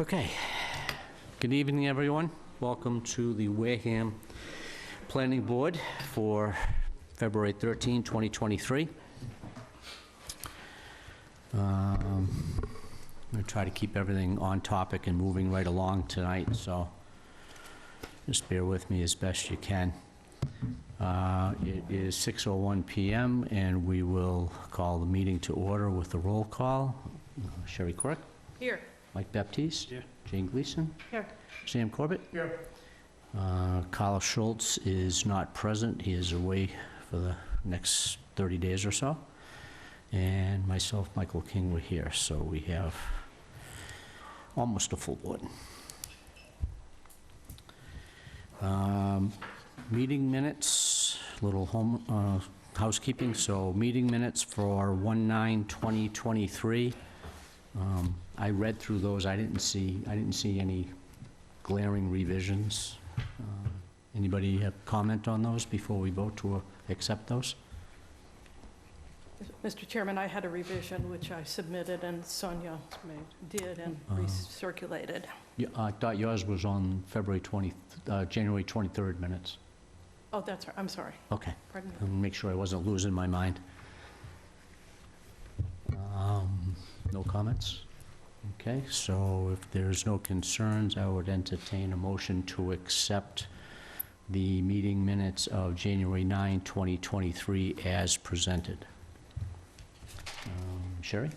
Okay. Good evening, everyone. Welcome to the Wareham Planning Board for February 13, 2023. I'm going to try to keep everything on topic and moving right along tonight, so just bear with me as best you can. It is 6:01 p.m. and we will call the meeting to order with the roll call. Sherry Quirk. Here. Mike Baptiste. Here. Jane Gleason. Here. Sam Corbett. Here. Carl Schultz is not present. He is away for the next 30 days or so. And myself, Michael King, were here, so we have almost a full board. Meeting minutes, little home housekeeping. So meeting minutes for 1/9/2023. I read through those. I didn't see any glaring revisions. Anybody have comment on those before we vote to accept those? Mr. Chairman, I had a revision which I submitted and Sonia did and recirculated. Yeah, I thought yours was on January 23rd minutes. Oh, that's right. I'm sorry. Okay. Pardon me. I'll make sure I wasn't losing my mind. No comments? Okay, so if there's no concerns, I would entertain a motion to accept the meeting minutes of January 9, 2023 as presented. Sherry?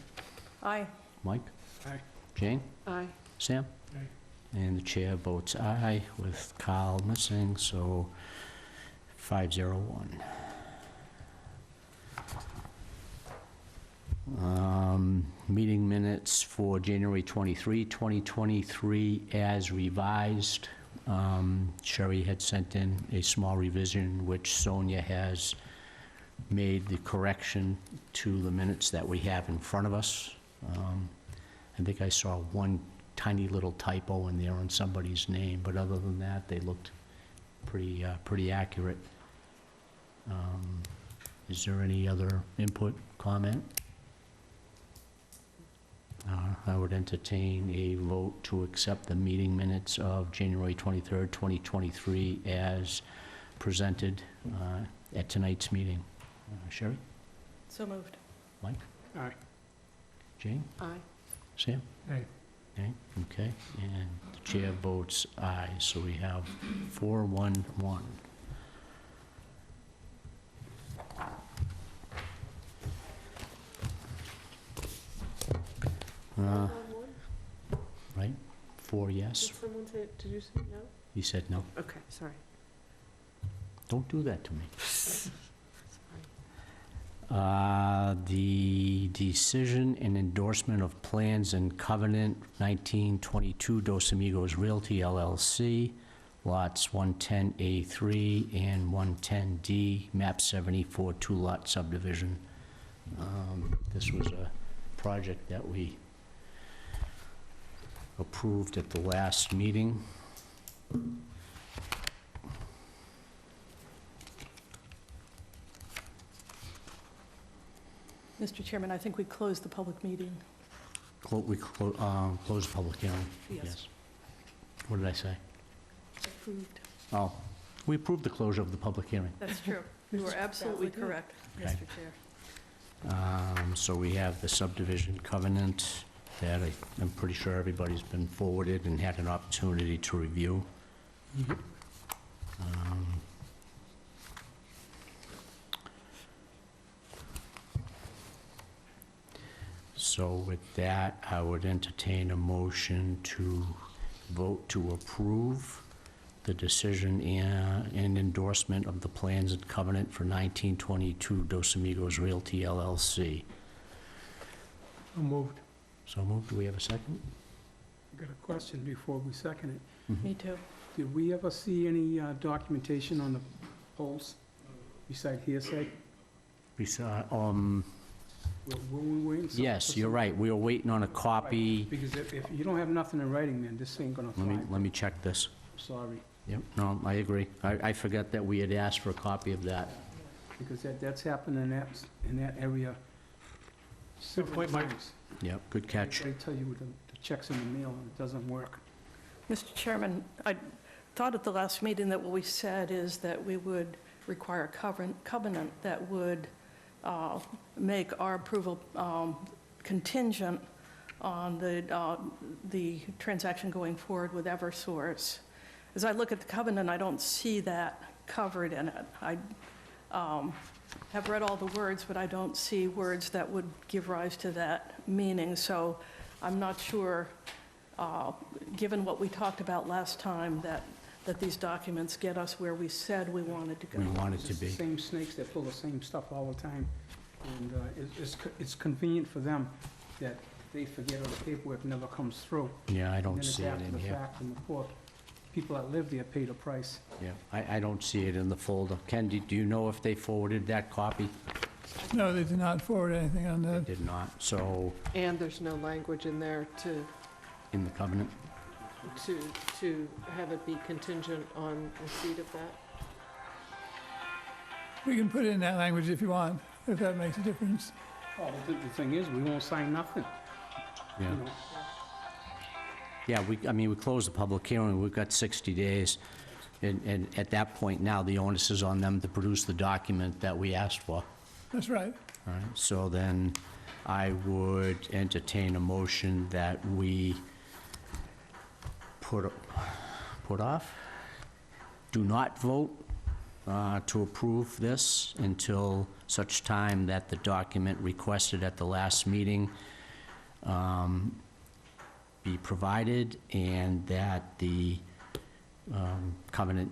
Aye. Mike? Aye. Jane? Aye. Sam? Aye. And the chair votes aye with Carl missing, so 501. Meeting minutes for January 23, 2023 as revised. Sherry had sent in a small revision, which Sonia has made the correction to the minutes that we have in front of us. I think I saw one tiny little typo in there on somebody's name, but other than that, they looked pretty accurate. Is there any other input, comment? I would entertain a vote to accept the meeting minutes of January 23rd, 2023 as presented at tonight's meeting. Sherry? So moved. Mike? Aye. Jane? Aye. Aye. Sam? Okay, and the chair votes aye, so we have 411. Right? 4 yes. Did someone say, did you say no? He said no. Okay, sorry. Don't do that to me. Sorry. The decision and endorsement of plans and covenant 1922 Dos Amigos Realty LLC, lots 110A3 and 110D, map 74, two-lot subdivision. This was a project that we approved at the last meeting. Mr. Chairman, I think we closed the public meeting. We closed the public hearing. Yes. What did I say? Approved. Oh, we approved the closure of the public hearing. That's true. You were absolutely correct, Okay. Mr. Chair. So we have the subdivision covenant that I'm pretty sure everybody's been forwarded and had an opportunity to review. So with that, I would entertain a motion to vote to approve the decision and endorsement of the plans and covenant for 1922 Dos Amigos Realty LLC. So moved. So moved. Do we have a second? Got a question before we second it. Me too. Did we ever see any documentation on the polls beside hearsay? We saw, Were we waiting? yes, you're right. We were waiting on a copy. Because if you don't have nothing in writing, man, this ain't gonna fly. Let me check this. Sorry, Yep, no, I agree. I forgot that we had asked for a copy of that. because that's happened in that area several point, Mike. times. Yep, good catch. They tell you the checks in the mail and it doesn't work. Mr. Chairman, I thought at the last meeting that what we said is that we would require a covenant that would make our approval contingent on the transaction going forward with Eversource. As I look at the covenant, I don't see that covered in it. I have read all the words, but I don't see words that would give rise to that meaning. So I'm not sure, given what we talked about last time, that these documents get us where we said we wanted to go. We want it to It's the be. same snakes that pull the same stuff all the time. And it's convenient for them that they forget or the paperwork never comes through. Yeah, I And don't then it's see it after in the here. fact, and the poor people that live there pay the price. Yeah, I don't see it in the folder. Ken, do you know if they forwarded that copy? No, they did not forward anything on They that. did not. So, And there's no language in there in the covenant? to have it be contingent on receipt of that? We can put in that language if you want, if that makes a difference. Oh, the thing is, we won't sign nothing, Yeah. you know. Yeah, we closed the public hearing, we've got 60 days, and at that point now, the onus is on them to produce the document that we asked for. That's right. All right, so then I would entertain a motion that we put off, do not vote to approve this until such time that the document requested at the last meeting be provided, and that the covenant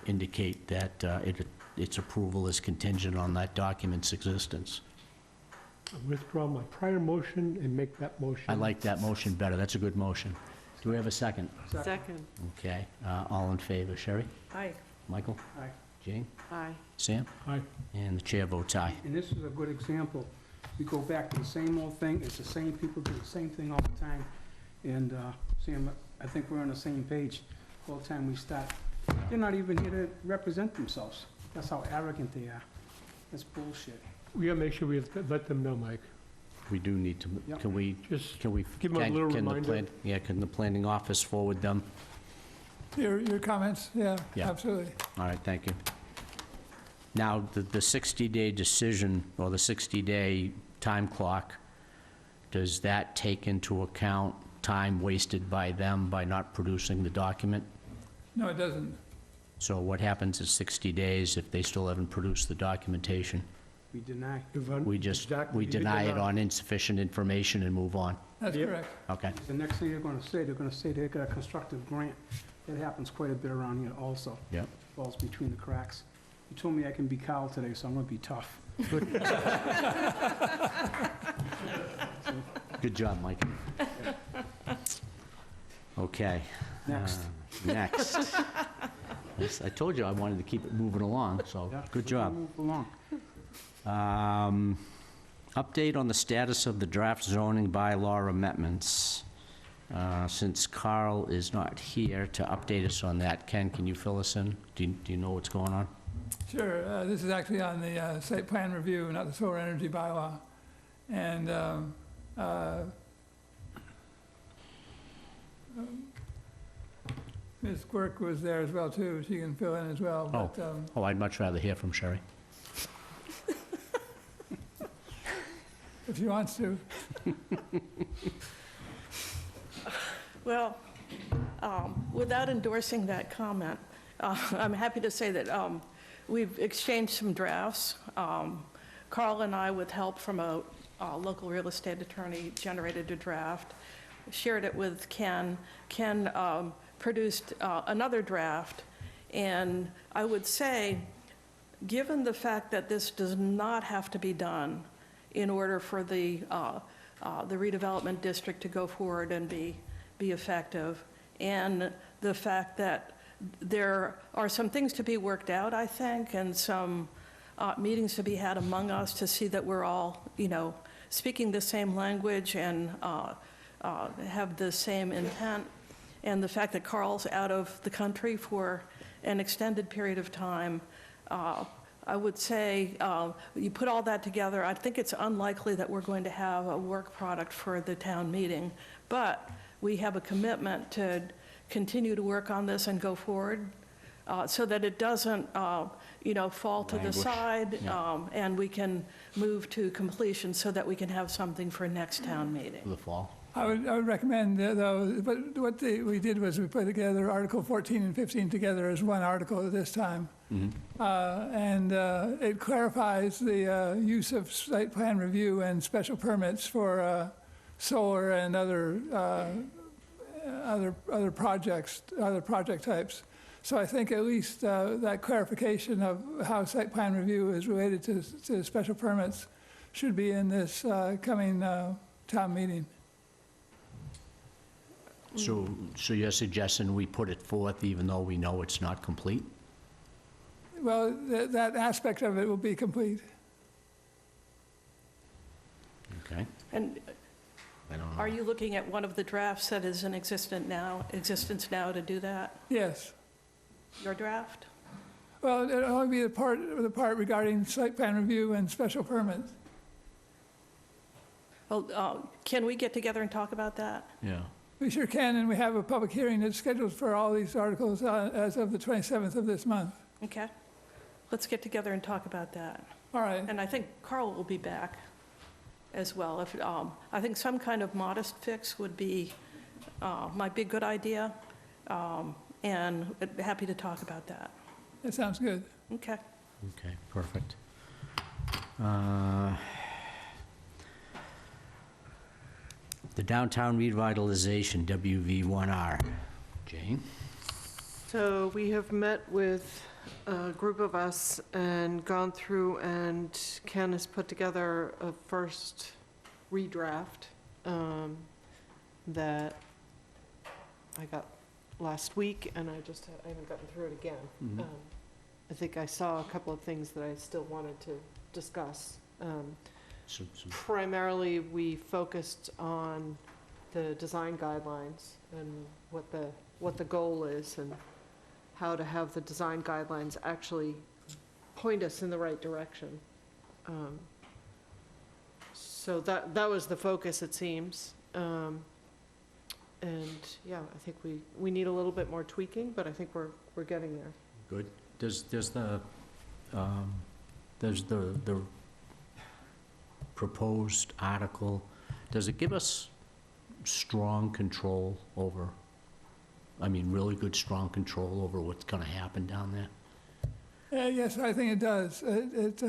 indicate that its approval is contingent on that document's existence. I withdraw my prior motion and make that motion. I like that motion better, that's a good motion. Do we have a second? Second. Okay, all in favor, Sherry? Aye. Michael? Aye. Jane? Aye. Sam? Aye. And the chair votes aye. And this is a good example. We go back to the same old thing, it's the same people do the same thing all the time. And, Sam, I think we're on the same page all the time we start. They're not even here to represent themselves. That's how arrogant they are. That's bullshit. We gotta make sure we let them know, Mike. We do need to, Yep. can we, Just can we? Give 'em a little can the reminder. plan- Yeah, can the planning office forward them? Your comments, yeah, Yeah. absolutely. All right, thank you. Now, the 60-day decision, or the 60-day time clock, does that take into account time wasted by them by not producing the document? No, it doesn't. So what happens in 60 days if they still haven't produced the documentation? We deny. We deny it on insufficient information and move on? That's Yep. correct. Okay, The next thing they're gonna say they got a constructive grant. That happens quite a bit around here also. Yep. Falls between the cracks. You told me I can be Kyle today, so I'm gonna be tough. good job, Mike. Okay. Next. Next. Yes, I told you I wanted to keep it moving along, so, Yeah, good we're job. gonna move along. Update on the status of the draft zoning bylaw amendments. Since Carl is not here to update us on that, Ken, can you fill us in? Do you know what's going on? Sure, this is actually on the site plan review, not the solar energy bylaw. And Ms. Quirk was there as well, too. She can fill in as well. Oh. But Oh, I'd much rather hear from Sherry. if she wants to. Well, without endorsing that comment, I'm happy to say that we've exchanged some drafts. Carl and I, with help from a local real estate attorney, generated a draft, shared it with Ken. Ken produced another draft, and I would say, given the fact that this does not have to be done in order for the redevelopment district to go forward and be effective, and the fact that there are some things to be worked out, I think, and some meetings to be had among us to see that we're all, speaking the same language and have the same intent, and the fact that Carl's out of the country for an extended period of time, I would say, you put all that together, I think it's unlikely that we're going to have a work product for the town meeting, but we have a commitment to continue to work on this and go forward, so that it doesn't, fall to the Languish, side, yeah. and we can move to completion so that we can have something for next town meeting. For the fall? I would recommend, though, but what we did was we put together Article 14 and 15 together as one article at this time. And it clarifies the use of site plan review and special permits for solar and other projects, other project types. So I think at least that clarification of how site plan review is related to special permits should be in this coming town meeting. So you're suggesting we put it forth even though we know it's not complete? Well, that aspect of it will be complete. Okay, And I don't know. are you looking at one of the drafts that is in existence now to do that? Yes. Your draft? Well, it'll only be the part regarding site plan review and special permits. Well, can we get together and talk about that? Yeah. We sure can, and we have a public hearing that's scheduled for all these articles as of the 27th of this month. Okay. Let's get together and talk about that. All right. And I think Carl will be back as well. I think some kind of modest fix might be a good idea, and I'd be happy to talk about that. That sounds good. Okay. Okay, perfect. The Downtown Revitalization, WV1R. Jane? So we have met with a group of us and gone through, and Ken has put together a first redraft that I got last week, and I haven't gotten through it again. Mhm. I think I saw a couple of things that I still wanted to discuss. So- Primarily, we focused on the design guidelines and what the goal is and how to have the design guidelines actually point us in the right direction. So that was the focus, it seems. And yeah, I think we need a little bit more tweaking, but I think we're getting there. Good. Does the proposed article, does it give us strong control over, really good, strong control over what's going to happen down there? Yes, I think it does. It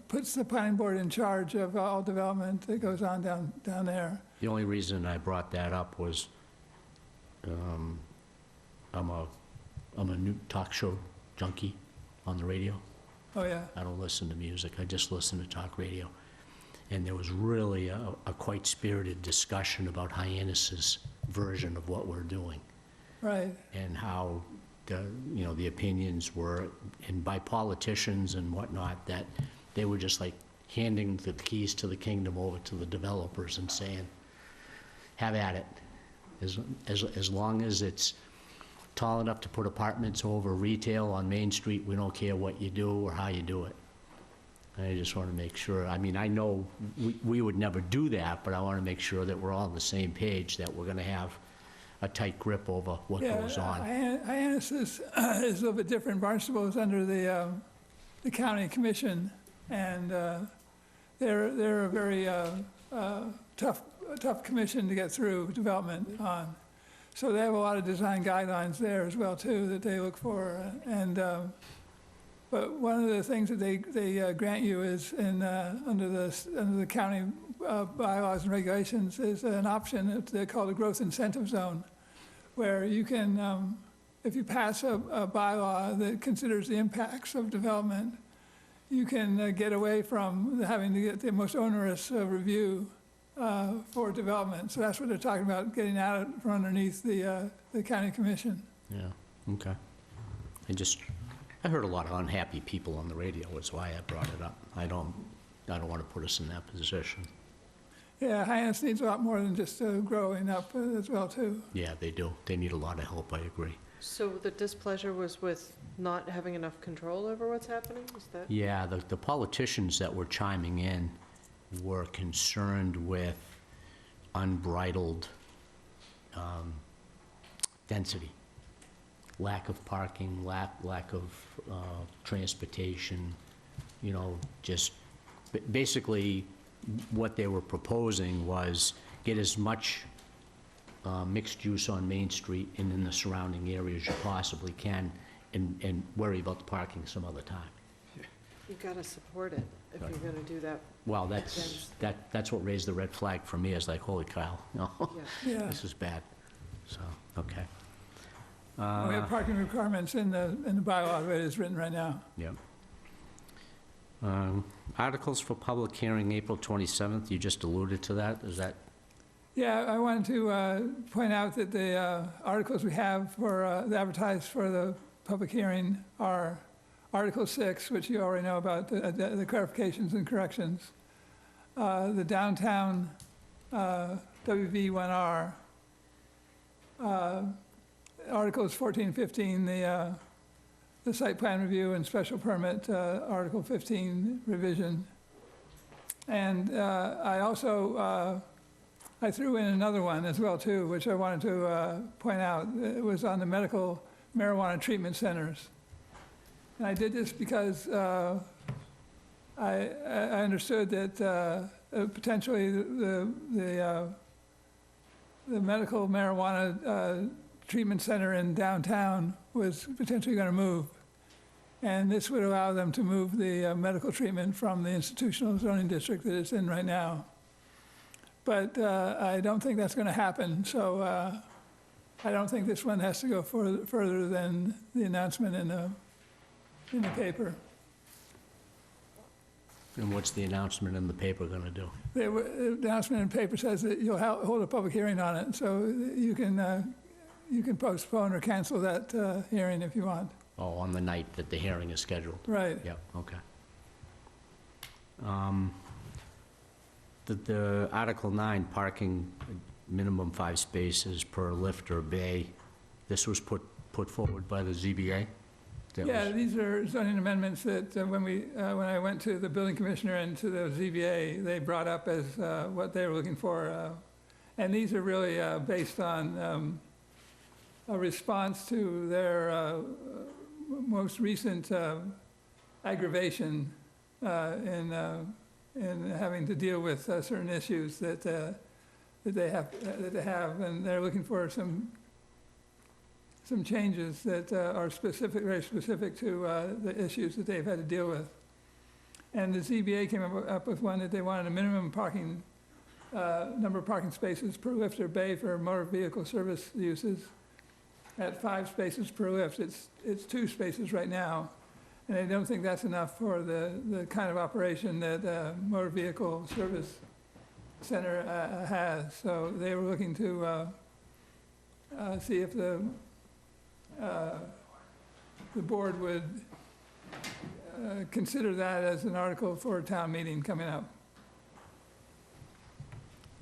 puts the planning board in charge of all development that goes on down there. The only reason I brought that up was I'm a new talk show junkie on the radio. Oh, yeah. I don't listen to music, I just listen to talk radio. And there was really a quite spirited discussion about Hyannis's version of what we're doing Right. and how the opinions were, and by politicians and whatnot, that they were just like handing the keys to the kingdom over to the developers and saying, have at it. As long as it's tall enough to put apartments over retail on Main Street, we don't care what you do or how you do it. I just want to make sure, I know we would never do that, but I want to make sure that we're all on the same page, that we're going to have a tight grip over what goes on. Hyannis is a little bit different. Barnstable is under the county commission, and they're a very tough commission to get through development on. So they have a lot of design guidelines there as well, too, that they look for. But one of the things that they grant you is under the county bylaws and regulations is an option that they call a growth incentive zone, where you can, if you pass a bylaw that considers the impacts of development, you can get away from having to get the most onerous review for development. So that's what they're talking about, getting out from underneath the county commission. Yeah, okay. I heard a lot of unhappy people on the radio, is why I brought it up. I don't want to put us in that position. Yeah, Hyannis needs a lot more than just growing up as well, too. Yeah, they do. They need a lot of help, I agree. So the displeasure was with not having enough control over what's happening? Is that? Yeah, the politicians that were chiming in were concerned with unbridled density, lack of parking, lack of transportation, you know, just, basically, what they were proposing was get as much mixed use on Main Street and in the surrounding areas you possibly can, and worry about the parking some other time. You've got to support it if Right. you're going to do that. Well, that's what raised the red flag for me, is like, holy cow, no, Yeah. Yeah. this is bad. So, okay. We have parking requirements in the bylaw the way it is written right now. Yep. Articles for public hearing, April 27th, you just alluded to that, is that? Yeah, I wanted to point out that the articles we have for, advertised for the public hearing are Article 6, which you already know about, the clarifications and corrections, the downtown WV1R, Articles 14, 15, the site plan review and special permit, Article 15 revision. And I also, I threw in another one as well, too, which I wanted to point out. It was on the medical marijuana treatment centers. And I did this because I understood that potentially the medical marijuana treatment center in downtown was potentially going to move. And this would allow them to move the medical treatment from the institutional zoning district that it's in right now. But I don't think that's going to happen, so I don't think this one has to go further than the announcement in the paper. And what's the announcement in the paper gonna do? The announcement in the paper says that you'll hold a public hearing on it, so you can postpone or cancel that hearing if you want. Oh, on the night that the hearing is scheduled? Right. Yep, okay. The Article 9, parking minimum 5 spaces per lift or bay, this was put forward by the ZBA? That Yeah, was- these are zoning amendments that when I went to the building commissioner and to the ZBA, they brought up as what they were looking for. And these are really based on a response to their most recent aggravation in having to deal with certain issues that they have, and they're looking for some changes that are very specific to the issues that they've had to deal with. And the ZBA came up with one that they wanted a minimum parking, number of parking spaces per lift or bay for motor vehicle service uses at 5 spaces per lift. It's 2 spaces right now, and I don't think that's enough for the kind of operation that motor vehicle service center has. So they were looking to see if the board would consider that as an article for a town meeting coming up.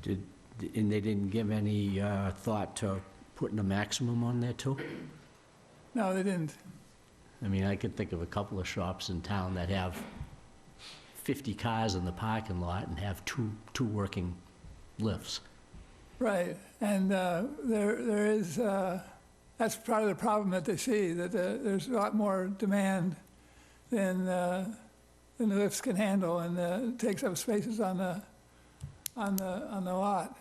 And they didn't give any thought to putting a maximum on there, too? No, they didn't. I mean, I could think of a couple of shops in town that have 50 cars in the parking lot and have two working lifts. Right, and there is, that's part of the problem that they see, that there's a lot more demand than the lifts can handle, and it takes up spaces on the lot.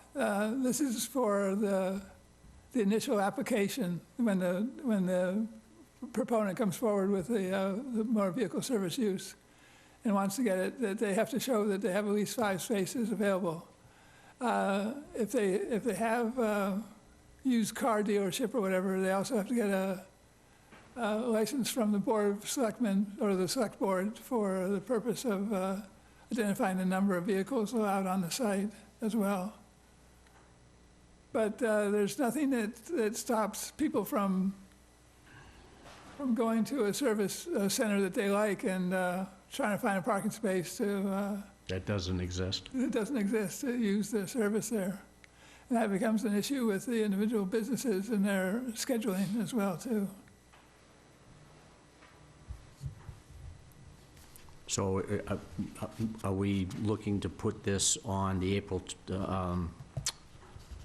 This is for the initial application, when the proponent comes forward with the motor vehicle service use and wants to get it, that they have to show that they have at least 5 spaces available. If they have used car dealership or whatever, they also have to get a license from the Board of Selectmen or the Select Board for the purpose of identifying the number of vehicles allowed on the site as well. But there's nothing that stops people from going to a service center that they like and trying to find a parking space to That doesn't exist? it doesn't exist, to use the service there. And that becomes an issue with the individual businesses and their scheduling as well, too. So are we looking to put this on the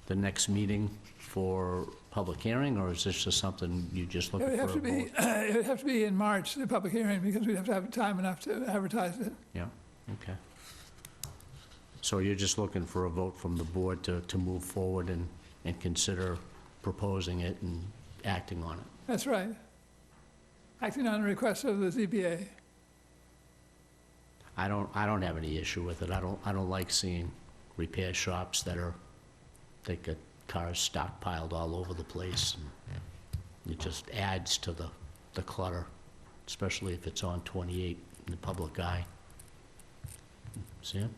the next meeting for public hearing, or is this just something you just It looking would for a have to be, vote? it would have to be in March, the public hearing, because we'd have to have time enough to advertise it. Yeah, okay. So you're just looking for a vote from the board to move forward and consider proposing it and acting on it? That's right. Acting on a request of the ZBA. I don't have any issue with it. I don't like seeing repair shops they got cars stockpiled all over the place, and it just adds to the clutter, especially if it's on 28 in the public eye. Sam?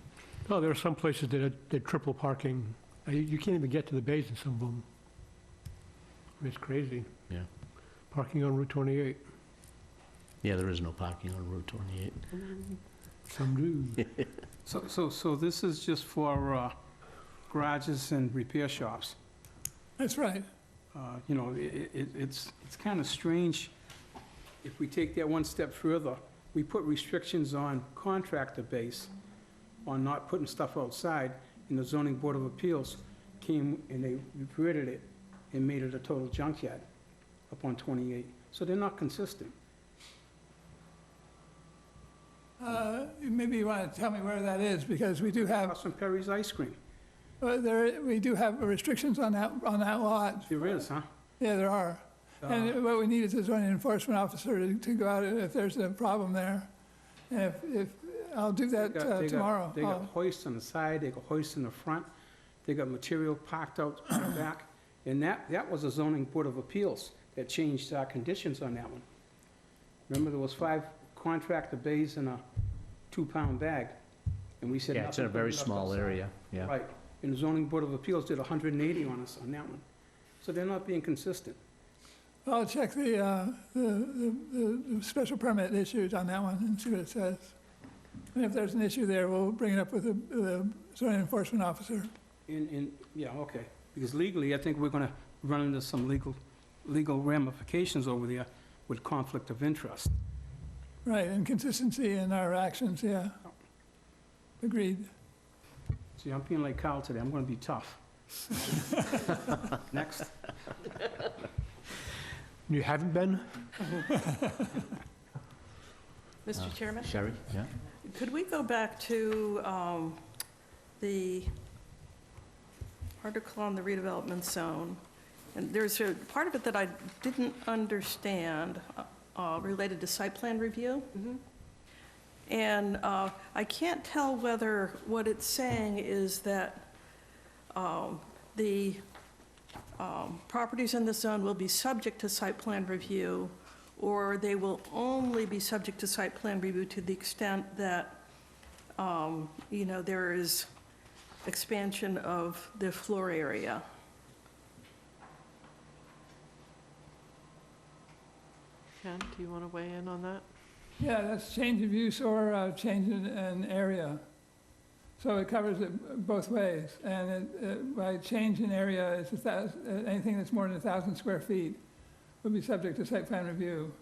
Oh, there are some places that are triple parking. You can't even get to the bays in some of them. It's crazy. Yeah. Parking on Route 28. Yeah, there is no parking on Route 28. Some do. So this is just for garages and repair shops. That's right. You know, it's kind of strange, if we take that one step further, we put restrictions on contractor base, on not putting stuff outside, and the zoning board of appeals came and they reverted it and made it a total junkyard up on 28. So they're not consistent. Maybe you want to tell me where that is, because we do have, Across from Perry's Ice Cream. we do have restrictions on that lot. There is, huh? Yeah, there are. And what we need is a zoning enforcement officer to go out if there's a problem there. And if, I'll do that tomorrow. They got hoists on the side, they got hoists in the front, they got material parked out in the back. And that was a zoning board of appeals that changed our conditions on that one. Remember, there was 5 contractor bays in a 2-pound bag, and we said Yeah, it's in a nothing very but small outside. area, yeah. Right, and the zoning board of appeals did 180 on us on that one. So they're not being consistent. I'll check the special permit issues on that one and see what it says. And if there's an issue there, we'll bring it up with the zoning enforcement officer. Yeah, okay, because legally, I think we're gonna run into some legal ramifications over there with conflict of interest. Right, and consistency in our actions, yeah. Agreed. See, I'm being like Carl today, I'm gonna be tough. Next. You haven't been? Mr. Chairman, Sherry? Yeah? could we go back to the article on the redevelopment zone? And there's a part of it that I didn't understand related to site plan review. And I can't tell whether what it's saying is that the properties in the zone will be subject to site plan review, or they will only be subject to site plan review to the extent that, you know, there is expansion of the floor area. Ken, do you want to weigh in on that? Yeah, that's change of use or change in an area. So it covers it both ways. And by change in area, it's anything that's more than 1,000 square feet would be subject to site plan review.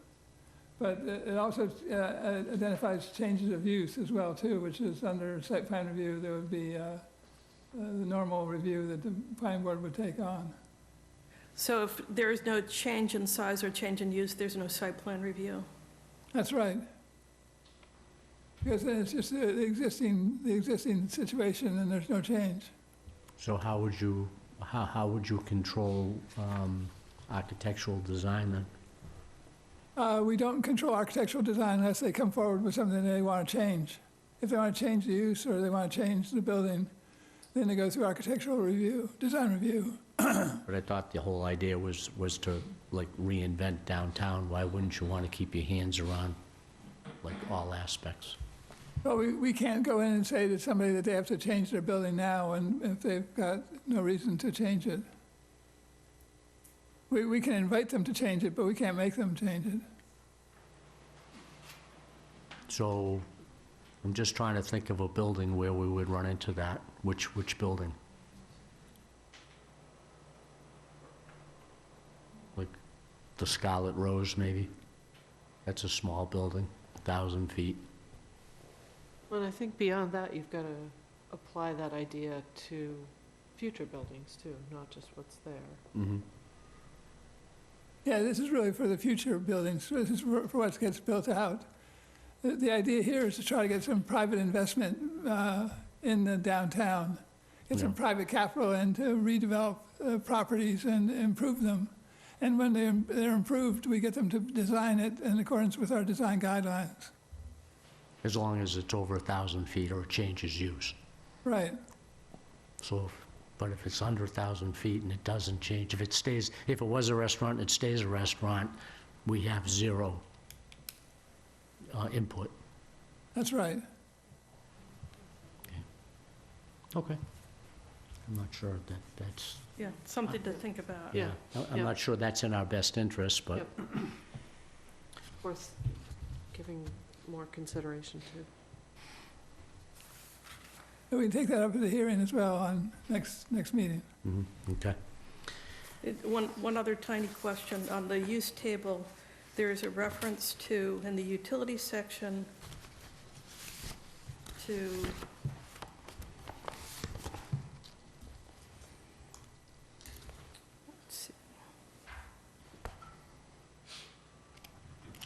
But it also identifies changes of use as well, too, which is under site plan review. There would be the normal review that the planning board would take on. So if there is no change in size or change in use, there's no site plan review? That's right. Because then it's just the existing situation and there's no change. So how would you control architectural design then? We don't control architectural design unless they come forward with something they want to change. If they want to change the use or they want to change the building, then they go through architectural review, design review. But I thought the whole idea was to, like, reinvent downtown. Why wouldn't you want to keep your hands around, like, all aspects? Well, we can't go in and say to somebody that they have to change their building now, and if they've got no reason to change it. We can invite them to change it, but we can't make them change it. So I'm just trying to think of a building where we would run into that. Which building? the Scarlet Rose, maybe. That's a small building, 1,000 feet. Well, I think beyond that, you've got to apply that idea to future buildings too, not just what's there. Mm-hmm. Yeah, this is really for the future buildings. This is for what gets built out. The idea here is to try to get some private investment in the downtown, get some Yeah. private capital and to redevelop properties and improve them. And when they're improved, we get them to design it in accordance with our design guidelines. As long as it's over 1,000 feet or it changes use. Right. So, but if it's under 1,000 feet and it doesn't change, if it was a restaurant, it stays a restaurant, we have zero input. That's right. Okay. I'm not sure that's, Yeah, something to think about. yeah. I'm yeah. not sure that's in our best interest, but, Yep. Worth giving more consideration to. We can take that up at the hearing as well on next meeting. mhm, okay. One other tiny question. On the use table, there is a reference to, in the utility section, to let's see.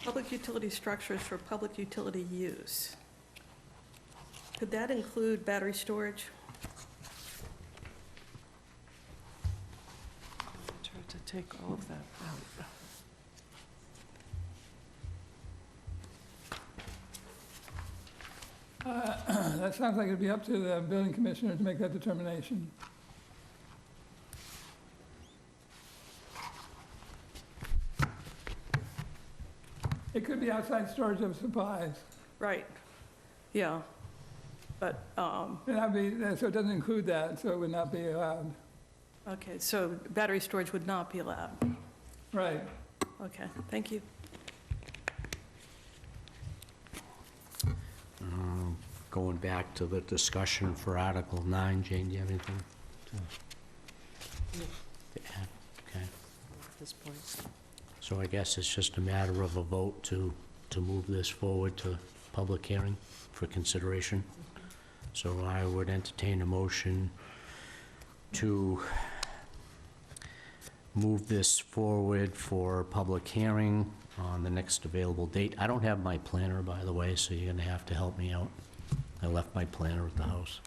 Public utility structures for public utility use. Could that include battery storage? Try to take all of that out. That sounds like it'd be up to the building commissioner to make that determination. It could be outside storage of supplies. Right, yeah. But, And that'd be, so it doesn't include that, so it would not be allowed. okay, so battery storage would not be allowed. Right. Okay, thank you. Going back to the discussion for Article 9, Jane, do you have anything to No. add? Okay. At this point. So I guess it's just a matter of a vote to move this forward to public hearing for consideration. So I would entertain a motion to move this forward for public hearing on the next available date. I don't have my planner, by the way, so you're gonna have to help me out. I left my planner at the house.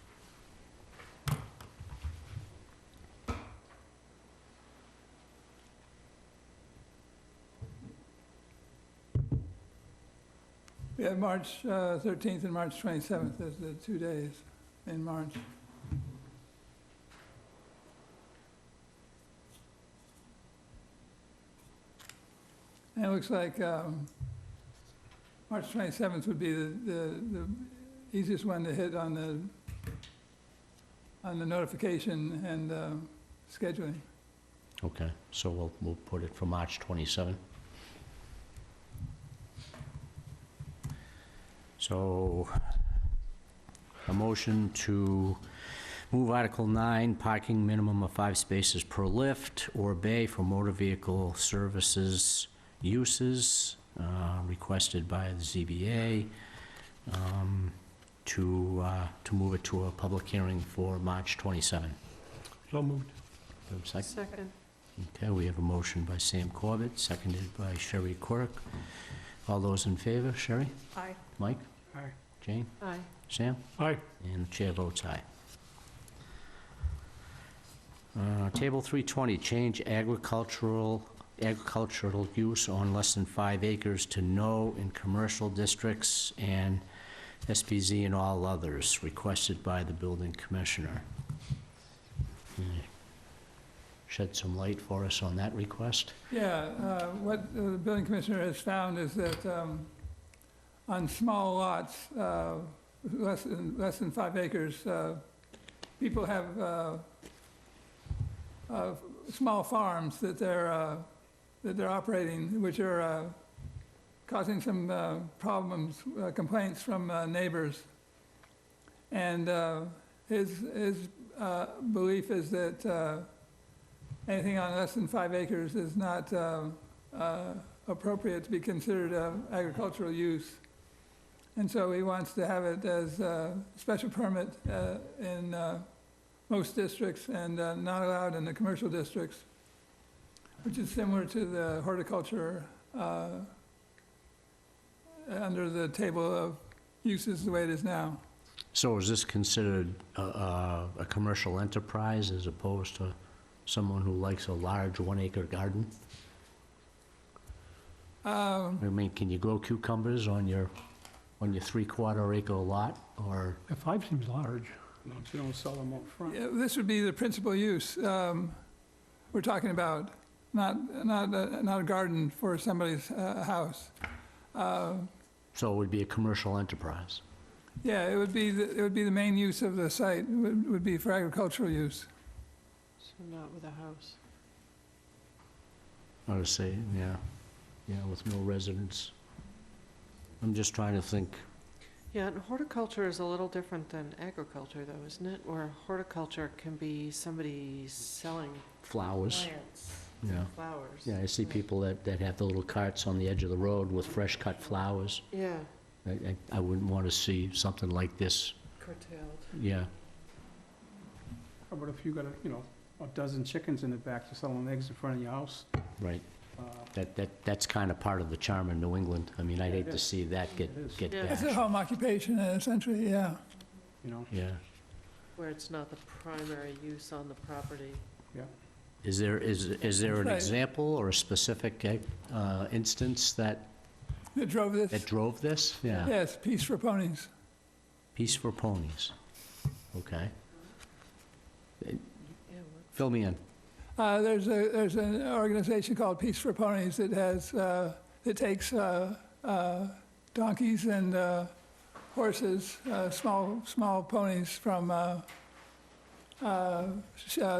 We have March 13th and March 27th as the 2 days in March. And it looks like March 27th would be the easiest one to hit on the notification and scheduling. Okay, so we'll put it for March 27. So, a motion to move Article 9, parking minimum of 5 spaces per lift or bay for motor vehicle services uses, requested by the ZBA, to move it to a public hearing for March 27. So moved. Second? Second. Okay, we have a motion by Sam Corbett, seconded by Sherry Quirk. All those in favor, Sherry? Aye. Mike? Aye. Jane? Aye. Sam? Aye. And the chair votes aye. Table 320, change agricultural use on less than 5 acres to no in commercial districts and SPZ and all others, requested by the building commissioner. Shed some light for us on that request? Yeah, what the building commissioner has found is that on small lots, less than 5 acres, people have small farms that they're operating, which are causing some problems, complaints from neighbors. And his belief is that anything on less than 5 acres is not appropriate to be considered agricultural use. And so he wants to have it as a special permit in most districts and not allowed in the commercial districts, which is similar to the horticulture under the table of uses the way it is now. So is this considered a commercial enterprise as opposed to someone who likes a large 1-acre garden? I mean, can you grow cucumbers on your 3/4 acre lot, or? 5 seems large. No, you don't sell them up front. Yeah, this would be the principal use we're talking about, not a garden for somebody's house. So it would be a commercial enterprise? Yeah, it would be the main use of the site, would be for agricultural use. So not with a house. I would say, yeah, with no residents. I'm just trying to think. Yeah, and horticulture is a little different than agriculture, though, isn't it? Where horticulture can be somebody selling Flowers, plants, yeah. flowers. Yeah, I see people that have the little carts on the edge of the road with fresh cut flowers. Yeah, I wouldn't want to see something like this, curtailed. yeah. How about if you got a dozen chickens in the back, you're selling eggs in front of your house? Right. Uh, That's kind of part of the charm of New England. I mean, I'd Yeah, it hate to is. see that get It is. Yeah. It's a bashed. home occupation, essentially, yeah. You know, Yeah. Where it's not the primary use on the property. Is there an Right. example or a specific instance that That drove this? drove this? Yeah. Yes, Peace for Ponies. Peace for Ponies. Okay. Yeah, Fill me in. There's an organization called Peace for Ponies that has, that takes donkeys and horses, small ponies from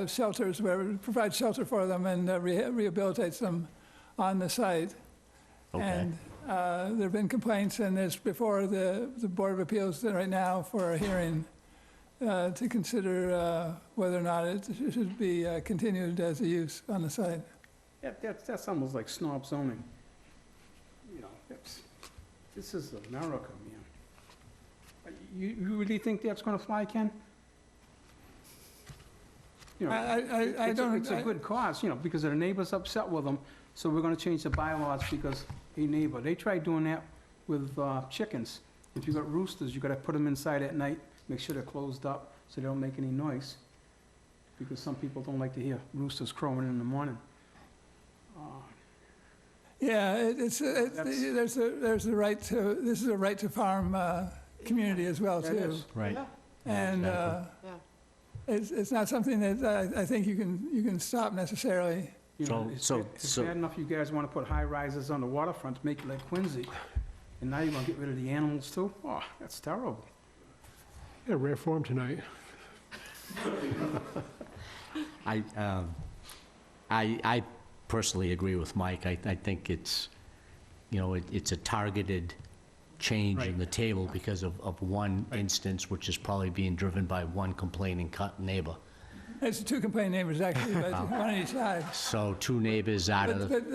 shelters, where it provides shelter for them and rehabilitates them on the site. Okay. And there have been complaints, and it's before the Board of Appeals right now for a hearing to consider whether or not it should be continued as a use on the site. that's almost like snob zoning. You know, this is America, man. You really think that's gonna fly, Ken? You know, I it's don't. it's a good cause, because the neighbor's upset with them, so we're gonna change the bylaws because a neighbor. They tried doing that with chickens. If you got roosters, you gotta put them inside at night, make sure they're closed up so they don't make any noise, because some people don't like to hear roosters crowing in the morning. Yeah, there's a right to, this is a right to farm community as well, That too. is. Right. Yeah, And yeah. it's not something that I think you can stop necessarily. It's bad enough you guys wanna put high rises on the waterfront to make it like Quincy, and now you're gonna get rid of the animals too? Oh, that's terrible. Yeah, rare form tonight. I personally agree with Mike. I think it's, it's a targeted change in Right. the table because of one instance, which is probably being driven by one complaining neighbor. It's two complaining neighbors, actually, but one on each side. So 2 neighbors out of the... But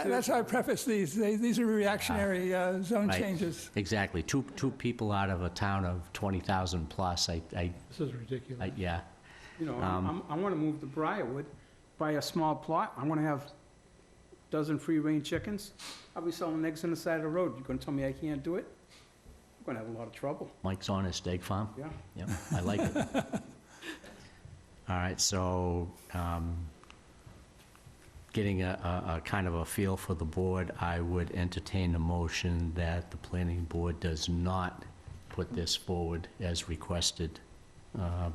that's how I preface these. These are reactionary zone Right. changes. Exactly. Two people out of a town of 20,000 plus, This is ridiculous. yeah. I wanna move to Briarwood, buy a small plot, I'm gonna have a dozen free-range chickens. I'll be selling eggs on the side of the road. You gonna tell me I can't do it? I'm gonna have a lot of trouble, Mike's Honest Egg Farm. yeah. Yep, I like it. All right, so, getting a kind of a feel for the board, I would entertain a motion that the planning board does not put this forward as requested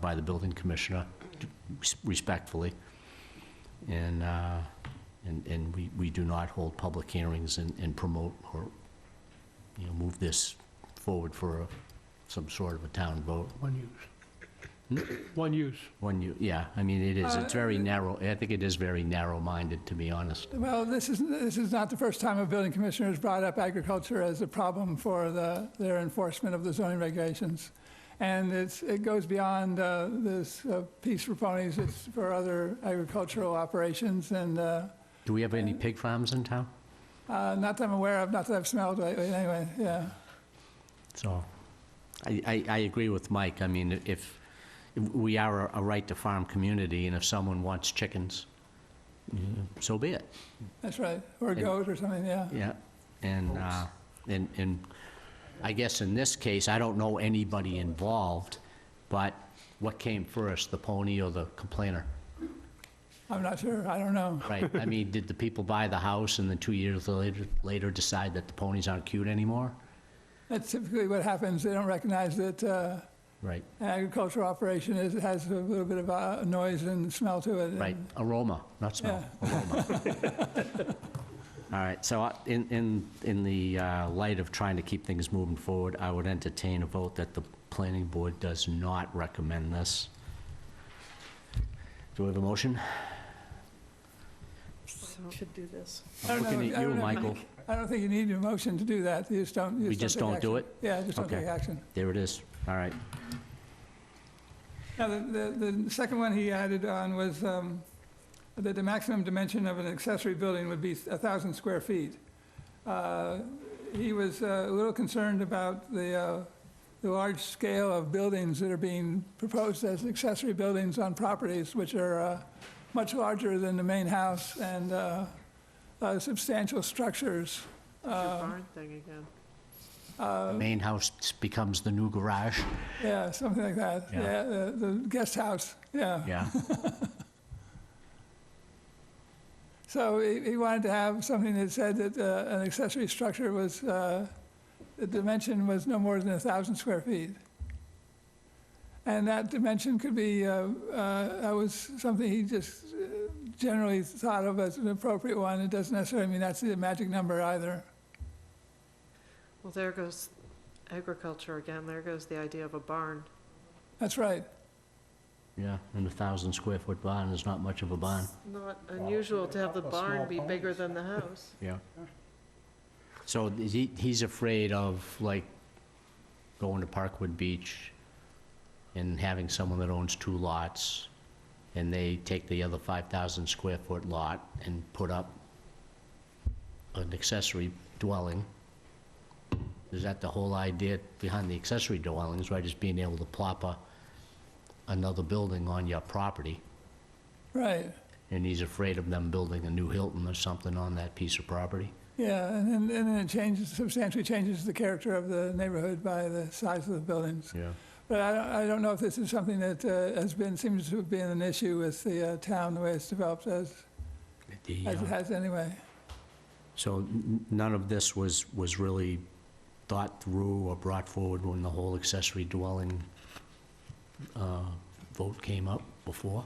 by the building commissioner, respectfully. And we do not hold public hearings and promote or, move this forward for some sort of a town vote. One use. One use. Yeah, I mean, it is, it's very narrow, I think it is very narrow-minded, to be honest. Well, this is not the first time a building commissioner has brought up agriculture as a problem for their enforcement of the zoning regulations. And it goes beyond this Peace for Ponies, it's for other agricultural operations. And Do we have any pig farms in town? Not that I'm aware of, not that I've smelled lately, anyway, yeah. So, I agree with Mike. I mean, if we are a right-to-farm community, and if someone wants chickens, so be it. That's right, or a goat or something, yeah. Yeah, and I guess in this case, I don't know anybody involved, but what came first, the pony or the complainer? I'm not sure, I don't know. Right, I mean, did the people buy the house and then 2 years later decide that the ponies aren't cute anymore? That's typically what happens, they don't recognize that Right, an agricultural operation has a little bit of noise and smell to it. right, aroma, not smell, aroma. All right, so in the light of trying to keep things moving forward, I would entertain a vote that the planning board does not recommend this. Do we have a motion? Should do this. I I'm don't know, looking at I you, don't know. Michael. I don't think you need a motion to do that, you just don't. We just take don't do action. it? Yeah, just don't Okay. take action. There it is, all right. Now, the second one he added on was that the maximum dimension of an accessory building would be 1,000 square feet. He was a little concerned about the large scale of buildings that are being proposed as accessory buildings on properties which are much larger than the main house and substantial structures. Your barn thing again. The main house becomes the new garage? Yeah, something like that. Yeah. Yeah, the guest house, yeah. Yeah, So he wanted to have something that said that an accessory structure was, the dimension was no more than 1,000 square feet. And that dimension could be, that was something he just generally thought of as an appropriate one. It doesn't necessarily mean that's the magic number either. Well, there goes agriculture again, there goes the idea of a barn. That's right. yeah, and 1,000 square foot barn is not much of a barn. Not unusual to have the couple barn small be bigger ponies. than the house. Yeah. So he's afraid of, like, going to Parkwood Beach and having someone that owns 2 lots, and they take the other 5,000 square foot lot and put up an accessory dwelling. Is that the whole idea behind the accessory dwellings, right, is being able to plop another building on your property? Right. And he's afraid of them building a new Hilton or something on that piece of property? Yeah, and then it changes, substantially changes the character of the neighborhood by the size of the buildings. Yeah. But I don't know if this is something that seems to have been an issue with the town, the way it's developed as it has anyway. So none of this was really thought through or brought forward when the whole accessory dwelling vote came up before?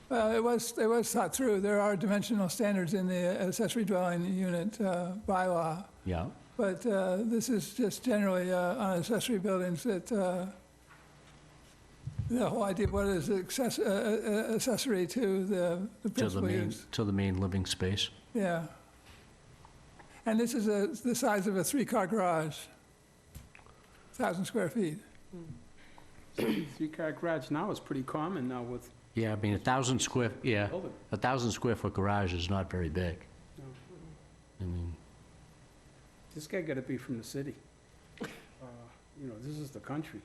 Well, it was thought through. There are dimensional standards in the accessory dwelling unit bylaw, Yeah, but this is just generally on accessory buildings that the whole idea of what is accessory to the principal use. to the main living space. Yeah. And this is the size of a 3-car garage, 1,000 square feet. 3-car garage now is pretty common now with Yeah, I mean, 1,000 square, yeah, building. 1,000 square foot garage is not very big. No. I mean, This guy gotta be from the city. This is the country.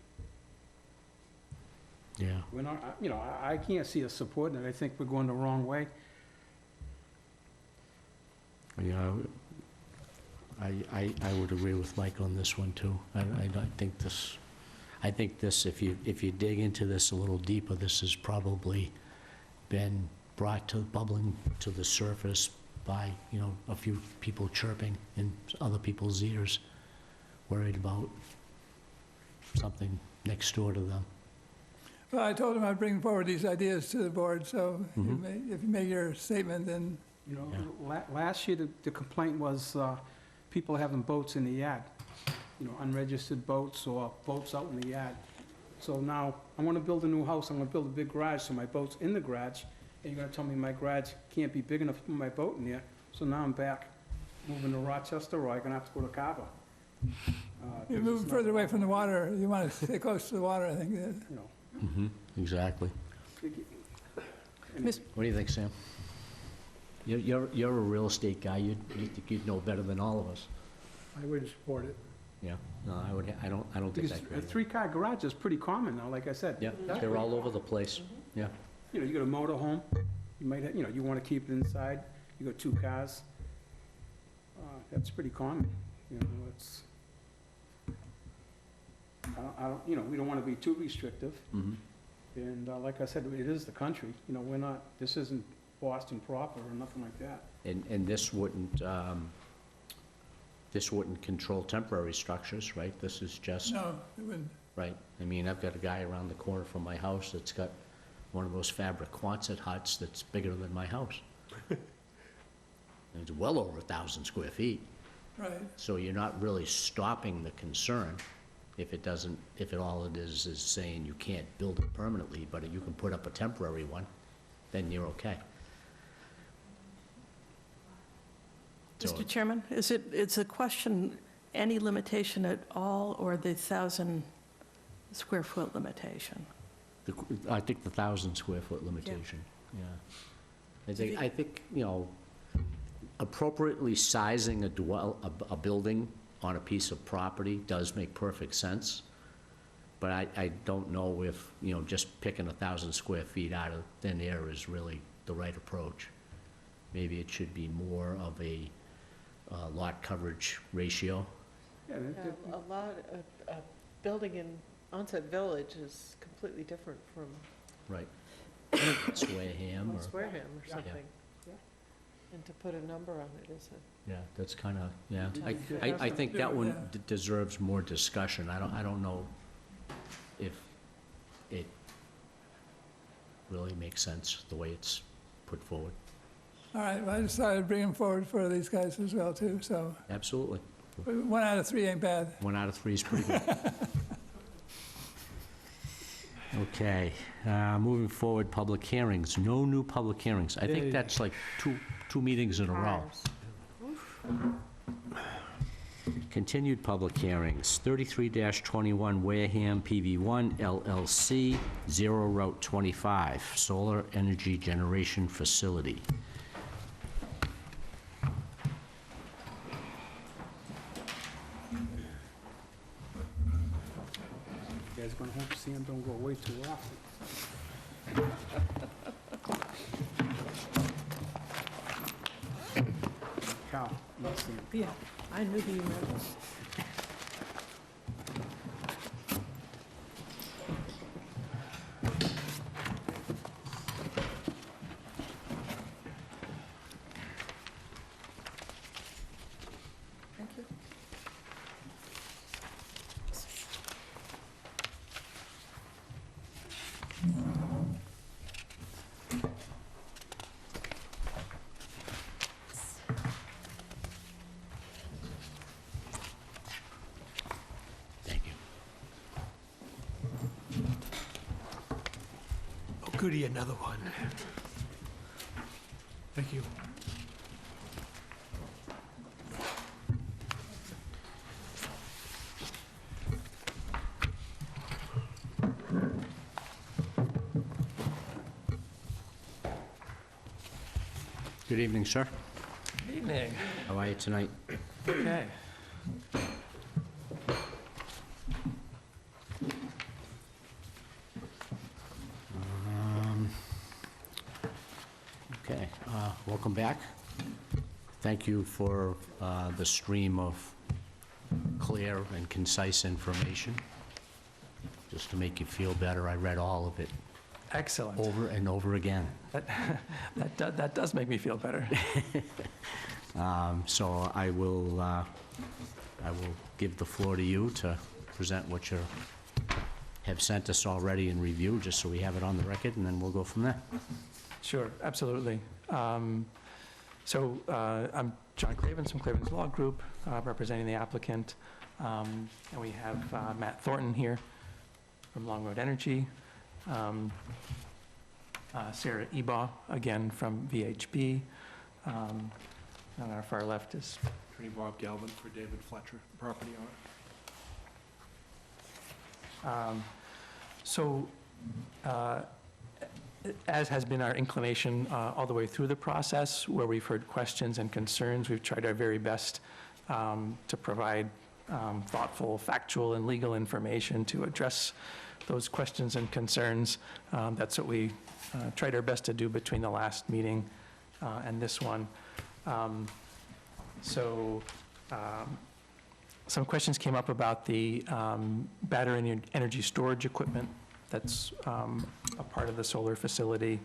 yeah. We're not, I can't see us supporting it. I think we're going the wrong way. Yeah, I would agree with Mike on this one, too. I think this, if you dig into this a little deeper, this has probably been brought to, bubbling to the surface by, a few people chirping in other people's ears, worried about something next door to them. Well, I told him I'd bring forward these ideas to the board, so if you make your statement, then, Last year, the complaint was people having boats in the yard, unregistered boats or boats out in the yard. So now, I want to build a new house, I'm going to build a big garage, so my boat's in the garage, and you're going to tell me my garage can't be big enough to put my boat in there, so now I'm back, moving to Rochester, or I'm going to have to go to Carver. you're moving further away from the water, you want to stay close to the water, I think. Exactly. Miss- What do you think, Sam? You're a real estate guy, you'd know better than all of us. I wouldn't support it. Yeah, no, I don't think Because that's a great. three-car garage is pretty common now, like I said. Yeah, they're all over the place, yeah. You know, you got a motor home, you might, you know, you want to keep it inside, you got 2 cars. That's pretty common, you know, it's, I don't, you know, we don't want to be too restrictive. Mhm. And like I said, it is the country, you know, we're not, this isn't Boston proper or nothing like that. And this wouldn't control temporary structures, right? This is just, No, it wouldn't. right? I mean, I've got a guy around the corner from my house that's got one of those fabric Quonset huts that's bigger than my house. And it's well over 1,000 square feet. Right. So you're not really stopping the concern if all it is saying you can't build it permanently, but you can put up a temporary one, then you're okay. So- Mr. Chairman, it's a question, any limitation at all, or the 1,000 square foot limitation? I think the 1,000 square foot limitation, yeah. I think, you know, appropriately sizing a building on a piece of property does make perfect sense, but I don't know if, you know, just picking 1,000 square feet out of thin air is really the right approach. Maybe it should be more of a lot coverage ratio. Yeah, A building in Onset Village is completely different from Right. Wareham or, Wareham or Yeah. something. Yeah. And to put a number on it isn't. yeah, that's kind of, yeah. Yeah. I think that one Yeah. deserves more discussion. I don't know if it really makes sense the way it's put forward. All right, well, I decided to bring them forward for these guys as well, too, so Absolutely. 1 out of 3 ain't bad. 1 out of 3 is pretty good. Okay, moving forward, public hearings. No new public hearings. I think Yay. that's like two meetings in a row. Continued public hearings, 33-21 Wareham PV1 LLC, 0 Route 25, Solar Energy Generation Facility. You guys gonna hope Sam don't go away too often. Cal, not Sam. Yeah, I knew he was. Thank you. Thank you. Oh, goody, another one. Thank you. Good evening, sir. Evening. How are you tonight? Okay. Okay, welcome back. Thank you for the stream of clear and concise information. Just to make you feel better, I read all of it Excellent. over and over again. That does make me feel better. So I will give the floor to you to present what you have sent us already in review, just so we have it on the record, and then we'll go from there. Sure, absolutely. So I'm John Cravens from Cravens Law Group, representing the applicant. And we have Matt Thornton here from Long Road Energy. Sarah Ebaugh, again, from VHB. On our far left is Attorney Bob Galvin for David Fletcher, property owner. As has been our inclination all the way through the process, where we've heard questions and concerns, we've tried our very best to provide thoughtful, factual, and legal information to address those questions and concerns. That's what we tried our best to do between the last meeting and this one. Some questions came up about the battery energy storage equipment that's a part of the solar facility.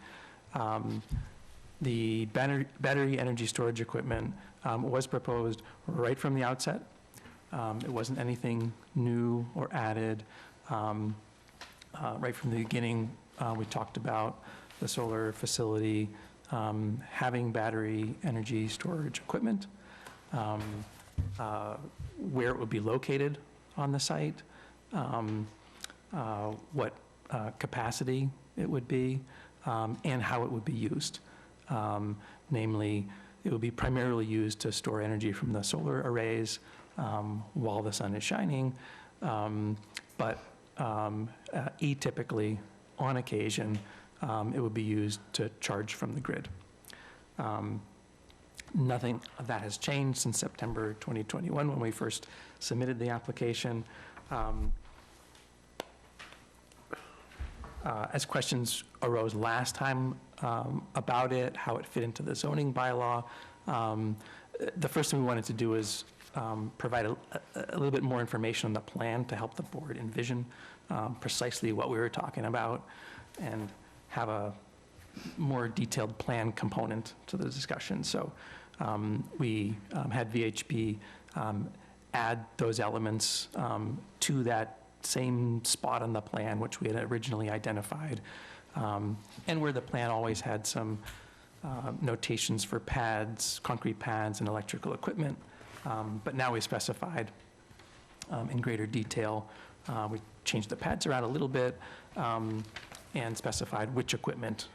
The battery energy storage equipment was proposed right from the outset. It wasn't anything new or added. Right from the beginning, we talked about the solar facility having battery energy storage equipment, where it would be located on the site, what capacity it would be, and how it would be used. Namely, it would be primarily used to store energy from the solar arrays while the sun is shining, but atypically, on occasion, it would be used to charge from the grid. Nothing of that has changed since September 2021 when we first submitted the application. As questions arose last time about it, how it fit into the zoning bylaw, the first thing we wanted to do is provide a little bit more information on the plan to help the board envision precisely what we were talking about and have a more detailed plan component to the discussion. So we had VHB add those elements to that same spot on the plan which we had originally identified, and where the plan always had some notations for pads, concrete pads, and electrical equipment. But now we specified in greater detail. We changed the pads around a little bit and specified which equipment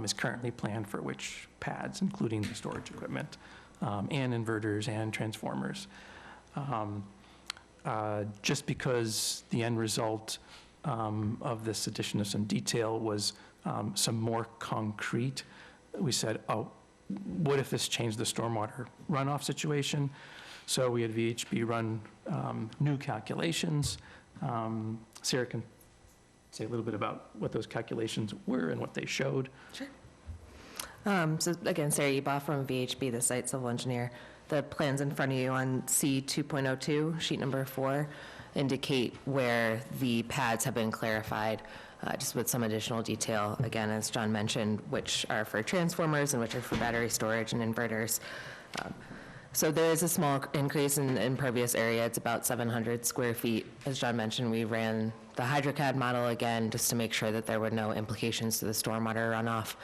is currently planned for which pads, including the storage equipment, and inverters and transformers. Just because the end result of this addition of some detail was some more concrete, we said, oh, what if this changed the stormwater runoff situation? So we had VHB run new calculations. Sarah can say a little bit about what those calculations were and what they showed. Sure. So again, Sarah Eba from VHB, the site civil engineer. The plans in front of you on C 2.02, sheet number 4, indicate where the pads have been clarified, just with some additional detail, again, as John mentioned, which are for transformers and which are for battery storage and inverters. So there is a small increase in the impervious area. It's about 700 square feet. As John mentioned, we ran the HydroCAD model again just to make sure that there were no implications to the stormwater runoff.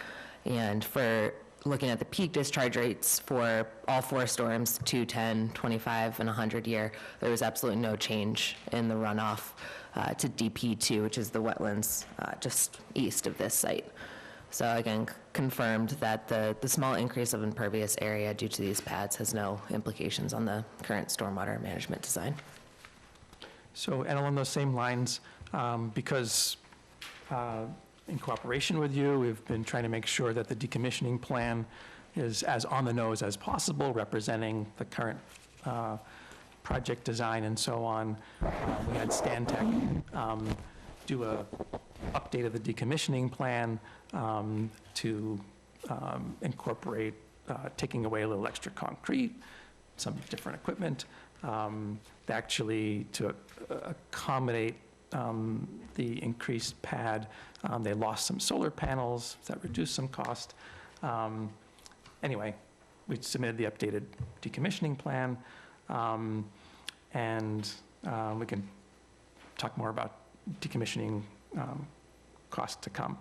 And for looking at the peak discharge rates for all 4 storms, 2, 10, 25, and 100 year, there was absolutely no change in the runoff to DP2, which is the wetlands just east of this site. So again, confirmed that the small increase of impervious area due to these pads has no implications on the current stormwater management design. So, and along those same lines, because in cooperation with you, we've been trying to make sure that the decommissioning plan is as on the nose as possible, representing the current project design and so on. We had Stantec do a update of the decommissioning plan to incorporate taking away a little extra concrete, some different equipment, actually to accommodate the increased pad. They lost some solar panels that reduced some cost. Anyway, we submitted the updated decommissioning plan, and we can talk more about decommissioning costs to come.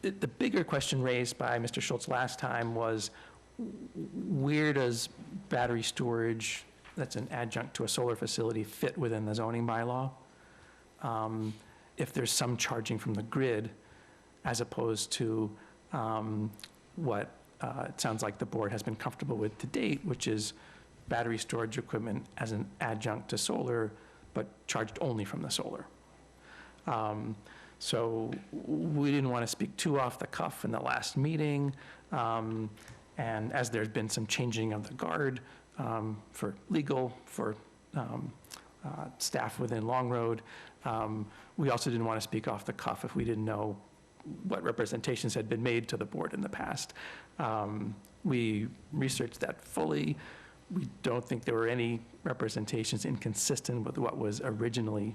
The bigger question raised by Mr. Schultz last time was, where does battery storage that's an adjunct to a solar facility fit within the zoning bylaw? If there's some charging from the grid, as opposed to what it sounds like the board has been comfortable with to date, which is battery storage equipment as an adjunct to solar, but charged only from the solar. So we didn't want to speak too off the cuff in the last meeting. And as there's been some changing of the guard for legal, for staff within Long Road, we also didn't want to speak off the cuff if we didn't know what representations had been made to the board in the past. We researched that fully. We don't think there were any representations inconsistent with what was originally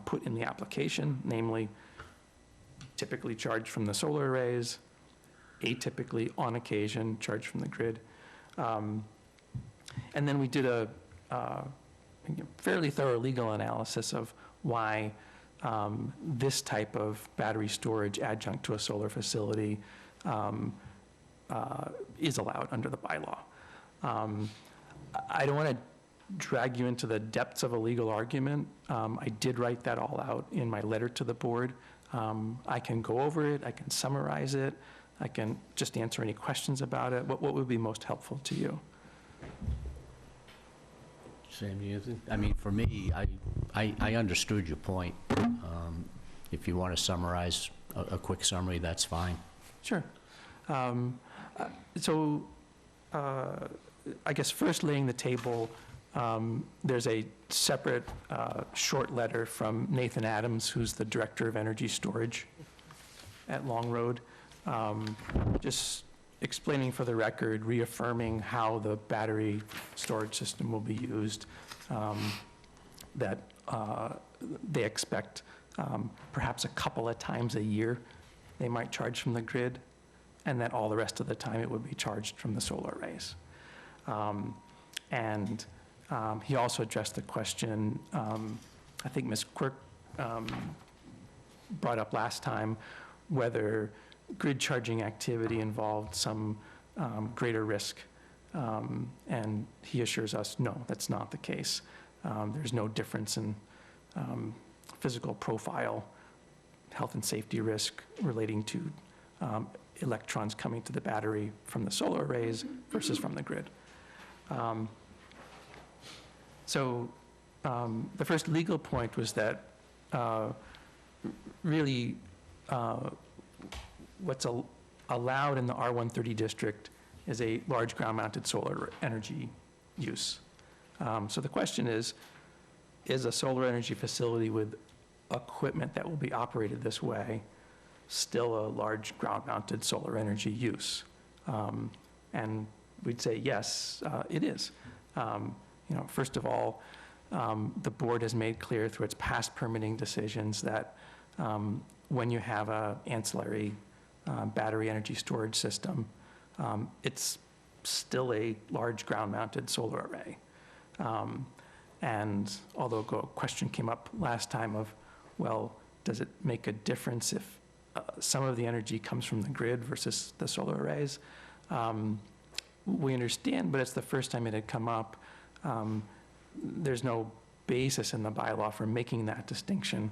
put in the application, namely typically charged from the solar arrays, atypically on occasion charged from the grid. And then we did a fairly thorough legal analysis of why this type of battery storage adjunct to a solar facility is allowed under the bylaw. I don't want to drag you into the depths of a legal argument. I did write that all out in my letter to the board. I can go over it, I can summarize it, I can just answer any questions about it. What would be most helpful to you? Sam, I mean, for me, I understood your point. If you want to summarize a quick summary, that's fine. Sure. So I guess first laying the table, there's a separate short letter from Nathan Adams, who's the Director of Energy Storage at Long Road, just explaining for the record, reaffirming how the battery storage system will be used, that they expect perhaps a couple of times a year they might charge from the grid, and that all the rest of the time it would be charged from the solar arrays. And he also addressed the question, I think Ms. Quirk brought up last time, whether grid charging activity involved some greater risk. And he assures us, no, that's not the case. There's no difference in physical profile, health and safety risk relating to electrons coming to the battery from the solar arrays versus from the grid. So the first legal point was that really what's allowed in the R130 district is a large ground-mounted solar energy use. So the question is a solar energy facility with equipment that will be operated this way still a large ground-mounted solar energy use? And we'd say yes, it is. First of all, the board has made clear through its past permitting decisions that when you have an ancillary battery energy storage system, it's still a large ground-mounted solar array. And although a question came up last time of, well, does it make a difference if some of the energy comes from the grid versus the solar arrays? We understand, but it's the first time it had come up. There's no basis in the bylaw for making that distinction.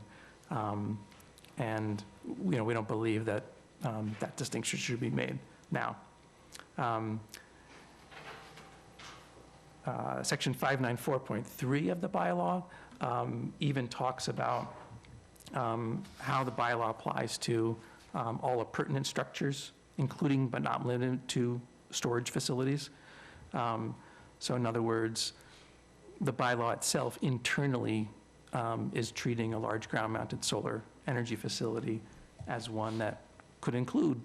And we don't believe that that distinction should be made now. Section 594.3 of the bylaw even talks about how the bylaw applies to all appurtenant structures, including but not limited to storage facilities. So in other words, the bylaw itself internally is treating a large ground-mounted solar energy facility as one that could include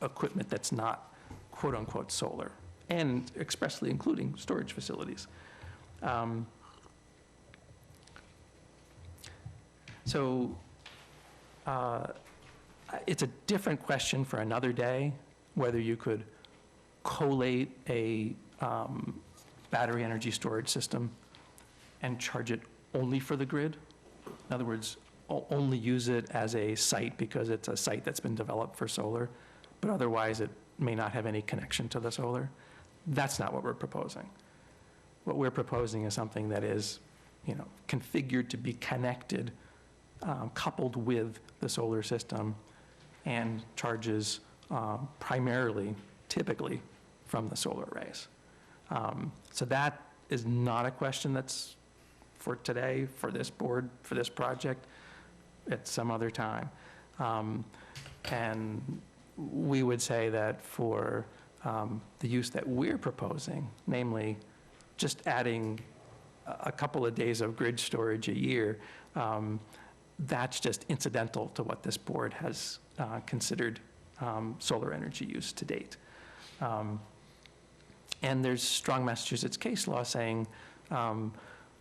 equipment that's not quote-unquote solar, and expressly including storage facilities. So it's a different question for another day, whether you could collate a battery energy storage system and charge it only for the grid. In other words, only use it as a site because it's a site that's been developed for solar, but otherwise it may not have any connection to the solar. That's not what we're proposing. What we're proposing is something that is, configured to be connected, coupled with the solar system, and charges primarily, typically, from the solar arrays. So that is not a question that's for today, for this board, for this project. at some other time. And we would say that for the use that we're proposing, namely just adding a couple of days of grid storage a year, that's just incidental to what this board has considered solar energy use to date. And there's strong Massachusetts case law saying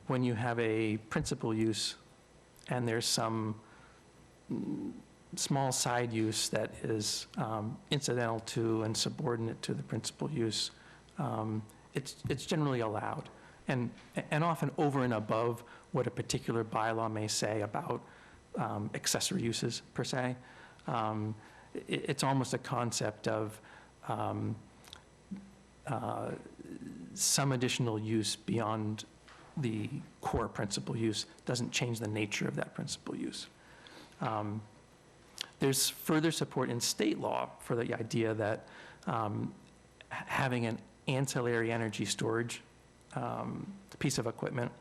when you have a principal use and there's some small side use that is incidental to and subordinate to the principal use, it's generally allowed. And often over and above what a particular bylaw may say about accessory uses per se. It's almost a concept of some additional use beyond the core principal use doesn't change the nature of that principal use. There's further support in state law for the idea that having an ancillary energy storage piece of equipment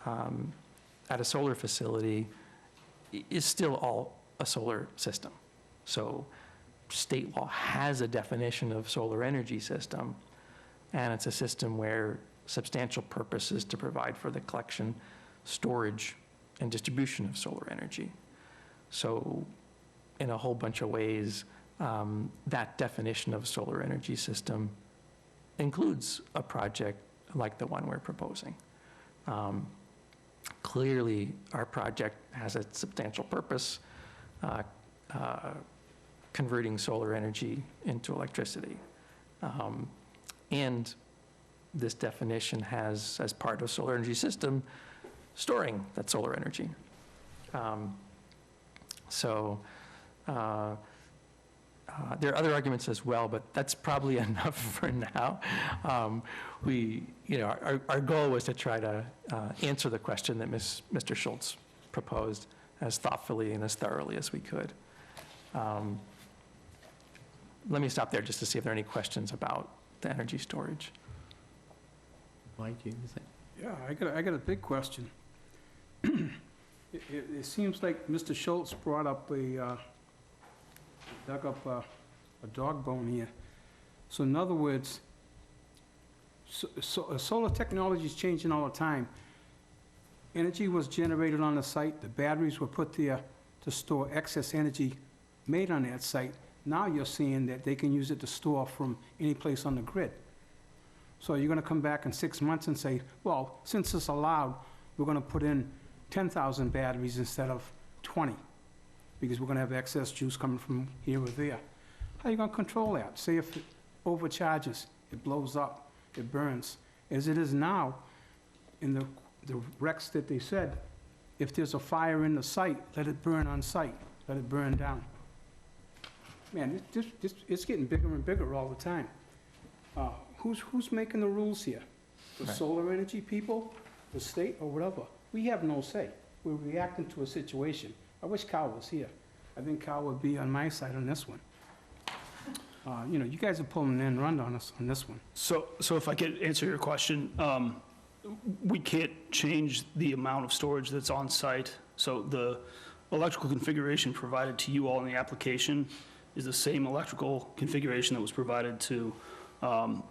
at a solar facility is still all a solar system. So state law has a definition of solar energy system, and it's a system where substantial purpose is to provide for the collection, storage, and distribution of solar energy. So in a whole bunch of ways, that definition of solar energy system includes a project like the one we're proposing. Clearly, our project has a substantial purpose, converting solar energy into electricity. And this definition has, as part of solar energy system, storing that solar energy. There are other arguments as well, but that's probably enough for now. Our goal was to try to answer the question that Mr. Schultz proposed as thoughtfully and as thoroughly as we could. Let me stop there just to see if there are any questions about the energy storage. Mike, do you think? Yeah, I got a big question. It seems like Mr. Schultz brought up dug up a dog bone here. So in other words, solar technology is changing all the time. Energy was generated on the site, the batteries were put there to store excess energy made on that site. Now you're seeing that they can use it to store from any place on the grid. So you're gonna come back in 6 months and say, well, since it's allowed, we're gonna put in 10,000 batteries instead of 20, because we're gonna have excess juice coming from here or there. How are you gonna control that? Say if it overcharges, it blows up, it burns. As it is now, in the recs that they said, if there's a fire in the site, let it burn on site, let it burn down. Man, it's getting bigger and bigger all the time. Who's making the rules here? The Right. solar energy people, the state, or whatever? We have no say. We're reacting to a situation. I wish Kyle was here. I think Kyle would be on my side on this one. You guys are pulling an end run on us on this one. So if I could answer your question, we can't change the amount of storage that's on site. So the electrical configuration provided to you all in the application is the same electrical configuration that was provided to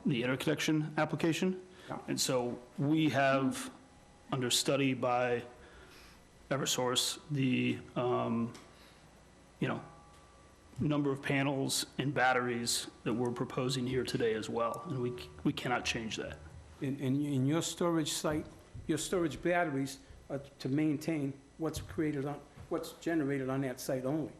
the interconnection application. Yeah. And so we have, under study by Eversource, the number of panels and batteries that we're proposing here today as well, and we cannot change that. In your storage site, your storage batteries are to maintain what's generated on that site only.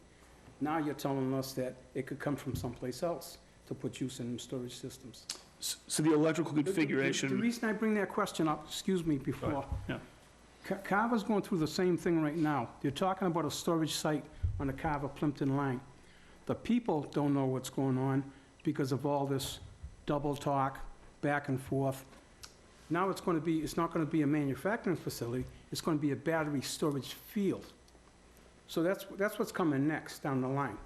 Now you're telling us that it could come from someplace else to put use in storage systems. So the electrical configuration. The reason I bring that question up, excuse me, before. Yeah. Carver's going through the same thing right now. They're talking about a storage site on the Carver-Plimpton line. The people don't know what's going on because of all this double talk, back and forth. Now it's not going to be a manufacturing facility, it's going to be a battery storage field. So that's what's coming next down the line.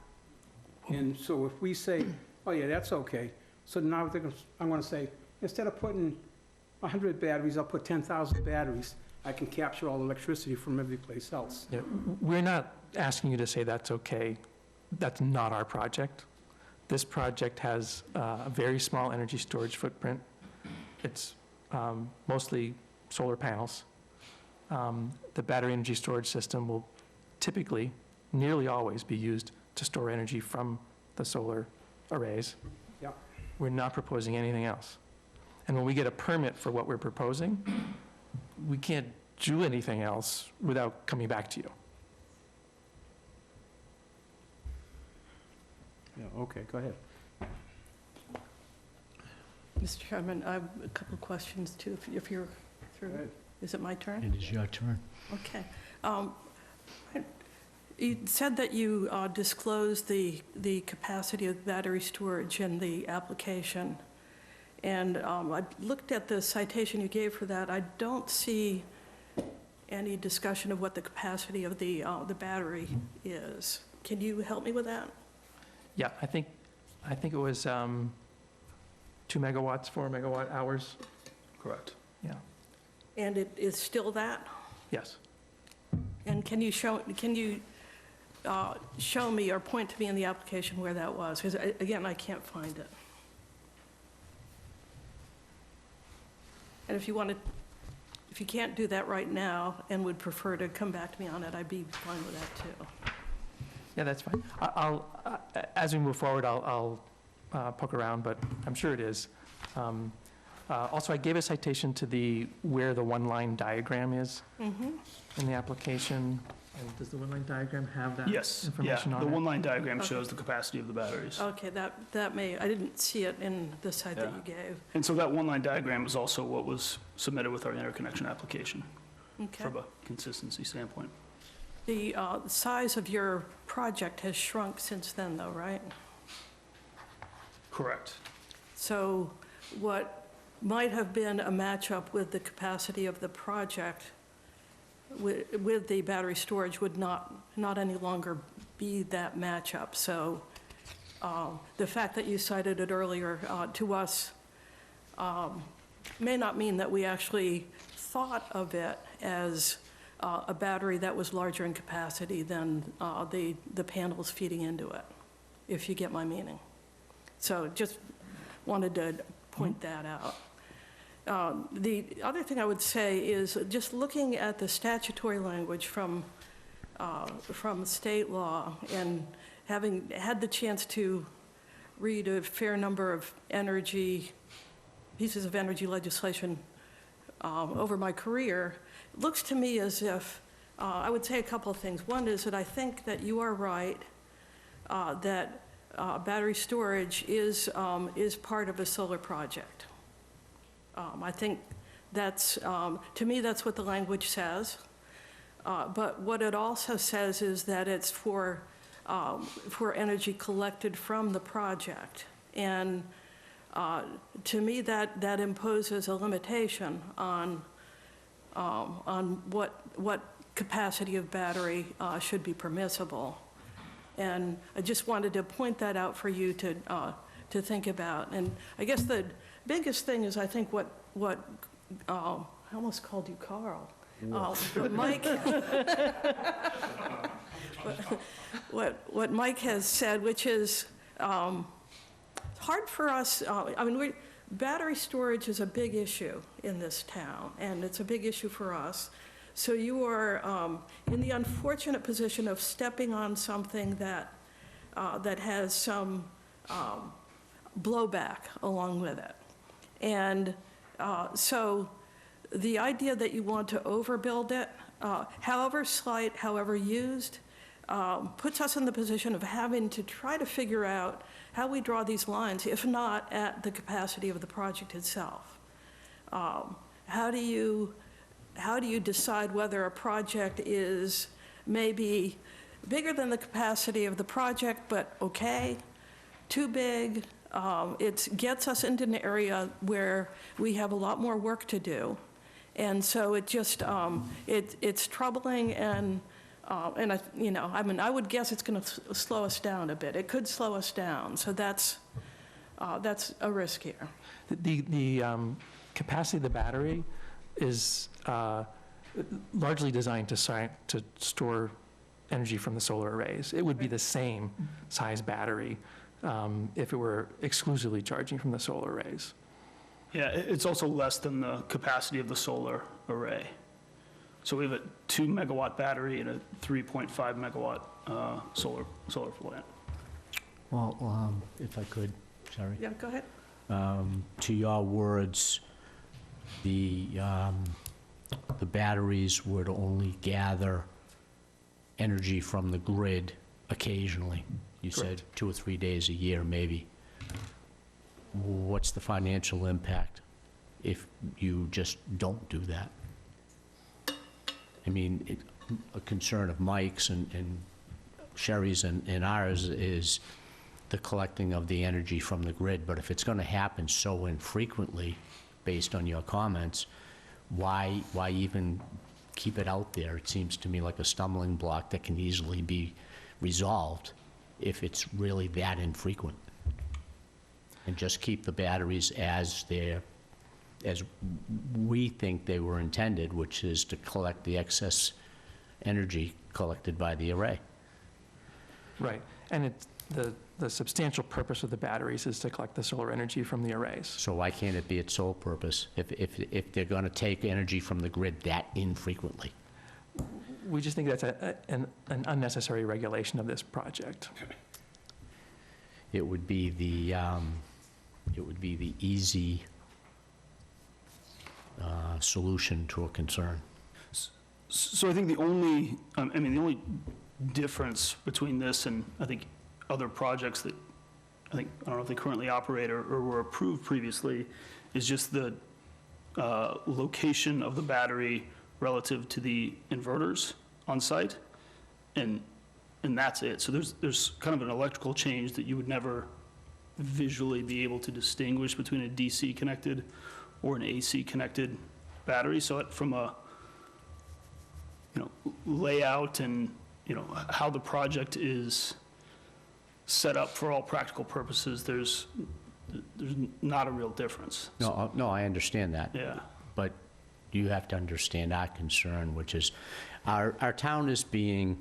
And so if we say, oh yeah, that's okay, so now I'm going to say, instead of putting 100 batteries, I'll put 10,000 batteries. I can capture all the electricity from every place else. Yeah, we're not asking you to say that's okay. That's not our project. This project has a very small energy storage footprint. It's mostly solar panels. The battery energy storage system will typically, nearly always, be used to store energy from the solar arrays. Yep. We're not proposing anything else. And when we get a permit for what we're proposing, we can't do anything else without coming back to you. Yeah, okay, go ahead. Mr. Chairman, I have a couple of questions too, if you're through. Go ahead. Is it my turn? It is your turn. Okay. You said that you disclosed the capacity of battery storage in the application. And I looked at the citation you gave for that. I don't see any discussion of what the capacity of the battery is. Can you help me with that? Yeah, I think it was 2 megawatts, 4 megawatt hours. Correct. Yeah, And it is still that? yes. And can you show me or point to me in the application where that was? Because, again, I can't find it. And if you can't do that right now and would prefer to come back to me on it, I'd be fine with that, too. Yeah, that's fine. As we move forward, I'll poke around, but I'm sure it is. Also, I gave a citation to where the one-line diagram is in the application. And does the one-line diagram have that Yes, yeah, information on it? the one-line diagram shows the capacity of the batteries. Okay, that may, I didn't see it in the site that you gave. And so that one-line diagram is also what was submitted with our interconnection application Okay. from a consistency standpoint. The size of your project has shrunk since then, though, right? Correct. So what might have been a matchup with the capacity of the project with the battery storage would not any longer be that matchup. So the fact that you cited it earlier to us may not mean that we actually thought of it as a battery that was larger in capacity than the panels feeding into it, if you get my meaning. So just wanted to point that out. The other thing I would say is just looking at the statutory language from state law and having had the chance to read a fair number of pieces of energy legislation over my career, it looks to me as if, I would say a couple of things. One is that I think that you are right, that battery storage is part of a solar project. I think that's, to me, that's what the language says. But what it also says is that it's for energy collected from the project. And to me, that imposes a limitation on what capacity of battery should be permissible. And I just wanted to point that out for you to think about. And I guess the biggest thing is, I think what I almost called you Carl. But Mike, what Mike has said, which is hard for us. I mean, battery storage is a big issue in this town, and it's a big issue for us. So you are in the unfortunate position of stepping on something that has some blowback along with it. And so the idea that you want to overbuild it, however slight, however used, puts us in the position of having to try to figure out how we draw these lines, if not at the capacity of the project itself. How do you decide whether a project is maybe bigger than the capacity of the project, but okay, too big? It gets us into an area where we have a lot more work to do. And so it just, it's troubling, and I would guess it's going to slow us down a bit. It could slow us down, so that's a risk here. The capacity of the battery is largely designed to store energy from the solar arrays. It would be the same size battery if it were exclusively charging from the solar arrays. Yeah, it's also less than the capacity of the solar array. So we have a 2 megawatt battery and a 3.5 megawatt solar plant. Well, if I could, sorry. Yeah, go ahead. To your words, the batteries would only gather energy from the grid occasionally. You said 2 or 3 days a year, maybe. What's the financial impact if you just don't do that? I mean, a concern of Mike's and Sherry's and ours is the collecting of the energy from the grid, but if it's gonna happen so infrequently, based on your comments, why even keep it out there? It seems to me like a stumbling block that can easily be resolved if it's really that infrequent. And just keep the batteries as we think they were intended, which is to collect the excess energy collected by the array. Right, and the substantial purpose of the batteries is to collect the solar energy from the arrays. So why can't it be its sole purpose if they're gonna take energy from the grid that infrequently? We just think that's an unnecessary regulation of this project. It would be the easy solution to a concern. So I think the only, the only difference between this and I think other projects that I don't know if they currently operate or were approved previously, is just the location of the battery relative to the inverters on site, and that's it. So there's kind of an electrical change that you would never visually be able to distinguish between a DC connected or an AC connected battery. So from a layout and how the project is set up for all practical purposes, there's not a real difference. No, I understand that. Yeah. But you have to understand our concern, which is our town is being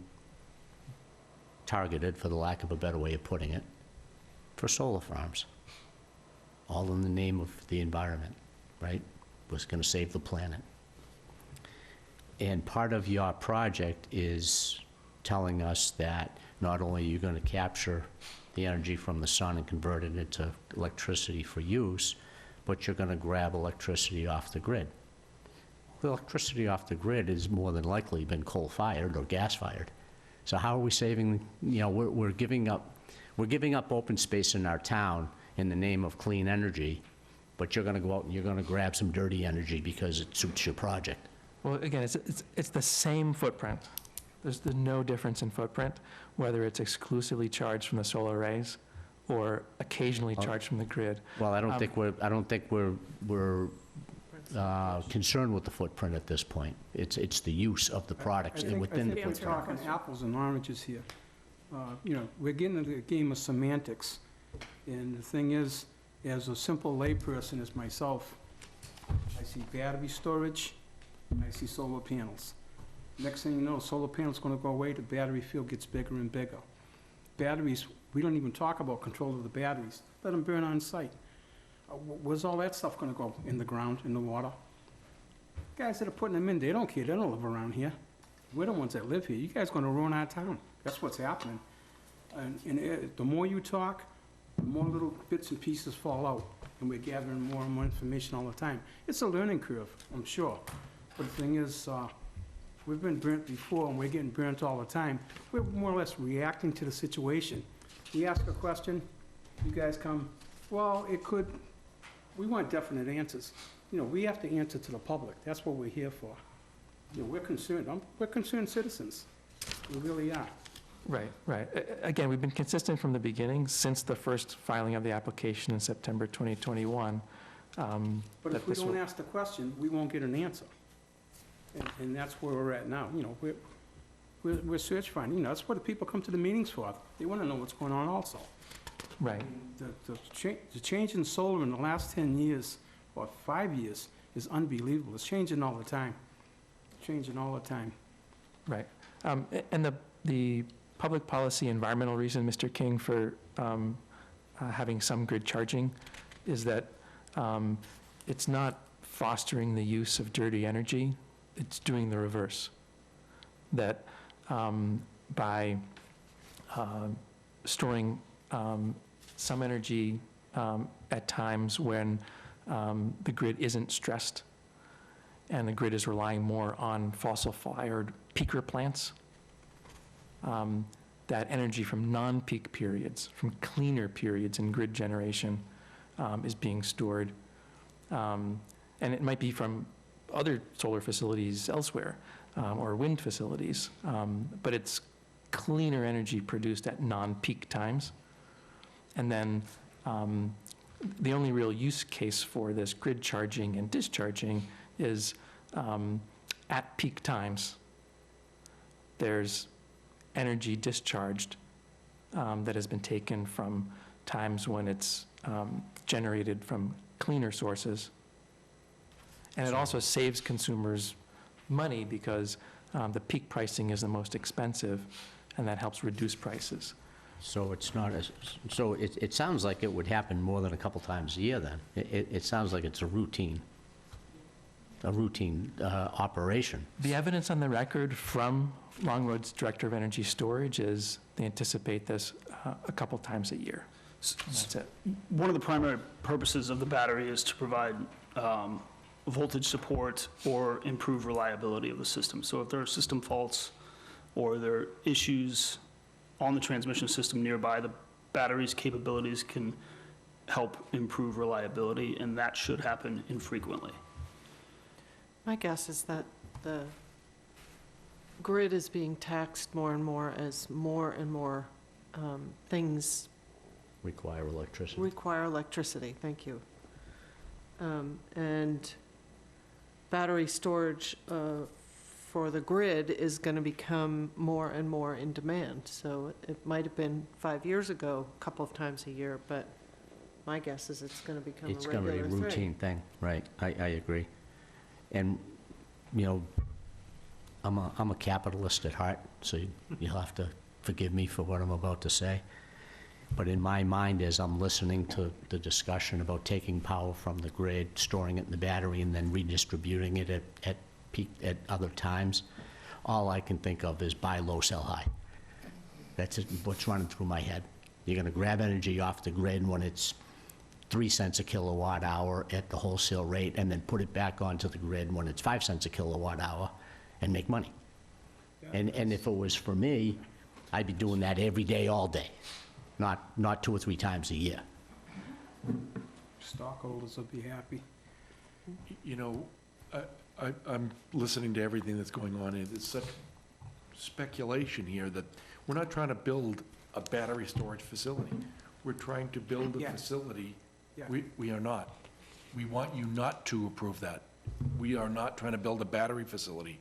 targeted, for the lack of a better way of putting it, for solar farms, all in the name of the environment, right? Was going to save the planet. And part of your project is telling us that not only are you going to capture the energy from the sun and convert it into electricity for use, but you're going to grab electricity off the grid. The electricity off the grid is more than likely been coal-fired or gas-fired. So how are we saving, we're giving up open space in our town in the name of clean energy, but you're going to go out and you're going to grab some dirty energy because it suits your project. Well, again, it's the same footprint. There's no difference in footprint, whether it's exclusively charged from the solar arrays or occasionally charged from the grid. Well, I don't think we're concerned with the footprint at this point. It's the use of the products within the I think we're footprint. talking apples and oranges here. We're getting into the game of semantics. And the thing is, as a simple layperson as myself, I see battery storage, and I see solar panels. Next thing you know, solar panels gonna go away, the battery field gets bigger and bigger. Batteries, we don't even talk about control of the batteries. Let them burn on site. Where's all that stuff gonna go? In the ground, in the water? Guys that are putting them in, they don't care, they don't live around here. We're the ones that live here. You guys gonna ruin our town. That's what's happening. And the more you talk, the more little bits and pieces fall out, and we're gathering more and more information all the time. It's a learning curve, I'm sure. But the thing is, we've been burnt before, and we're getting burnt all the time. We're more or less reacting to the situation. We ask a question, you guys come, well, it could, we want definite answers. We have to answer to the public. That's what we're here for. We're concerned. We're concerned citizens. We really are. Right. Again, we've been consistent from the beginning, since the first filing of the application in September 2021. But if we don't ask the question, we won't get an answer. And that's where we're at now. We're search finding. That's what the people come to the meetings for. They want to know what's going on also. Right. The change in solar in the last 10 years, or 5 years, is unbelievable. It's changing all the time. changing all the time. Right. And the public policy environmental reason, Mr. King, for having some grid charging is that it's not fostering the use of dirty energy, it's doing the reverse. That by storing some energy at times when the grid isn't stressed and the grid is relying more on fossil-fired peaker plants, that energy from non-peak periods, from cleaner periods in grid generation is being stored. And it might be from other solar facilities elsewhere or wind facilities, but it's cleaner energy produced at non-peak times. And then the only real use case for this grid charging and discharging is at peak times. There's energy discharged that has been taken from times when it's generated from cleaner sources. And it also saves consumers money because the peak pricing is the most expensive, and that helps reduce prices. So it's not as, so it sounds like it would happen more than a couple times a year then. It sounds like it's a routine operation. The evidence on the record from Long Road's Director of Energy Storage is they anticipate this a couple times a year. And that's it. One of the primary purposes of the battery is to provide voltage support or improve reliability of the system. So if there are system faults or there are issues on the transmission system nearby, the battery's capabilities can help improve reliability, and that should happen infrequently. My guess is that the grid is being taxed more and more as more and more things Require electricity. require electricity, thank you. And battery storage for the grid is going to become more and more in demand. So it might have been 5 years ago, a couple of times a year, but my guess is it's going to become a It's going to regular be a thing. routine thing, right, I agree. And, you know, I'm a capitalist at heart, so you'll have to forgive me for what I'm about to say. But in my mind, as I'm listening to the discussion about taking power from the grid, storing it in the battery, and then redistributing it at peak, at other times, all I can think of is buy low, sell high. That's what's running through my head. You're gonna grab energy off the grid when it's 3 cents a kilowatt hour at the wholesale rate, and then put it back onto the grid when it's 5 cents a kilowatt hour and make money. And if it was for me, I'd be doing that every day, all day, not 2 or 3 times a year. Stockholders will be happy. You know, I'm listening to everything that's going on, and it's such speculation here that we're not trying to build a battery storage facility. We're trying to build a Yes. facility. Yeah. We are not. We want you not to approve that. We are not trying to build a battery facility.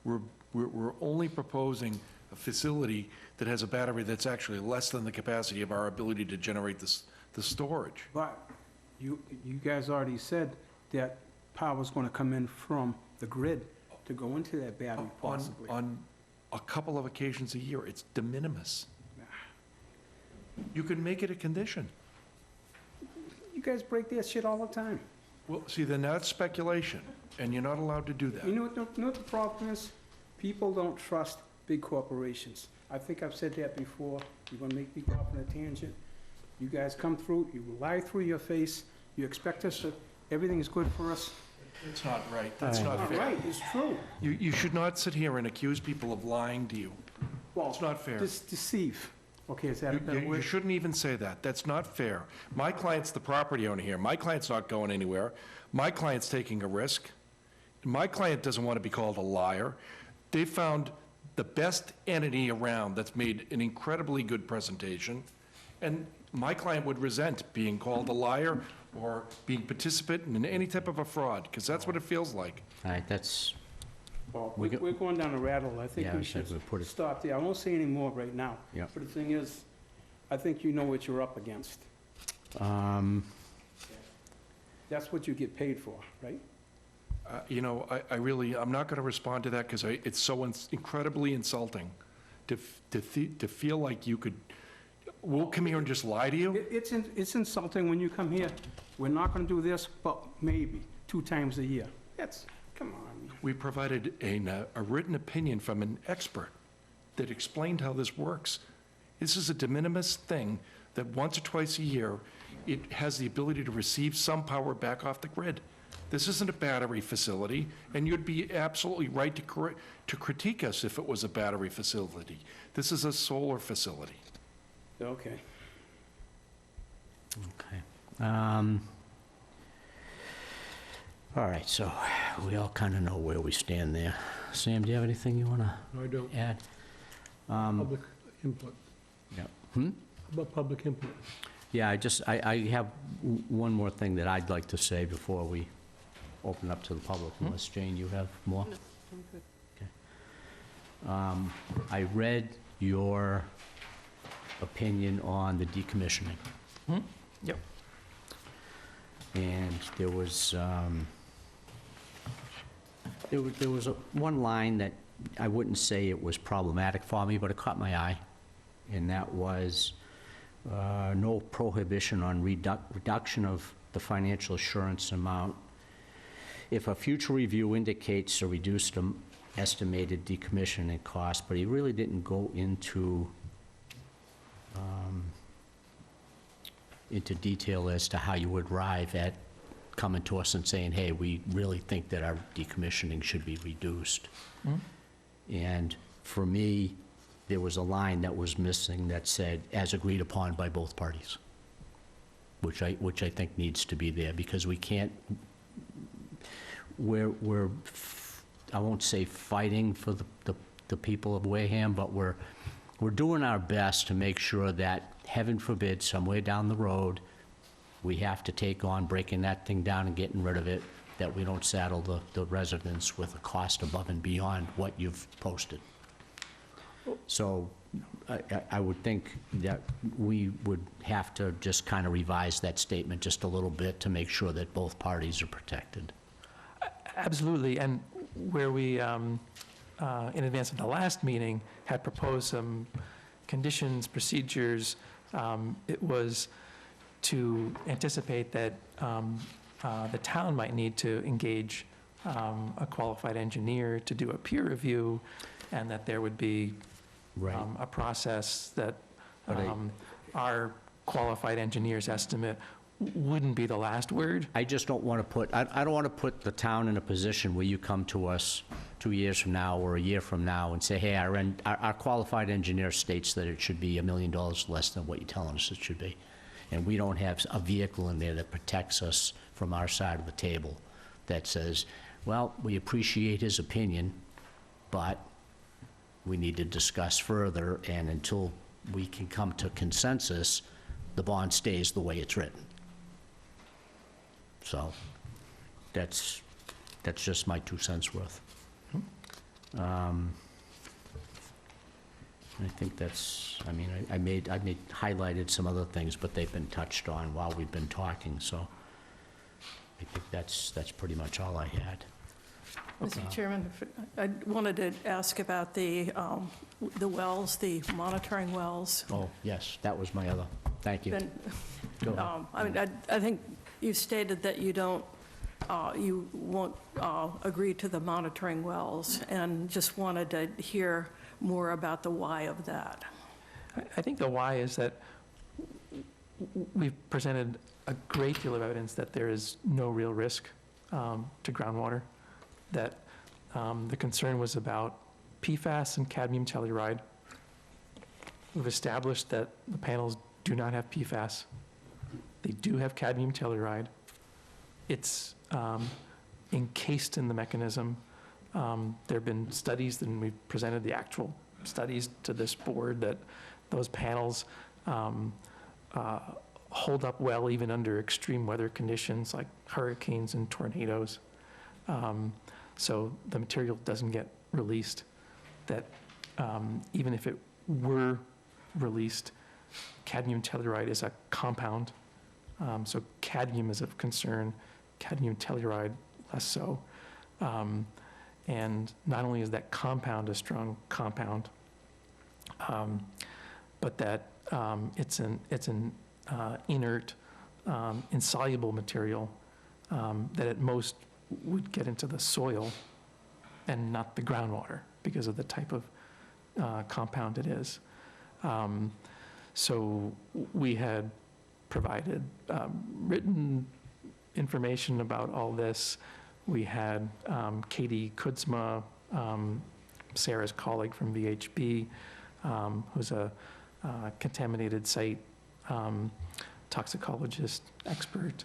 We're only proposing a facility that has a battery that's actually less than the capacity of our ability to generate the storage. But you guys already said that power's gonna come in from the grid to go into that battery possibly. On a couple of occasions a year, it's de minimis. You can make it a condition. You guys break that shit all the time. Well, see, then that's speculation, and you're not allowed to do that. You know what the problem is? People don't trust big corporations. I think I've said that before. You're gonna make me go off on a tangent. You guys come through, you lie through your face, you expect us to, everything is good for us. That's not right. That's not All fair. right, it's true. You should not sit here and accuse people of lying to you. Well, It's not fair. deceive. Okay, is that a You better you word? shouldn't even say that. That's not fair. My client's the property owner here. My client's not going anywhere. My client's taking a risk. My client doesn't want to be called a liar. They found the best entity around that's made an incredibly good presentation, and my client would resent being called a liar or being participant in any type of a fraud, because that's what it feels like. All right, that's, Well, We we're going down a rabbit hole. I think Yeah, I we said should we put it- stop there. I won't say any more right now. Yep. But the thing is, I think you know what you're up against. That's what you get paid for, right? I really, I'm not going to respond to that because it's so incredibly insulting to feel like you could, we'll come here and just lie to you? It's insulting when you come here, we're not gonna do this, but maybe 2 times a year. Come on. We provided a written opinion from an expert that explained how this works. This is a de minimis thing that once or twice a year, it has the ability to receive some power back off the grid. This isn't a battery facility, and you'd be absolutely right to critique us if it was a battery facility. This is a solar facility. Okay. Okay. All right, so we all kind of know where we stand there. Sam, do you have anything you want to No, I don't. add? Public input. Yeah. Hmm? How about public input? Yeah, I have one more thing that I'd like to say before we open up to the public, unless, Jane, you have more? No, I'm good. I read your opinion on the decommissioning. Yep. And there was one line that I wouldn't say it was problematic for me, but it caught my eye, and that was no prohibition on reduction of the financial assurance amount if a future review indicates a reduced estimated decommissioning cost, but he really didn't go into detail as to how you would arrive at coming to us and saying, hey, we really think that our decommissioning should be reduced. And for me, there was a line that was missing that said, as agreed upon by both parties, which I think needs to be there, because we can't, we're I won't say fighting for the people of Wareham, but we're doing our best to make sure that, heaven forbid, somewhere down the road, we have to take on breaking that thing down and getting rid of it, that we don't saddle the residents with a cost above and beyond what you've posted. So I would think that we would have to just kind of revise that statement just a little bit to make sure that both parties are protected. Absolutely, and where we, in advance of the last meeting, had proposed some conditions, procedures, it was to anticipate that the town might need to engage a qualified engineer to do a peer review, and that there would be Right. a process that But our qualified engineer's estimate wouldn't be the last word. I just don't want to put, I don't want to put the town in a position where you come to us 2 years from now or a year from now and say, hey, our qualified engineer states that it should be $1 million less than what you're telling us it should be. And we don't have a vehicle in there that protects us from our side of the table that says, well, we appreciate his opinion, but we need to discuss further, and until we can come to consensus, the bond stays the way it's written. So that's just my 2 cents worth. I think that's, I mean, I highlighted some other things, but they've been touched on while we've been talking, so I think that's pretty much all I had. Mr. Chairman, I wanted to ask about the wells, the monitoring wells. Oh, yes, that was my other, thank you. Been- Go ahead. I mean, I think you stated that you don't, you won't agree to the monitoring wells, and just wanted to hear more about the why of that. I think the why is that we've presented a great deal of evidence that there is no real risk to groundwater, that the concern was about PFAS and cadmium telluride. We've established that the panels do not have PFAS. They do have cadmium telluride. It's encased in the mechanism. There have been studies, and we've presented the actual studies to this board, that those panels hold up well even under extreme weather conditions like hurricanes and tornadoes. So the material doesn't get released. That even if it were released, cadmium telluride is a compound. So cadmium is of concern, cadmium telluride less so. And not only is that compound a strong compound, but that it's an inert, insoluble material that at most would get into the soil and not the groundwater because of the type of compound it is. So we had provided written information about all this. We had Katie Kudzma, Sarah's colleague from VHB, who's a contaminated site toxicologist expert.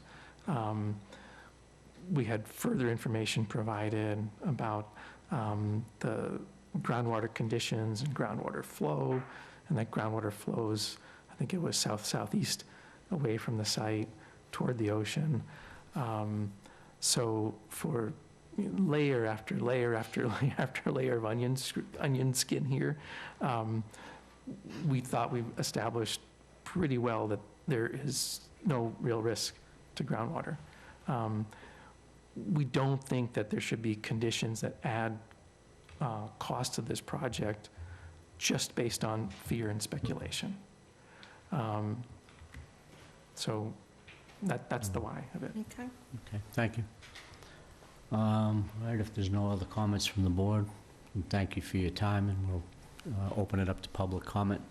We had further information provided about the groundwater conditions and groundwater flow, and that groundwater flows, I think it was south-southeast away from the site toward the ocean. So for layer after layer after layer after layer of onion skin here, we thought we established pretty well that there is no real risk to groundwater. We don't think that there should be conditions that add cost to this project just based on fear and speculation. So that's the why of it. Okay. Okay, thank you. All right, if there's no other comments from the board, thank you for your time, and we'll open it up to public comment.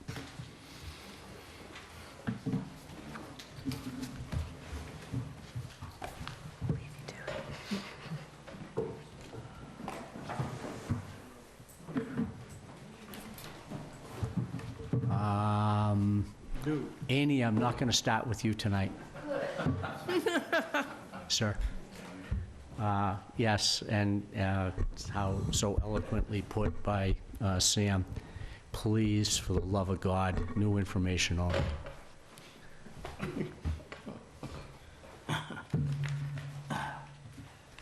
Annie, I'm not going to start with you tonight. Sir. Yes, and how so eloquently put by Sam. Please, for the love of God, new information on it.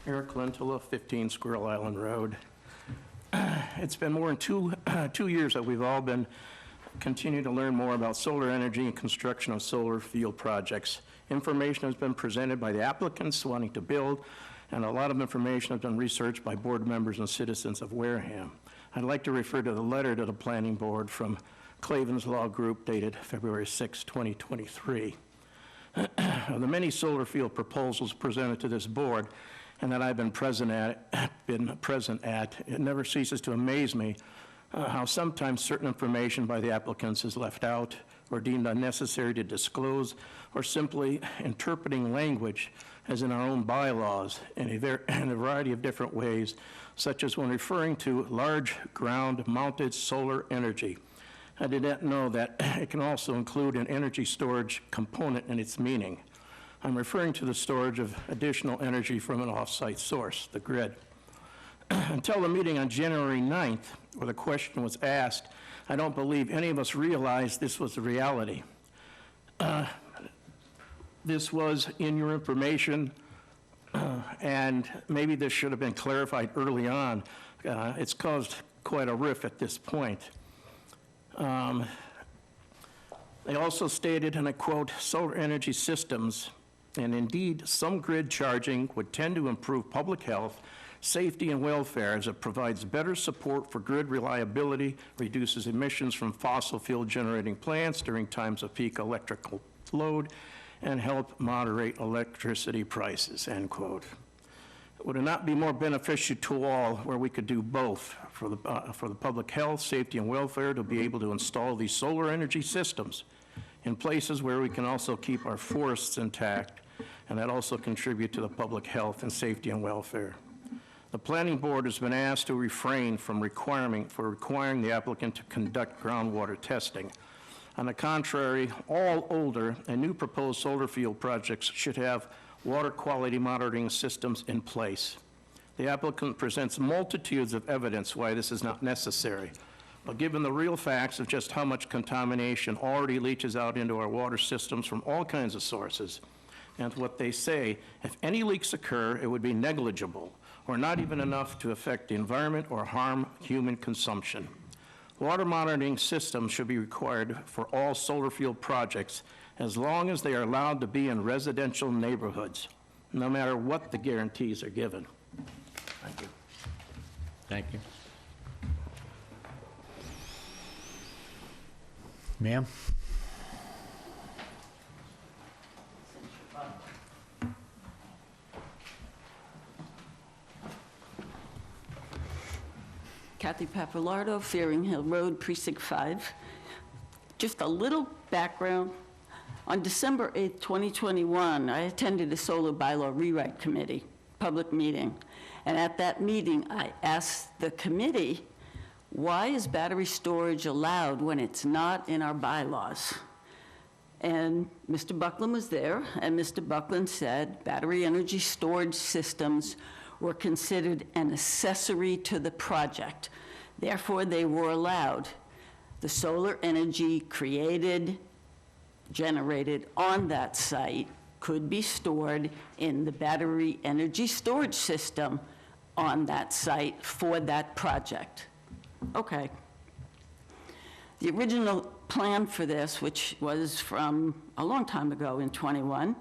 Eric Lentula, 15 Squirrel Island Road. It's been more than two years that we've all been continuing to learn more about solar energy and construction of solar field projects. Information has been presented by the applicants wanting to build, and a lot of information has been researched by board members and citizens of Wareham. I'd like to refer to the letter to the planning board from Clavin's Law Group dated February 6, 2023. Of the many solar field proposals presented to this board and that I've been present at, it never ceases to amaze me how sometimes certain information by the applicants is left out or deemed unnecessary to disclose, or simply interpreting language as in our own bylaws in a variety of different ways, such as when referring to large ground-mounted solar energy. I did not know that it can also include an energy storage component in its meaning. I'm referring to the storage of additional energy from an off-site source, the grid. Until the meeting on January 9th, where the question was asked, I don't believe any of us realized this was the reality. This was in your information, and maybe this should have been clarified early on. It's caused quite a rift at this point. They also stated, and I quote, solar energy systems, and indeed some grid charging would tend to improve public health, safety, and welfare as it provides better support for grid reliability, reduces emissions from fossil fuel generating plants during times of peak electrical load, and help moderate electricity prices, end quote. Would it not be more beneficial to all where we could do both for the public health, safety, and welfare to be able to install these solar energy systems in places where we can also keep our forests intact, and that also contribute to the public health and safety and welfare? The planning board has been asked to refrain from requiring the applicant to conduct groundwater testing. On the contrary, all older and new proposed solar field projects should have water quality monitoring systems in place. The applicant presents multitudes of evidence why this is not necessary, but given the real facts of just how much contamination already leaches out into our water systems from all kinds of sources, and what they say, if any leaks occur, it would be negligible, or not even enough to affect the environment or harm human consumption. Water monitoring systems should be required for all solar field projects as long as they are allowed to be in residential neighborhoods, no matter what the guarantees are given. Thank you. Thank you. Ma'am? Kathy Papalardo, Fearing Hill Road, Precinct 5. Just a little background. On December 8th, 2021, I attended a solar bylaw rewrite committee, public meeting. And at that meeting, I asked the committee, why is battery storage allowed when it's not in our bylaws? And Mr. Buckland was there, and Mr. Buckland said battery energy storage systems were considered an accessory to the project. Therefore, they were allowed. The solar energy created, generated on that site could be stored in the battery energy storage system on that site for that project. Okay. The original plan for this, which was from a long time ago in '21,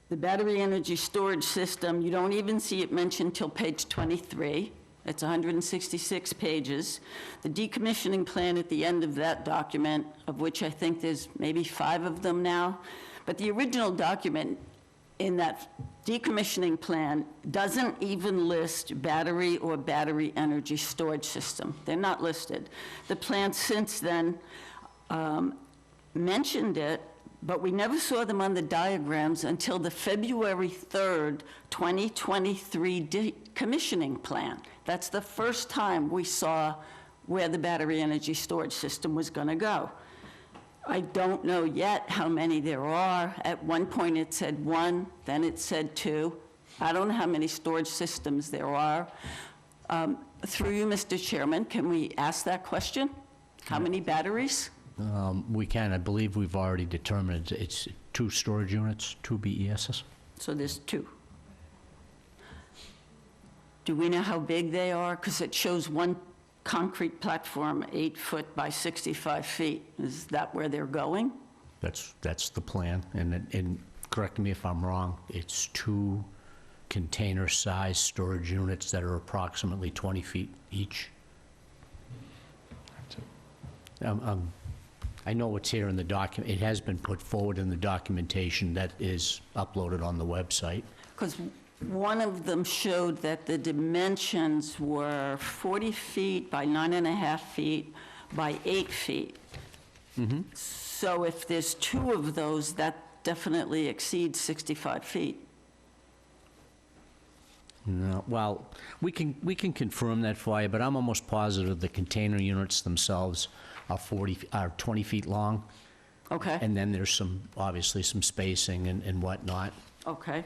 the battery energy storage system, you don't even see it mentioned till page 23. It's 166 pages. The decommissioning plan at the end of that document, of which I think there's maybe 5 of them now, but the original document in that decommissioning plan doesn't even list battery or battery energy storage system. They're not listed. The plan since then mentioned it, but we never saw them on the diagrams until the February 3rd, 2023 decommissioning plan. That's the first time we saw where the battery energy storage system was going to go. I don't know yet how many there are. At one point it said 1, then it said 2. I don't know how many storage systems there are. Through you, Mr. Chairman, can we ask that question? How many batteries? We can. I believe we've already determined it's 2 storage units, 2 BESs. So there's 2. Do we know how big they are? Because it shows one concrete platform, 8 foot by 65 feet. Is that where they're going? That's the plan. And correct me if I'm wrong, it's 2 container-sized storage units that are approximately 20 feet each. I know it's here in the document. It has been put forward in the documentation that is uploaded on the website. Because one of them showed that the dimensions were 40 feet by 9.5 feet by 8 feet. So if there's 2 of those, that definitely exceeds 65 feet. No, well, we can confirm that for you, but I'm almost positive the container units themselves are 20 feet long. Okay. And then there's obviously some spacing and whatnot. Okay.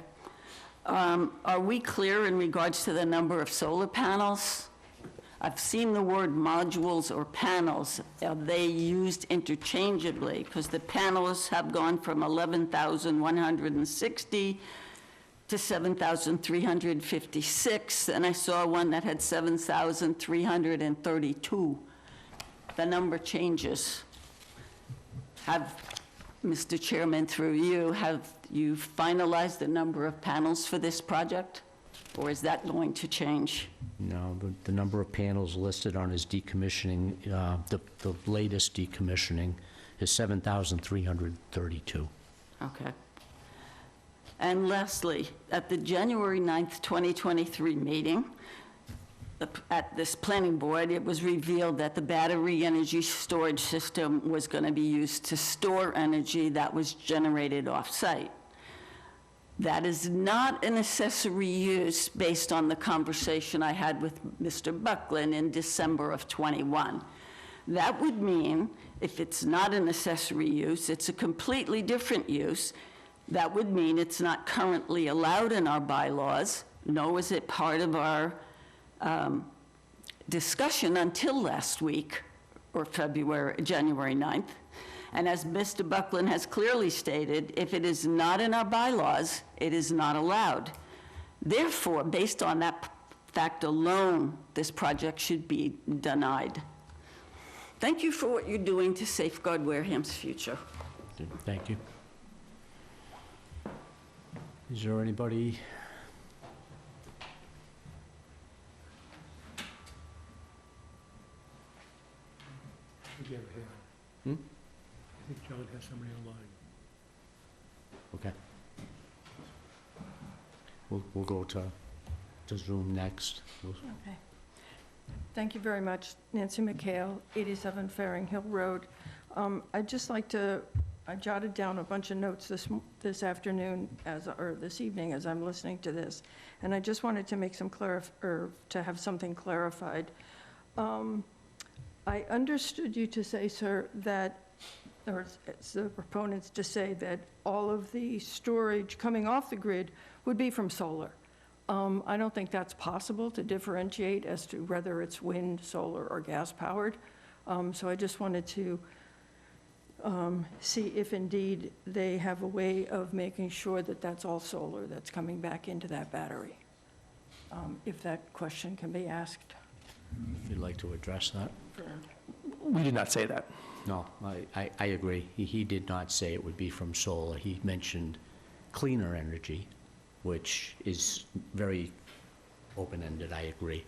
Are we clear in regards to the number of solar panels? I've seen the word modules or panels. Are they used interchangeably? Because the panels have gone from 11,160 to 7,356, and I saw one that had 7,332. The number changes. Mr. Chairman, through you, have you finalized the number of panels for this project? Or is that going to change? No, the number of panels listed on his decommissioning, the latest decommissioning is 7,332. Okay. And lastly, at the January 9th, 2023 meeting, at this planning board, it was revealed that the battery energy storage system was going to be used to store energy that was generated off-site. That is not an accessory use based on the conversation I had with Mr. Buckland in December of '21. That would mean if it's not an accessory use, it's a completely different use. That would mean it's not currently allowed in our bylaws, nor was it part of our discussion until last week, or January 9th. And as Mr. Buckland has clearly stated, if it is not in our bylaws, it is not allowed. Therefore, based on that fact alone, this project should be denied. Thank you for what you're doing to safeguard Wareham's future. Thank you. Is there anybody? has somebody online. Okay. We'll go to Zoom next. Okay. Thank you very much. Nancy McHale, 87 Faring Hill Road. I'd just like to, I jotted down a bunch of notes this afternoon, or this evening as I'm listening to this, and I just wanted to make some to have something clarified. I understood you to say, sir, that, or it's the proponents to say that all of the storage coming off the grid would be from solar. I don't think that's possible to differentiate as to whether it's wind, solar, or gas-powered. So I just wanted to see if indeed they have a way of making sure that that's all solar that's coming back into that battery. If that question can be asked. If you'd like to address that? We did not say that. No, I agree. He did not say it would be from solar. He mentioned cleaner energy, which is very open-ended, I agree.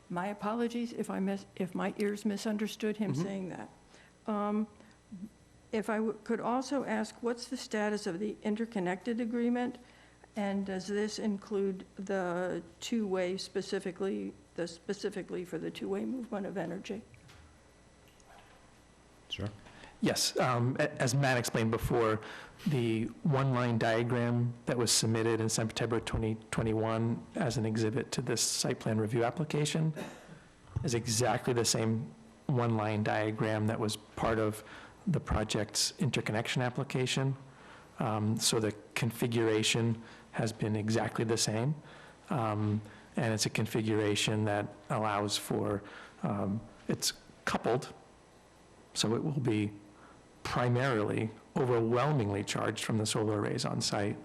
My apologies if my ears misunderstood him saying that. If I could also ask, what's the status of the interconnected agreement? And does this include the two-way specifically for the two-way movement of energy? Sure. Yes, as Matt explained before, the one-line diagram that was submitted in September 2021 as an exhibit to this site plan review application is exactly the same one-line diagram that was part of the project's interconnection application. So the configuration has been exactly the same. And it's a configuration that allows for, it's coupled, so it will be primarily overwhelmingly charged from the solar arrays on site,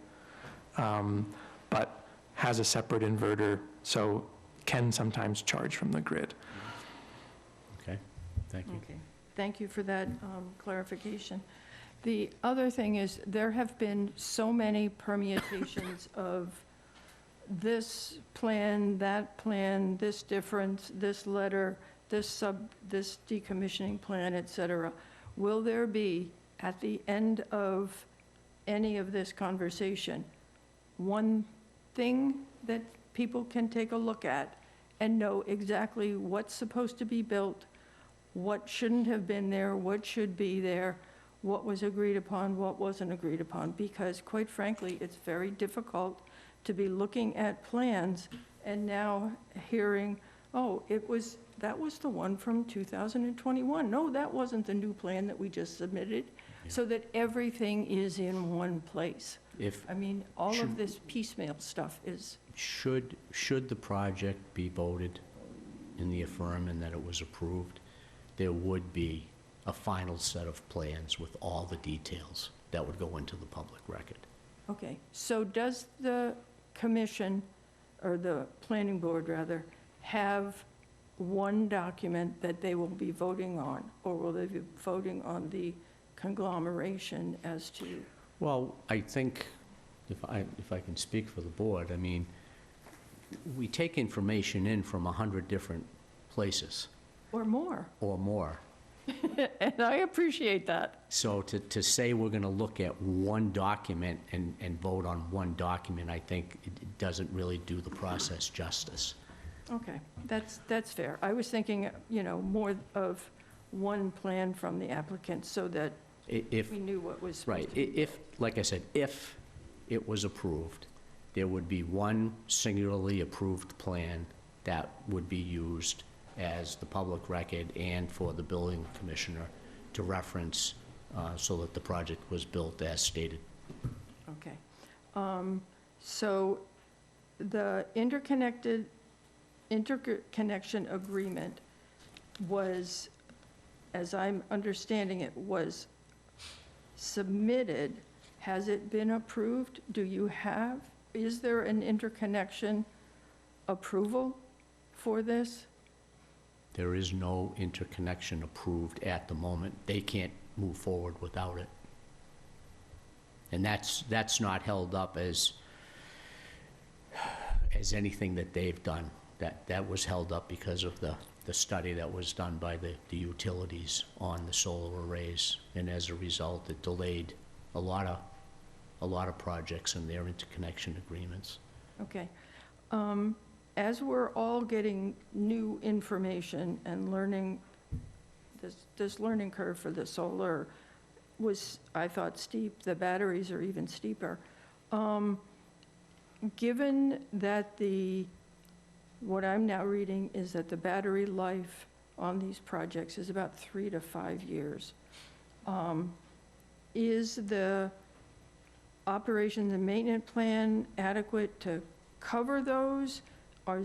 but has a separate inverter, so can sometimes charge from the grid. Okay, thank you. Okay, thank you for that clarification. The other thing is, there have been so many permutations of this plan, that plan, this difference, this letter, this decommissioning plan, et cetera. Will there be, at the end of any of this conversation, one thing that people can take a look at and know exactly what's supposed to be built, what shouldn't have been there, what should be there, what was agreed upon, what wasn't agreed upon? Because quite frankly, it's very difficult to be looking at plans and now hearing, oh, that was the one from 2021. No, that wasn't the new plan that we just submitted. So that everything is in one place. I mean, all of this piecemeal stuff is... Should the project be voted in the affirm and that it was approved, there would be a final set of plans with all the details that would go into the public record. Okay, so does the commission, or the planning board rather, have one document that they will be voting on, or will they be voting on the conglomeration as to? Well, I think, if I can speak for the board, I mean, we take information in from 100 different places. Or more. Or more. And I appreciate that. So to say we're going to look at one document and vote on one document, I think it doesn't really do the process justice. Okay, that's fair. I was thinking, more of one plan from the applicant so that we knew what was supposed to be. Right, like I said, if it was approved, there would be one singularly approved plan that would be used as the public record and for the building commissioner to reference so that the project was built as stated. Okay. So the interconnection agreement was, as I'm understanding it, was submitted. Has it been approved? Is there an interconnection approval for this? There is no interconnection approved at the moment. They can't move forward without it. And that's not held up as anything that they've done. That was held up because of the the study that was done by the utilities on the solar arrays, and as a result, it delayed a lot of projects and their interconnection agreements. Okay. As we're all getting new information and learning, this learning curve for the solar was, I thought, steep. The batteries are even steeper. Given that what I'm now reading is that the battery life on these projects is about 3 to 5 years, is the operations and maintenance plan adequate to cover those? Or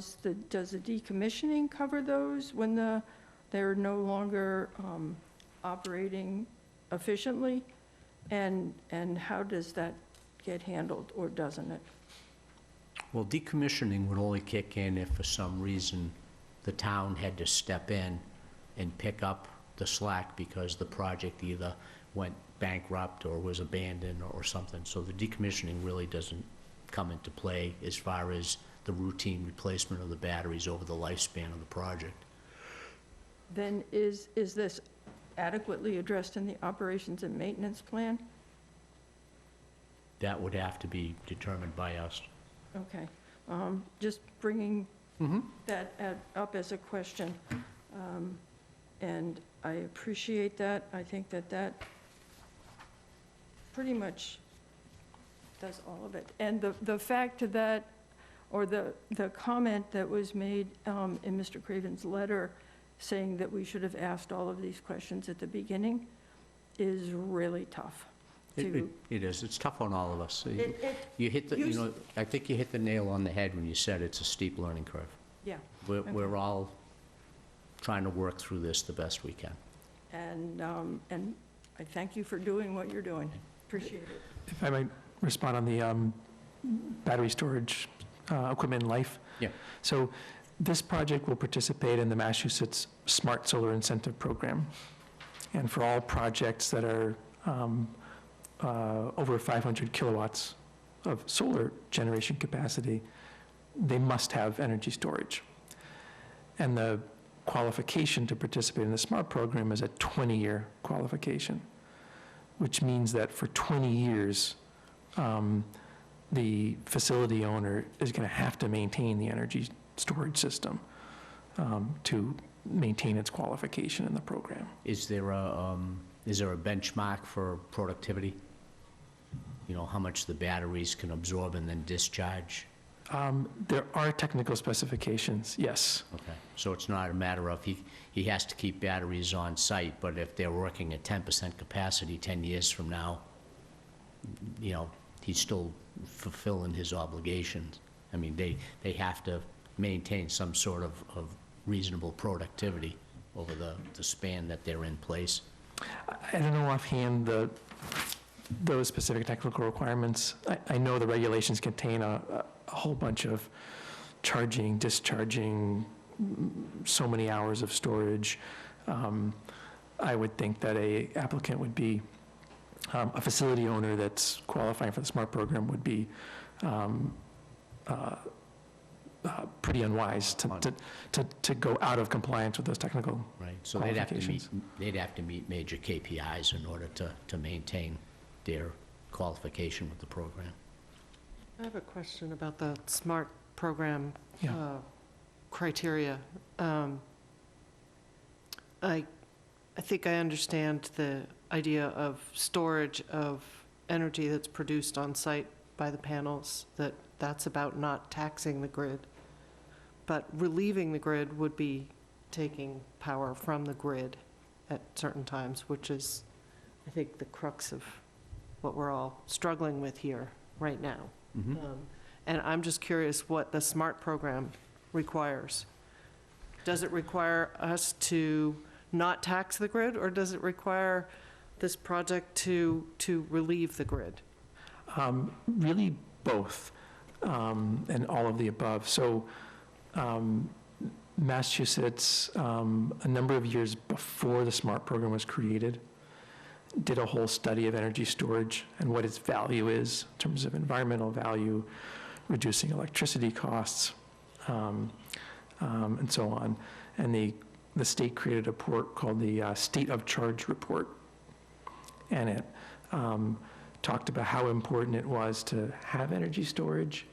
does the decommissioning cover those when they're no longer operating efficiently? And how does that get handled, or doesn't it? Well, decommissioning would only kick in if for some reason the town had to step in and pick up the slack because the project either went bankrupt or was abandoned or something. So the decommissioning really doesn't come into play as far as the routine replacement of the batteries over the lifespan of the project. Then is this adequately addressed in the operations and maintenance plan? That would have to be determined by us. Okay. Just bringing that up as a question. And I appreciate that. I think that pretty much does all of it. And the fact that, or the comment that was made in Mr. Craven's letter saying that we should have asked all of these questions at the beginning is really tough. It is. It's tough on all of us. You hit the, I think you hit the nail on the head when you said it's a steep learning curve. Yeah. We're all trying to work through this the best we can. And I thank you for doing what you're doing. Appreciate it. If I might respond on the battery storage equipment and life. Yeah. So this project will participate in the Massachusetts Smart Solar Incentive Program. And for all projects that are over 500 kilowatts of solar generation capacity, they must have energy storage. And the qualification to participate in the SMART program is a 20-year qualification, which means that for 20 years, the facility owner is going to have to maintain the energy storage system to maintain its qualification in the program. Is there a benchmark for productivity? You know, how much the batteries can absorb and then discharge? There are technical specifications, yes. Okay, so it's not a matter of he has to keep batteries on site, but if they're working at 10% capacity 10 years from now, you know, he's still fulfilling his obligations. I mean, they have to maintain some sort of reasonable productivity over the span that they're in place. I don't know offhand those specific technical requirements. I know the regulations contain a whole bunch of charging, discharging, so many hours of storage. I would think that a applicant would be, a facility owner that's qualifying for the SMART program would be pretty unwise to go out of compliance with those technical Right, so they'd have to qualifications. meet major KPIs in order to maintain their qualification with the program. I have a question about the SMART program Yeah. criteria. I think I understand the idea of storage of energy that's produced on site by the panels, that's about not taxing the grid. But relieving the grid would be taking power from the grid at certain times, which is, I think, the crux of what we're all struggling with here right now. And I'm just curious what the SMART program requires. Does it require us to not tax the grid, or does it require this project to relieve the grid? Really both, and all of the above. So Massachusetts, a number of years before the SMART program was created, did a whole study of energy storage and what its value is in terms of environmental value, reducing electricity costs, and so on. And they the state created a report called the State of Charge Report. And it talked about how important it was to have energy storage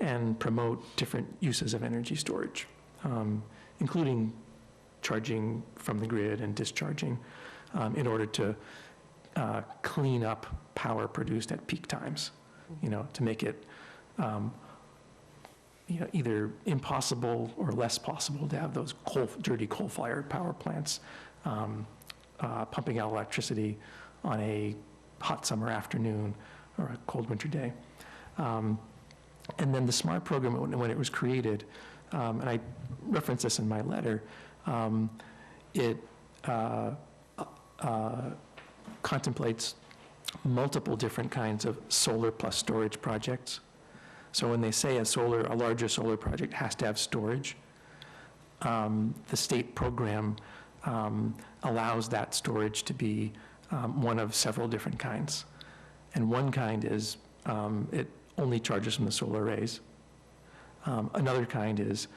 and promote different uses of energy storage, including charging from the grid and discharging in order to clean up power produced at peak times, to make it either impossible or less possible to have those dirty coal-fired power plants pumping out electricity on a hot summer afternoon or a cold winter day. And then the SMART program, when it was created, and I reference this in my letter, it contemplates multiple different kinds of solar plus storage projects. So when they say a larger solar project has to have storage, the state program allows that storage to be one of several different kinds. And one kind is it only charges from the solar arrays. Another kind is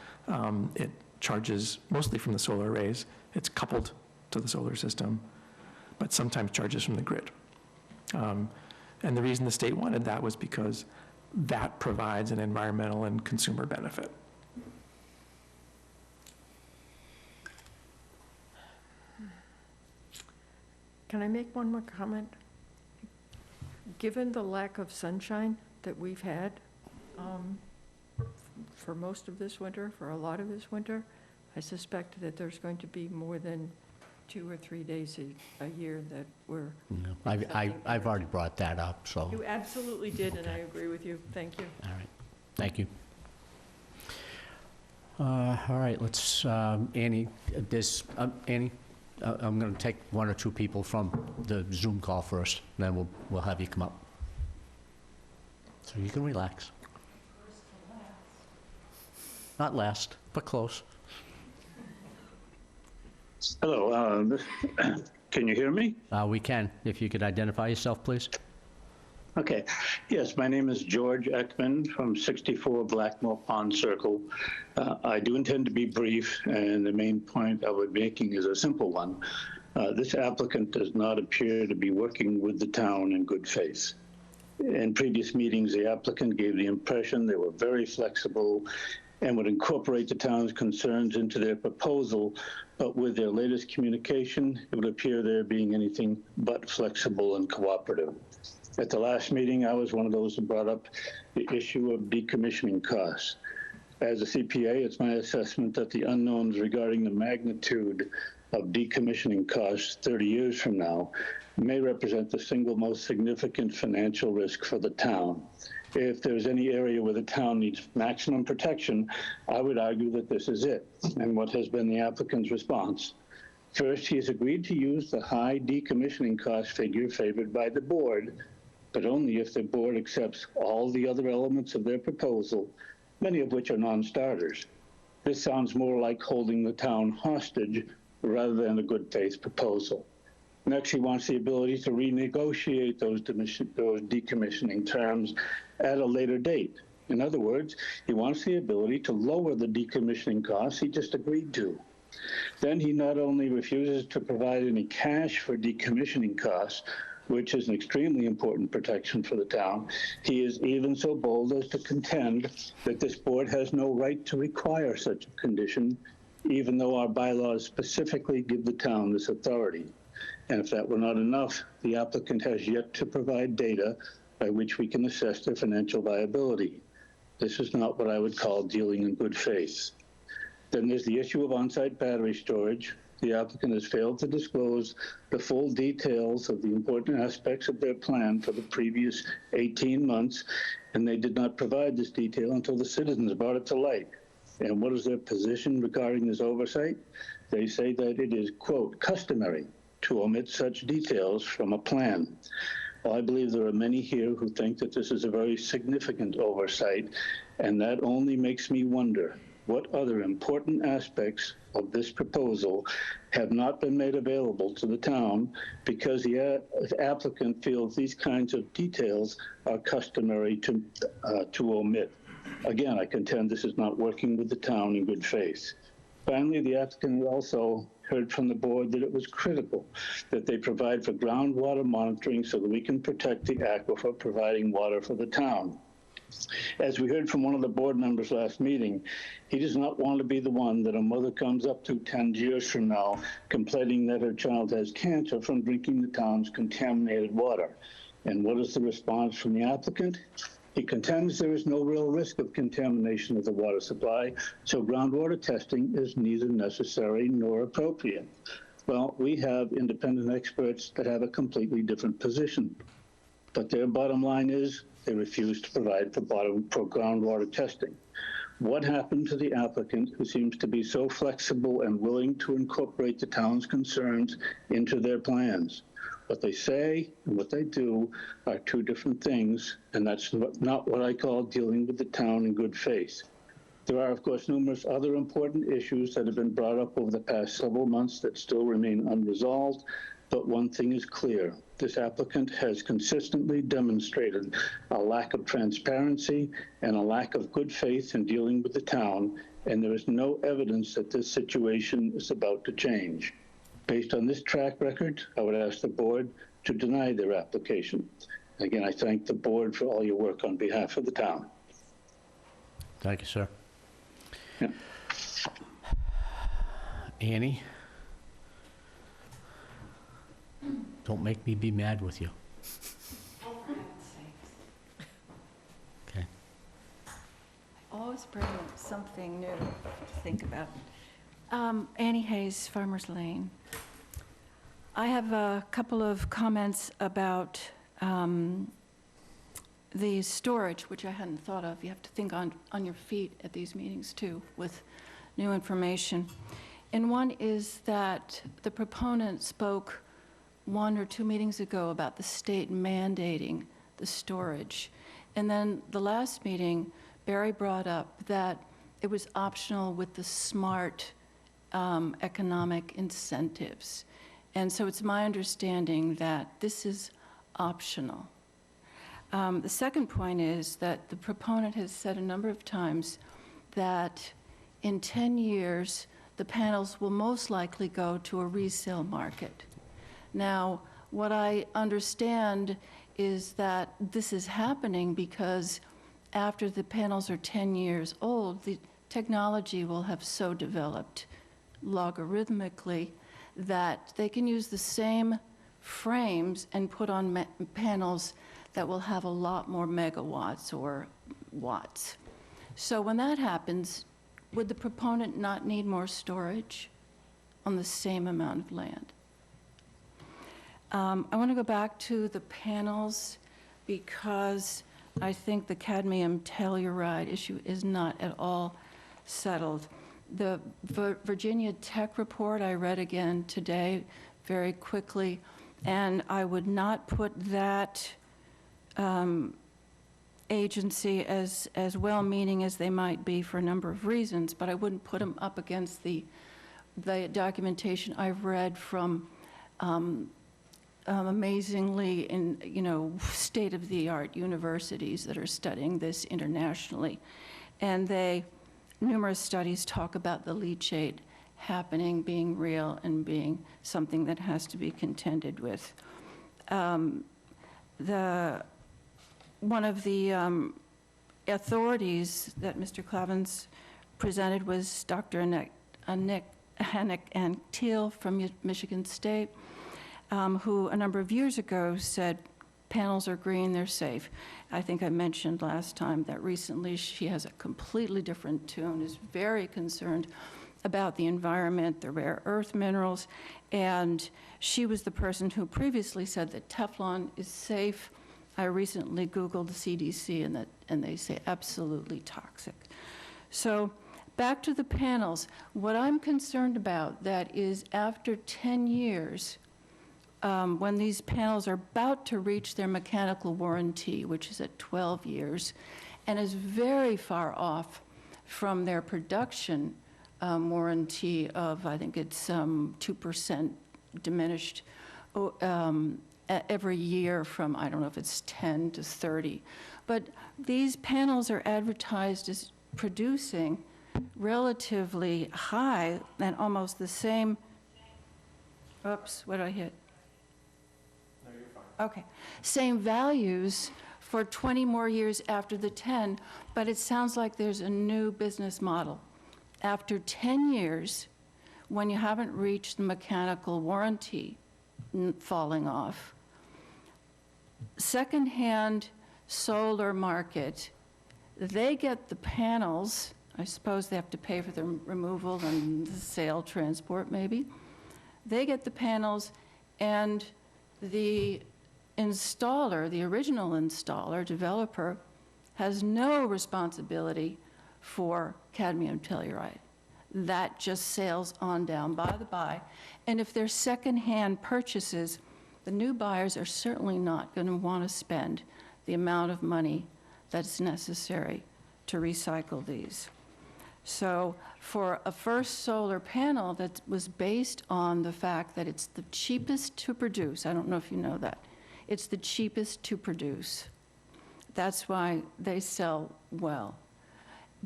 it charges mostly from the solar arrays. It's coupled to the solar system, but sometimes charges from the grid. And the reason the state wanted that was because that provides an environmental and consumer benefit. Can I make one more comment? Given the lack of sunshine that we've had for most of this winter, for a lot of this winter, I suspect that there's going to be more than 2 or 3 days a year that we're... I've already brought that up, so. You absolutely did, and I agree with you. Thank you. All right, thank you. All right, let's, Annie, Annie, I'm going to take 1 or 2 people from the Zoom call first, then we'll have you come up. So you can relax. Not last, but close. Hello, can you hear me? We can. If you could identify yourself, please. Okay. Yes, my name is George Ekman from 64 Blackmore Pond Circle. I do intend to be brief, and the main point I was making is a simple one. This applicant does not appear to be working with the town in good faith. In previous meetings, the applicant gave the impression they were very flexible and would incorporate the town's concerns into their proposal, but with their latest communication, it would appear they're being anything but flexible and cooperative. At the last meeting, I was one of those who brought up the issue of decommissioning costs. As a CPA, it's my assessment that the unknowns regarding the magnitude of decommissioning costs 30 years from now may represent the single most significant financial risk for the town. If there's any area where the town needs maximum protection, I would argue that this is it. And what has been the applicant's response? First, he has agreed to use the high decommissioning cost figure favored by the board, but only if the board accepts all the other elements of their proposal, many of which are non-starters. This sounds more like holding the town hostage rather than a good faith proposal. Next, he wants the ability to renegotiate those decommissioning terms at a later date. In other words, he wants the ability to lower the decommissioning costs he just agreed to. Then he not only refuses to provide any cash for decommissioning costs, which is an extremely important protection for the town, he is even so bold as to contend that this board has no right to require such a condition, even though our bylaws specifically give the town this authority. And if that were not enough, the applicant has yet to provide data by which we can assess their financial viability. This is not what I would call dealing in good faith. Then there's the issue of on-site battery storage. The applicant has failed to disclose the full details of the important aspects of their plan for the previous 18 months, and they did not provide this detail until the citizens brought it to light. And what is their position regarding this oversight? They say that it is, quote, customary to omit such details from a plan. Well, I believe there are many here who think that this is a very significant oversight, and that only makes me wonder what other important aspects of this proposal have not been made available to the town because the applicant feels these kinds of details are customary to omit. Again, I contend this is not working with the town in good faith. Finally, the applicant also heard from the board that it was critical that they provide for groundwater monitoring so that we can protect the aquifer providing water for the town. As we heard from one of the board members last meeting, he does not want to be the one that a mother comes up to 10 years from now complaining that her child has cancer from drinking the town's contaminated water. And what is the response from the applicant? He contends there is no real risk of contamination of the water supply, so groundwater testing is neither necessary nor appropriate. Well, we have independent experts that have a completely different position, but their bottom line is they refuse to provide for groundwater testing. What happened to the applicant who seems to be so flexible and willing to incorporate the town's concerns into their plans? What they say and what they do are two different things, and that's not what I call dealing with the town in good faith. There are, of course, numerous other important issues that have been brought up over the past several months that still remain unresolved, but one thing is clear. This applicant has consistently demonstrated a lack of transparency and a lack of good faith in dealing with the town, and there is no evidence that this situation is about to change. Based on this track record, I would ask the board to deny their application. Again, I thank the board for all your work on behalf of the town. Thank you, sir. Yeah. Annie? Don't make me be mad with you. Okay. Always bring something new to think about. Annie Hayes, Farmers Lane. I have a couple of comments about the storage, which I hadn't thought of. You have to think on your feet at these meetings, too, with new information. And one is that the proponent spoke 1 or 2 meetings ago about the state mandating the storage. And then the last meeting, Barry brought up that it was optional with the smart economic incentives. And so it's my understanding that this is optional. The second point is that the proponent has said a number of times that in 10 years, the panels will most likely go to a resale market. Now, what I understand is that this is happening because after the panels are 10 years old, the technology will have so developed logarithmically that they can use the same frames and put on panels that will have a lot more megawatts or watts. So when that happens, would the proponent not need more storage on the same amount of land? I want to go back to the panels because I think the cadmium telluride issue is not at all settled. The Virginia Tech report I read again today very quickly, and I would not put that agency as well-meaning as they might be for a number of reasons, but I wouldn't put them up against the documentation I've read from amazingly state-of-the-art universities that are studying this internationally. And numerous studies talk about the leachate happening, being real, and being something that has to be contended with. One of the authorities that Mr. Clavins presented was Dr. Anik Antil from Michigan State, who a number of years ago said, panels are green, they're safe. I think I mentioned last time that recently she has a completely different tune, is very concerned about the environment, the rare earth minerals, and she was the person who previously said that Teflon is safe. I recently Googled the CDC and they say absolutely toxic. So back to the panels. What I'm concerned about that is after 10 years, when these panels are about to reach their mechanical warranty, which is at 12 years, and is very far off from their production warranty of, I think it's 2% diminished every year from, I don't know if it's 10 to 30. But these panels are advertised as producing relatively high and almost the same, oops, what did I hit? No, you're fine. Okay, same values for 20 more years after the 10, but it sounds like there's a new business model. After 10 years, when you haven't reached the mechanical warranty falling off, secondhand solar market, they get the panels. I suppose they have to pay for the removal and the sale, transport maybe. They get the panels, and the installer, the original installer, developer, has no responsibility for cadmium telluride. That just sails on down by the by. And if they're secondhand purchases, the new buyers are certainly not going to want to spend the amount of money that's necessary to recycle these. So for a first solar panel that was based on the fact that it's the cheapest to produce, I don't know if you know that, it's the cheapest to produce. That's why they sell well.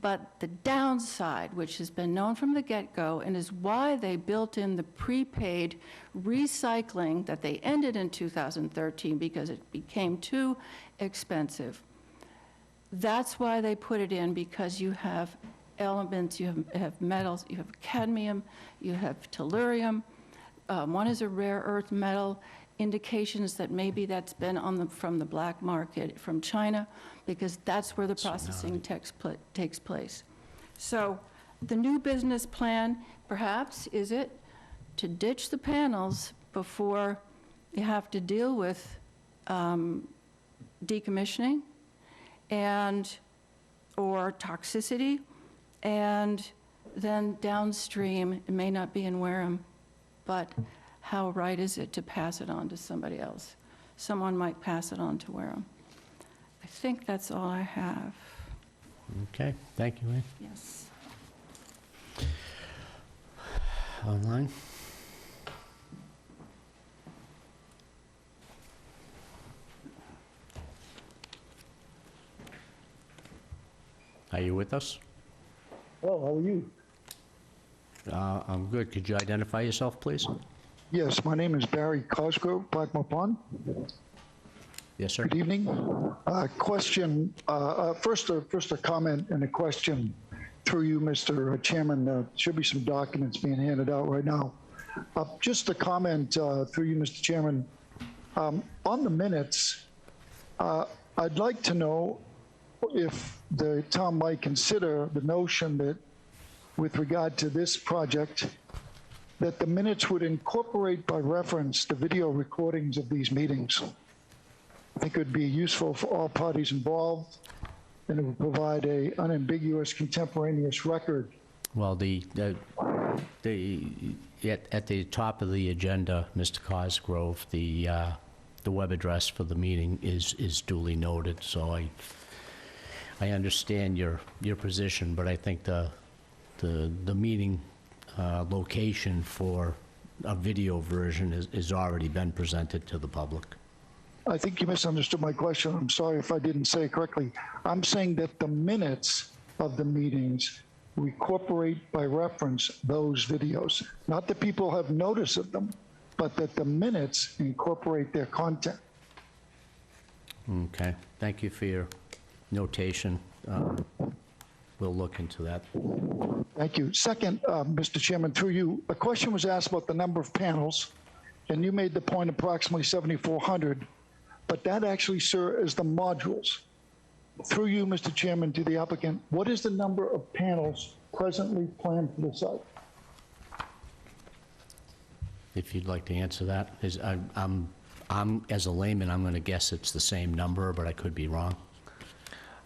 But the downside, which has been known from the get-go and is why they built in the prepaid recycling that they ended in 2013 because it became too expensive. That's why they put it in, because you have elements, you have metals, you have cadmium, you have tellurium. One is a rare earth metal, indications that maybe that's been from the black market from China, because that's where the processing takes place. So the new business plan, perhaps, is it to ditch the panels before you have to deal with decommissioning or toxicity, and then downstream, it may not be in Wareham, but how right is it to pass it on to somebody else? Someone might pass it on to Wareham. I think that's all I have. Okay, thank you, Ann. Yes. Online? Are you with us? Oh, how are you? I'm good. Could you identify yourself, please? Yes, my name is Barry Cosgrove, Blackmore Pond. Yes, sir. Good evening. Question, first a comment and a question through you, Mr. Chairman. There should be some documents being handed out right now. Just a comment through you, Mr. Chairman. On the minutes, I'd like to know if the town might consider the notion that with regard to this project, that the minutes would incorporate by reference the video recordings of these meetings. I think it would be useful for all parties involved, and it would provide a unambiguous contemporaneous record. Well, at the top of the agenda, Mr. Cosgrove, the web address for the meeting is duly noted, so I understand your position, but I think the meeting location for a video version is already been presented to the public. I think you misunderstood my question. I'm sorry if I didn't say it correctly. I'm saying that the minutes of the meetings incorporate by reference those videos. Not that people have notice of them, but that the minutes incorporate their content. Okay, thank you for your notation. We'll look into that. Thank you. Second, Mr. Chairman, through you, a question was asked about the number of panels, and you made the point approximately 7,400, but that actually, sir, is the modules. Through you, Mr. Chairman, to the applicant, what is the number of panels presently planned for the site? If you'd like to answer that. I'm as a layman, I'm going to guess it's the same number, but I could be wrong.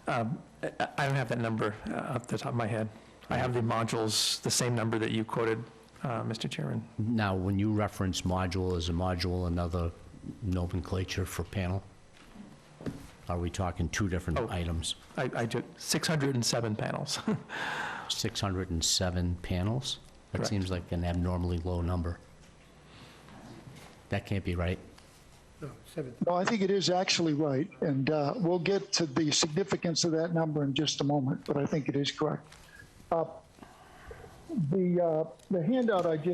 I don't have that number off the top of my head. I have the modules, the same number that you quoted, Mr. Chairman. Now, when you reference module, is a module another nomenclature for panel? Are we talking two different items? I took 607 panels. 607 panels? That Correct. seems like an abnormally low number. That can't be right. No, I think it is actually right, and we'll get to the significance of that number in just a moment, but I think it is correct. The handout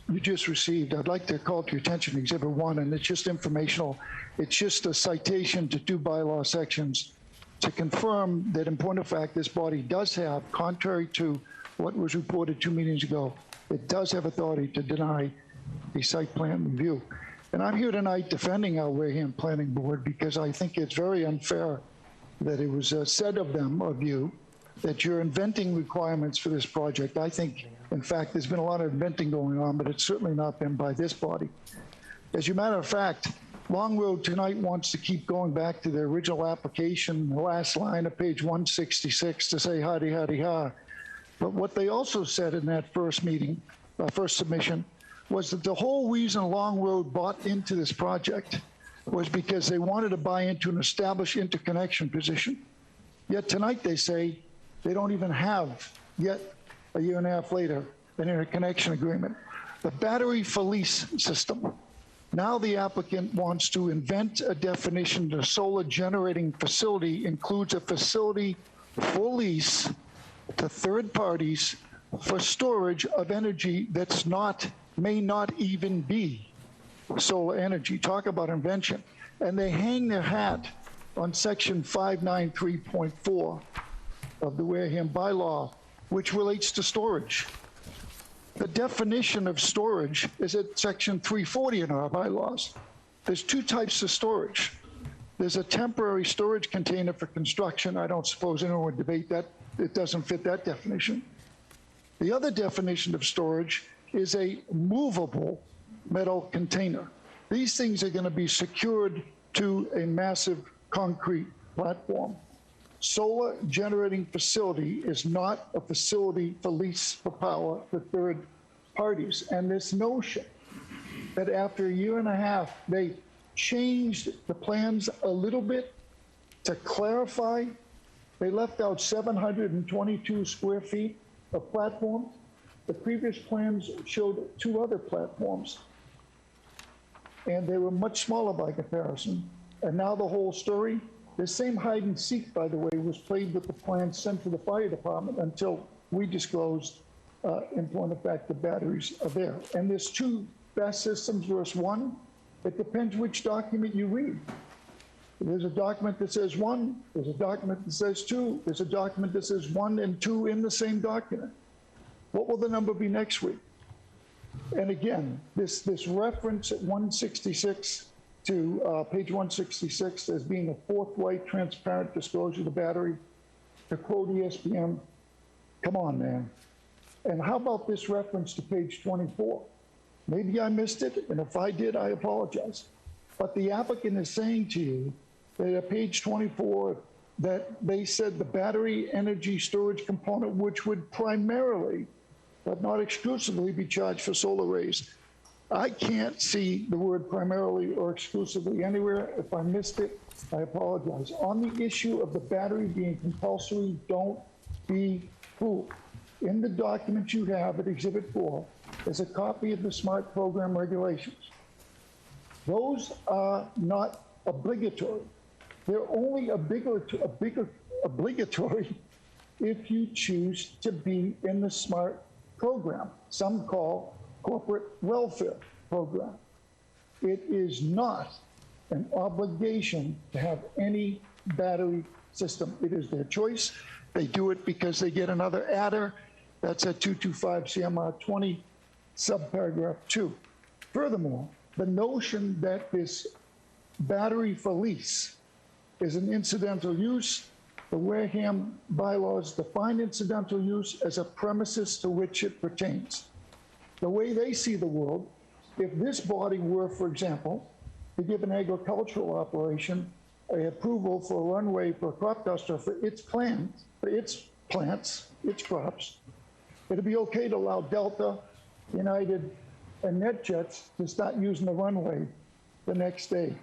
you just received, I'd like to call to your attention Exhibit 1, and it's just informational. It's just a citation to 2 bylaw sections to confirm that, in point of fact, this body does have, contrary to what was reported 2 meetings ago, it does have authority to deny a site plan review. And I'm here tonight defending our Wareham Planning Board because I think it's very unfair that it was said of you, that you're inventing requirements for this project. I think, in fact, there's been a lot of inventing going on, but it's certainly not been by this body. As a matter of fact, Long Road tonight wants to keep going back to their original application, the last line of page 166, to say howdy, howdy, ha. But what they also said in that first meeting, first submission, was that the whole reason Long Road bought into this project was because they wanted to buy into an established interconnection position. Yet tonight they say they don't even have, yet a year and a half later, an interconnection agreement. The battery for lease system. Now the applicant wants to invent a definition that a solar generating facility includes a facility for lease to third parties for storage of energy that's may not even be solar energy. Talk about invention. And they hang their hat on section 593.4 of the Wareham bylaw, which relates to storage. The definition of storage is at section 340 in our bylaws. There's 2 types of storage. There's a temporary storage container for construction. I don't suppose anyone would debate that. It doesn't fit that definition. The other definition of storage is a movable metal container. These things are going to be secured to a massive concrete platform. Solar generating facility is not a facility for lease for power for third parties. And this notion that after a year and a half, they changed the plans a little bit to clarify. They left out 722 square feet of platform. The previous plans showed 2 other platforms, and they were much smaller by comparison. And now the whole story, the same hide and seek, by the way, was played with the plans sent to the fire department until we disclosed, in point of fact, the batteries are there. And there's 2 BESS systems versus 1. It depends which document you read. There's a document that says 1, there's a document that says 2, there's a document that says 1 and 2 in the same document. What will the number be next week? And again, this reference at 166 to page 166 as being a forthright, transparent disclosure of the battery, to quote ESPN, come on, man. And how about this reference to page 24? Maybe I missed it, and if I did, I apologize. But the applicant is saying to you that at page 24, that they said the battery energy storage component, which would primarily, but not exclusively, be charged for solar arrays. I can't see the word primarily or exclusively anywhere. If I missed it, I apologize. On the issue of the battery being compulsory, don't be fooled. In the document you have at Exhibit 4 is a copy of the SMART program regulations. Those are not obligatory. They're only obligatory if you choose to be in the SMART program, some call corporate welfare program. It is not an obligation to have any battery system. It is their choice. They do it because they get another adder. That's at 225 CMR 20, subparagraph 2. Furthermore, the notion that this battery for lease is an incidental use, the Wareham bylaws define incidental use as a premises to which it pertains. The way they see the world, if this body were, for example, to give an agricultural operation an approval for a runway for a crop duster for its plants, its crops, it'd be okay to allow Delta, United, and NetJets to start using the runway the next day.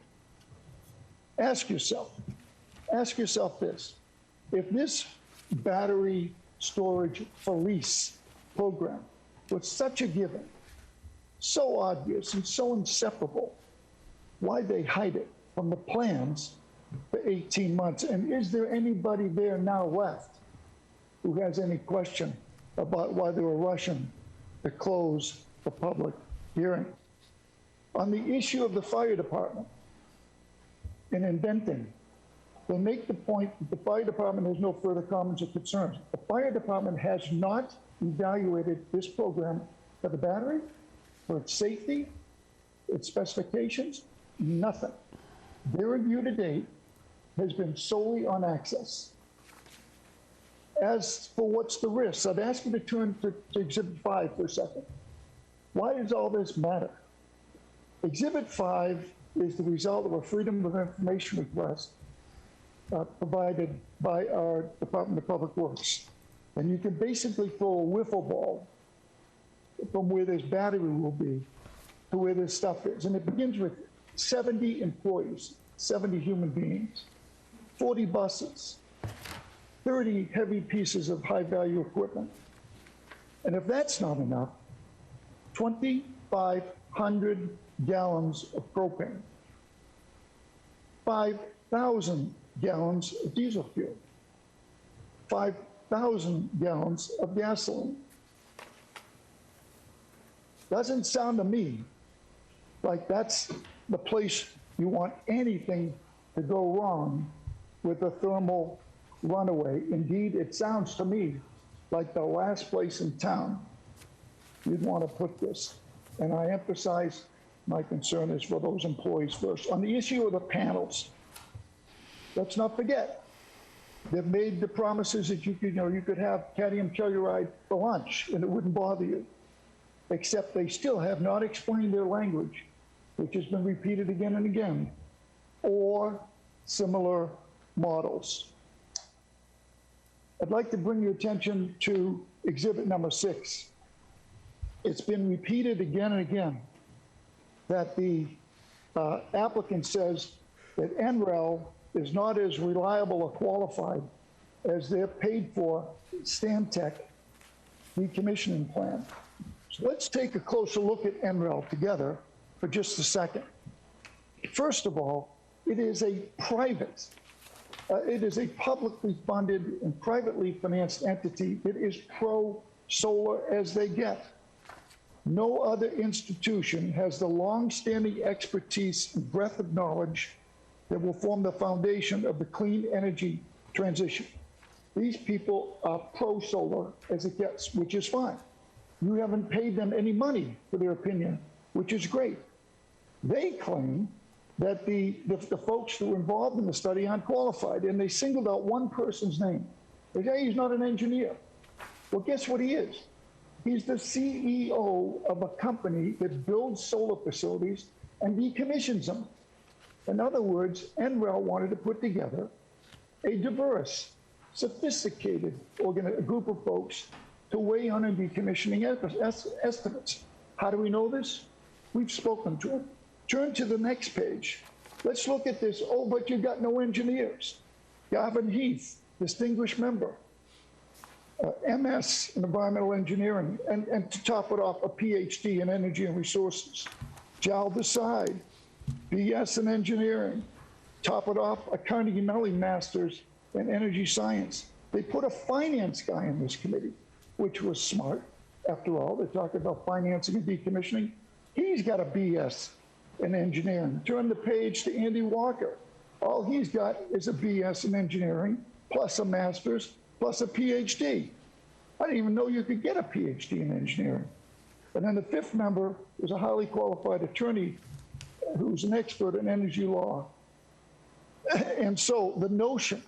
Ask yourself this. If this battery storage for lease program was such a given, so obvious and so inseparable, why they hide it from the plans for 18 months? And is there anybody there now left who has any question about why they were rushing to close the public hearing. On the issue of the fire department and indenting, they make the point that the fire department has no further comments or concerns. The fire department has not evaluated this program for the battery, for its safety, its specifications, nothing. Their review to date has been solely on access. As for what's the risk, I'd ask you to turn to Exhibit 5 for a second. Why does all this matter? Exhibit 5 is the result of a Freedom of Information request provided by our Department of Public Works. And you can basically throw a wiffle ball from where this battery will be to where this stuff is. And it begins with 70 employees, 70 human beings, 40 buses, 30 heavy pieces of high-value equipment. And if that's not enough, 2,500 gallons of propane, 5,000 gallons of diesel fuel, 5,000 gallons of gasoline. Doesn't sound to me like that's the place you want anything to go wrong with a thermal runaway. Indeed, it sounds to me like the last place in town you'd want to put this. And I emphasize my concern is for those employees first. On the issue of the panels, let's not forget, they've made the promises that you could have cadmium telluride for lunch and it wouldn't bother you, except they still have not explained their language, which has been repeated again and again, or similar models. I'd like to bring your attention to exhibit number 6. It's been repeated again and again that the applicant says that NREL is not as reliable or qualified as their paid for Stantec decommissioning plan. So let's take a closer look at NREL together for just a second. First of all, it is a private, it is a publicly funded and privately financed entity that is pro-solar as they get. No other institution has the long-standing expertise and breadth of knowledge that will form the foundation of the clean energy transition. These people are pro-solar as it gets, which is fine. You haven't paid them any money for their opinion, which is great. They claim that the folks who were involved in the study aren't qualified, and they singled out one person's name. They say he's not an engineer. Well, guess what he is? He's the CEO of a company that builds solar facilities and decommissions them. In other words, NREL wanted to put together a diverse, sophisticated group of folks to weigh on and decommissioning estimates. How do we know this? We've spoken to them. Turn to the next page. Let's look at this. Oh, but you've got no engineers. Gavin Heath, distinguished member, MS in environmental engineering, and to top it off, a PhD in energy and resources. Jal Desai, BS in engineering. Top it off, a Carnegie Mellon master's in energy science. They put a finance guy in this committee, which was smart. After all, they're talking about financing and decommissioning. He's got a BS in engineering. Turn the page to Andy Walker. All he's got is a BS in engineering, plus a master's, plus a PhD. I didn't even know you could get a PhD in engineering. And then the fifth member is a highly qualified attorney who's an expert in energy law. And so the notion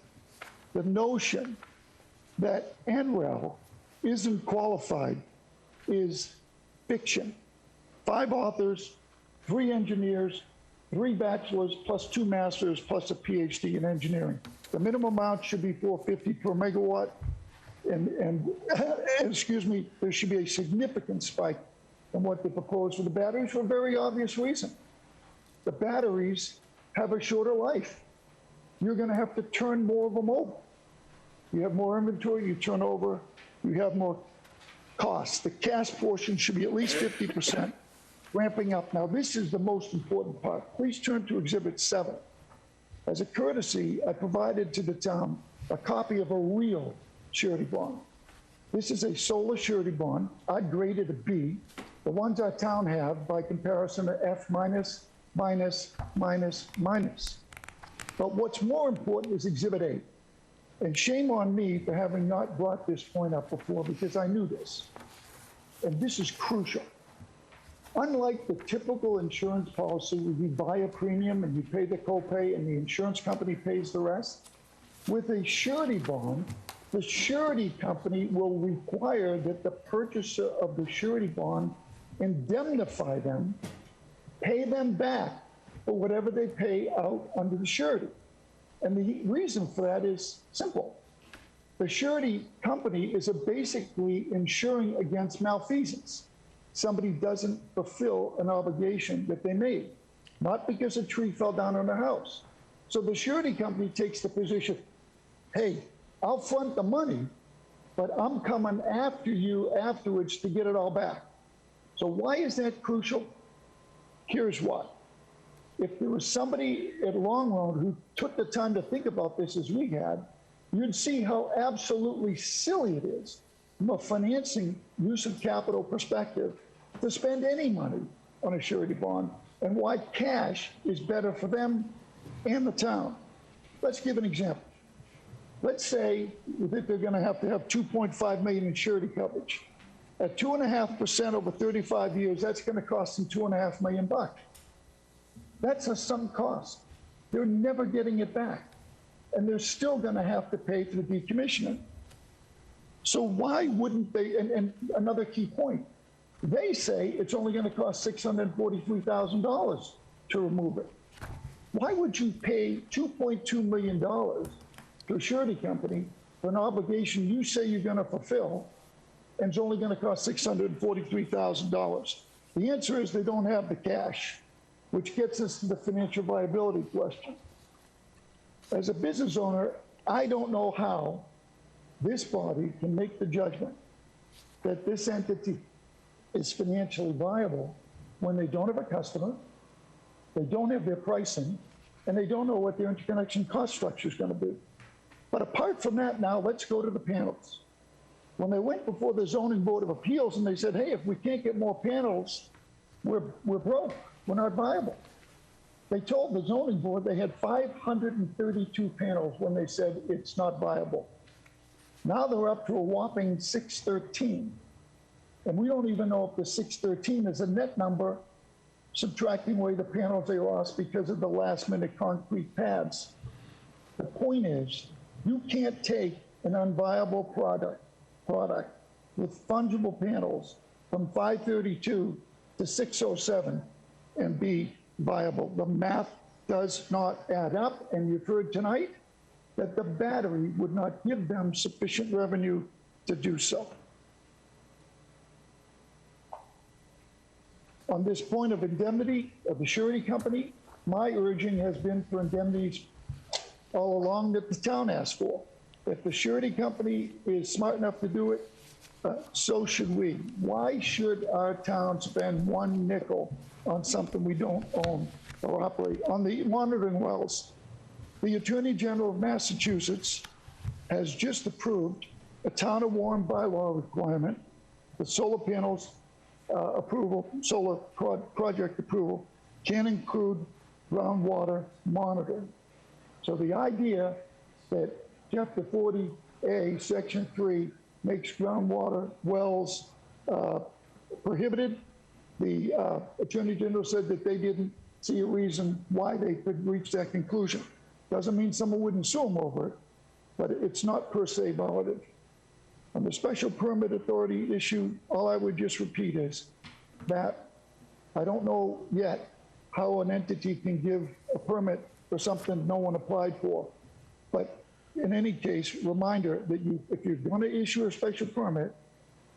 that NREL isn't qualified is fiction. 5 authors, 3 engineers, 3 bachelors, plus 2 masters, plus a PhD in engineering. The minimum amount should be $450 per megawatt. And excuse me, there should be a significant spike in what they propose for the batteries for a very obvious reason. The batteries have a shorter life. You're going to have to turn more of them over. You have more inventory, you turn over, you have more costs. The cash portion should be at least 50%, ramping up. Now, this is the most important part. Please turn to Exhibit 7. As a courtesy, I provided to the town a copy of a real surety bond. This is a solar surety bond. I'd grade it a B. The ones our town have, by comparison, are F minus, minus, minus, minus. But what's more important is Exhibit A. And shame on me for having not brought this point up before, because I knew this. And this is crucial. Unlike the typical insurance policy where you buy a premium and you pay the copay and the insurance company pays the rest, with a surety bond, the surety company will require that the purchaser of the surety bond indemnify them, pay them back for whatever they pay out under the surety. And the reason for that is simple. The surety company is basically insuring against malfeasance. Somebody doesn't fulfill an obligation that they made, not because a tree fell down on their house. So the surety company takes the position, hey, I'll front the money, but I'm coming after you afterwards to get it all back. So why is that crucial? Here's why. If there was somebody at Long Run who took the time to think about this as we had, you'd see how absolutely silly it is from a financing use of capital perspective to spend any money on a surety bond, and why cash is better for them and the town. Let's give an example. Let's say that they're going to have 2.5 million in surety coverage. At 2.5% over 35 years, that's going to cost them $2.5 million. That's a sunk cost. They're never getting it back. And they're still going to have to pay for the decommissioning. So why wouldn't they, and another key point, they say it's only going to cost $643,000 to remove it. Why would you pay $2.2 million to a surety company for an obligation you say you're going to fulfill, and it's only going to cost $643,000? The answer is they don't have the cash, which gets us to the financial viability question. As a business owner, I don't know how this body can make the judgment that this entity is financially viable when they don't have a customer, they don't have their pricing, and they don't know what their interconnection cost structure is going to be. But apart from that, now let's go to the panels. When they went before the Zoning Board of Appeals and they said, hey, if we can't get more panels, we're broke, we're not viable. They told the zoning board they had 532 panels when they said it's not viable. Now they're up to a whopping 613. And we don't even know if the 613 is a net number, subtracting away the panels they lost because of the last minute concrete pads. The point is, you can't take an unviable product with fungible panels from 532 to 607 and be viable. The math does not add up, and you've heard tonight that the battery would not give them sufficient revenue to do so. On this point of indemnity of the surety company, my urging has been for indemnities all along that the town asked for. If the surety company is smart enough to do it, so should we. Why should our town spend one nickel on something we don't own or operate? On the monitoring wells, the Attorney General of Massachusetts has just approved a town of Wareham bylaw requirement that solar panels approval, solar project approval can include groundwater monitoring. So the idea that Chapter 40A, Section 3, makes groundwater wells prohibited. The Attorney General said that they didn't see a reason why they could reach that conclusion. Doesn't mean someone wouldn't sue them over it, but it's not per se violative. On the special permit authority issue, all I would just repeat is that I don't know yet how an entity can give a permit for something no one applied for. But in any case, reminder that if you're going to issue a special permit,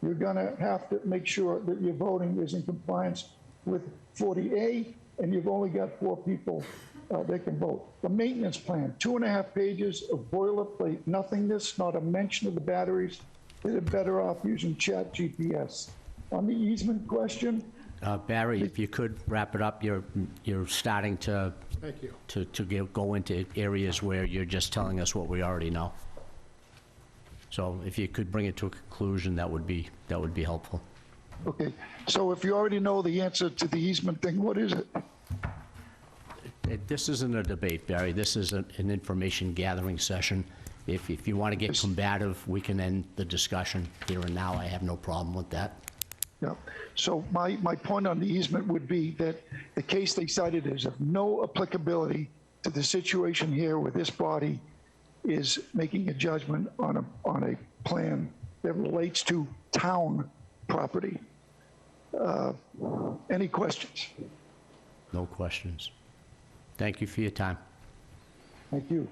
you're going to have to make sure that your voting is in compliance with 40A, and you've only got 4 people that can vote. The maintenance plan, 2.5 pages of boilerplate nothingness, not a mention of the batteries. They're better off using Chat GPS. On the easement question, Barry, if you could wrap it up, you're starting to Thank you. go into areas where you're just telling us what we already know. So if you could bring it to a conclusion, that would be helpful. Okay, so if you already know the answer to the easement thing, what is it? This isn't a debate, Barry. This is an information gathering session. If you want to get combative, we can end the discussion here and now. I have no problem with that. Yeah, so my point on the easement would be that the case they cited is of no applicability to the situation here where this body is making a judgment on a plan that relates to town property. Any questions? No questions. Thank you for your time. Thank you.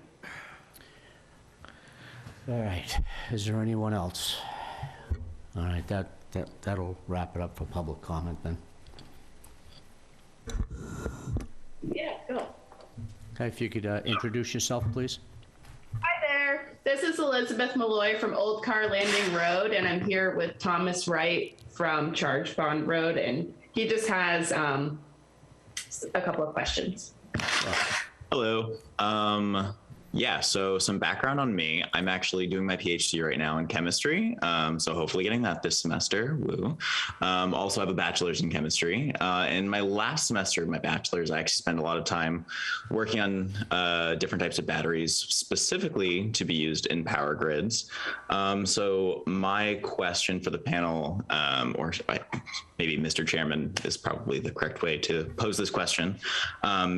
All right, is there anyone else? All right, that'll wrap it up for public comment then. Yeah, go. Okay, if you could introduce yourself, please. Hi there. This is Elizabeth Malloy from Old Car Landing Road, and I'm here with Thomas Wright from Charge Bond Road, and he just has a couple of questions. Hello. Yeah, so some background on me. I'm actually doing my PhD right now in chemistry, so hopefully getting that this semester. Woo. Also have a bachelor's in chemistry. In my last semester of my bachelor's, I actually spent a lot of time working on different types of batteries, specifically to be used in power grids. So my question for the panel, or maybe Mr. Chairman is probably the correct way to pose this question,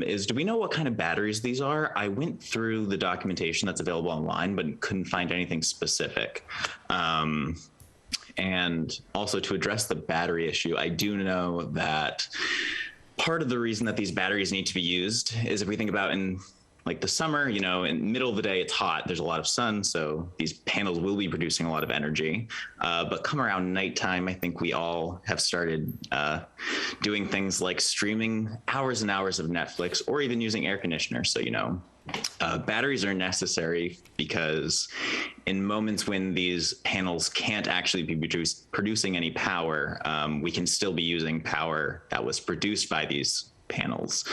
is do we know what kind of batteries these are? I went through the documentation that's available online, but couldn't find anything specific. And also to address the battery issue, I do know that part of the reason that these batteries need to be used is if we think about in like the summer, you know, in the middle of the day, it's hot, there's a lot of sun, so these panels will be producing a lot of energy. But come around nighttime, I think we all have started doing things like streaming hours and hours of Netflix or even using air conditioners. So, you know, batteries are necessary because in moments when these panels can't actually be producing any power, we can still be using power that was produced by these panels.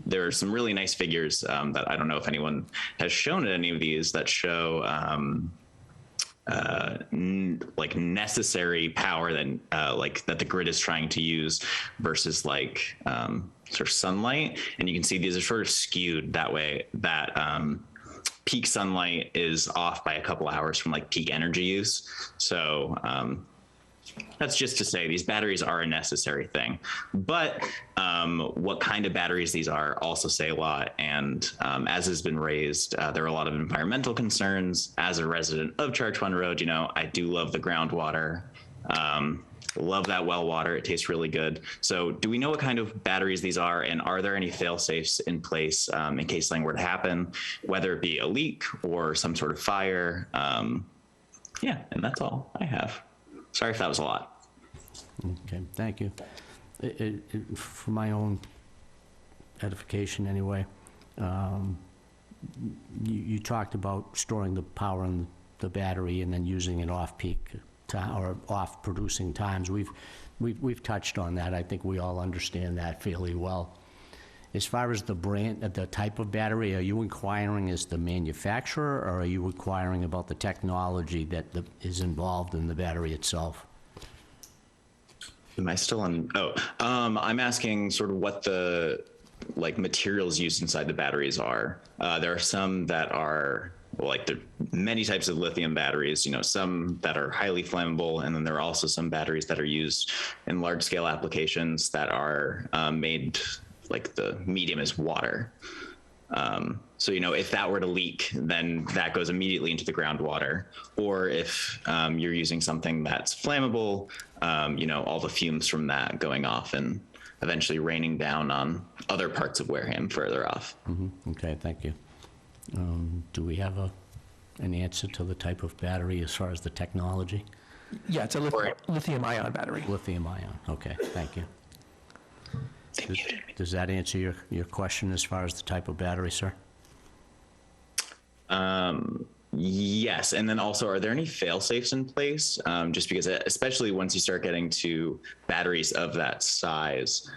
There are some really nice figures that I don't know if anyone has shown at any of these that show like necessary power that like that the grid is trying to use versus like sort of sunlight, and you can see these are sort of skewed that way, that peak sunlight is off by a couple hours from like peak energy use. So that's just to say these batteries are a necessary thing, but what kind of batteries these are also say a lot. And as has been raised, there are a lot of environmental concerns. As a resident of Charge Fund Road, you know, I do love the groundwater. Love that well water. It tastes really good. So do we know what kind of batteries these are, and are there any fail safes in place in case something were to happen, whether it be a leak or some sort of fire? Yeah, and that's all I have. Sorry if that was a lot. Okay, thank you. For my own edification anyway, you talked about storing the power in the battery and then using it off-peak or off-producing times. We've touched on that. I think we all understand that fairly well. As far as the brand, the type of battery, are you inquiring as the manufacturer, or are you inquiring about the technology that is involved in the battery itself? Am I still on? Oh, I'm asking sort of what the like materials used inside the batteries are. There are some that are, well, like there are many types of lithium batteries, you know, some that are highly flammable, and then there are also some batteries that are used in large scale applications that are made like the medium is water. So, you know, if that were to leak, then that goes immediately into the groundwater. Or if you're using something that's flammable, you know, all the fumes from that going off and eventually raining down on other parts of Wareham further off. Mm-hmm. Okay, thank you. Do we have an answer to the type of battery as far as the technology? Yeah, it's a lithium-ion battery. Lithium-ion, okay, thank you. Does that answer your question as far as the type of battery, sir? Yes, and then also, are there any fail-safes in place? Just because, especially once you start getting to batteries of that size,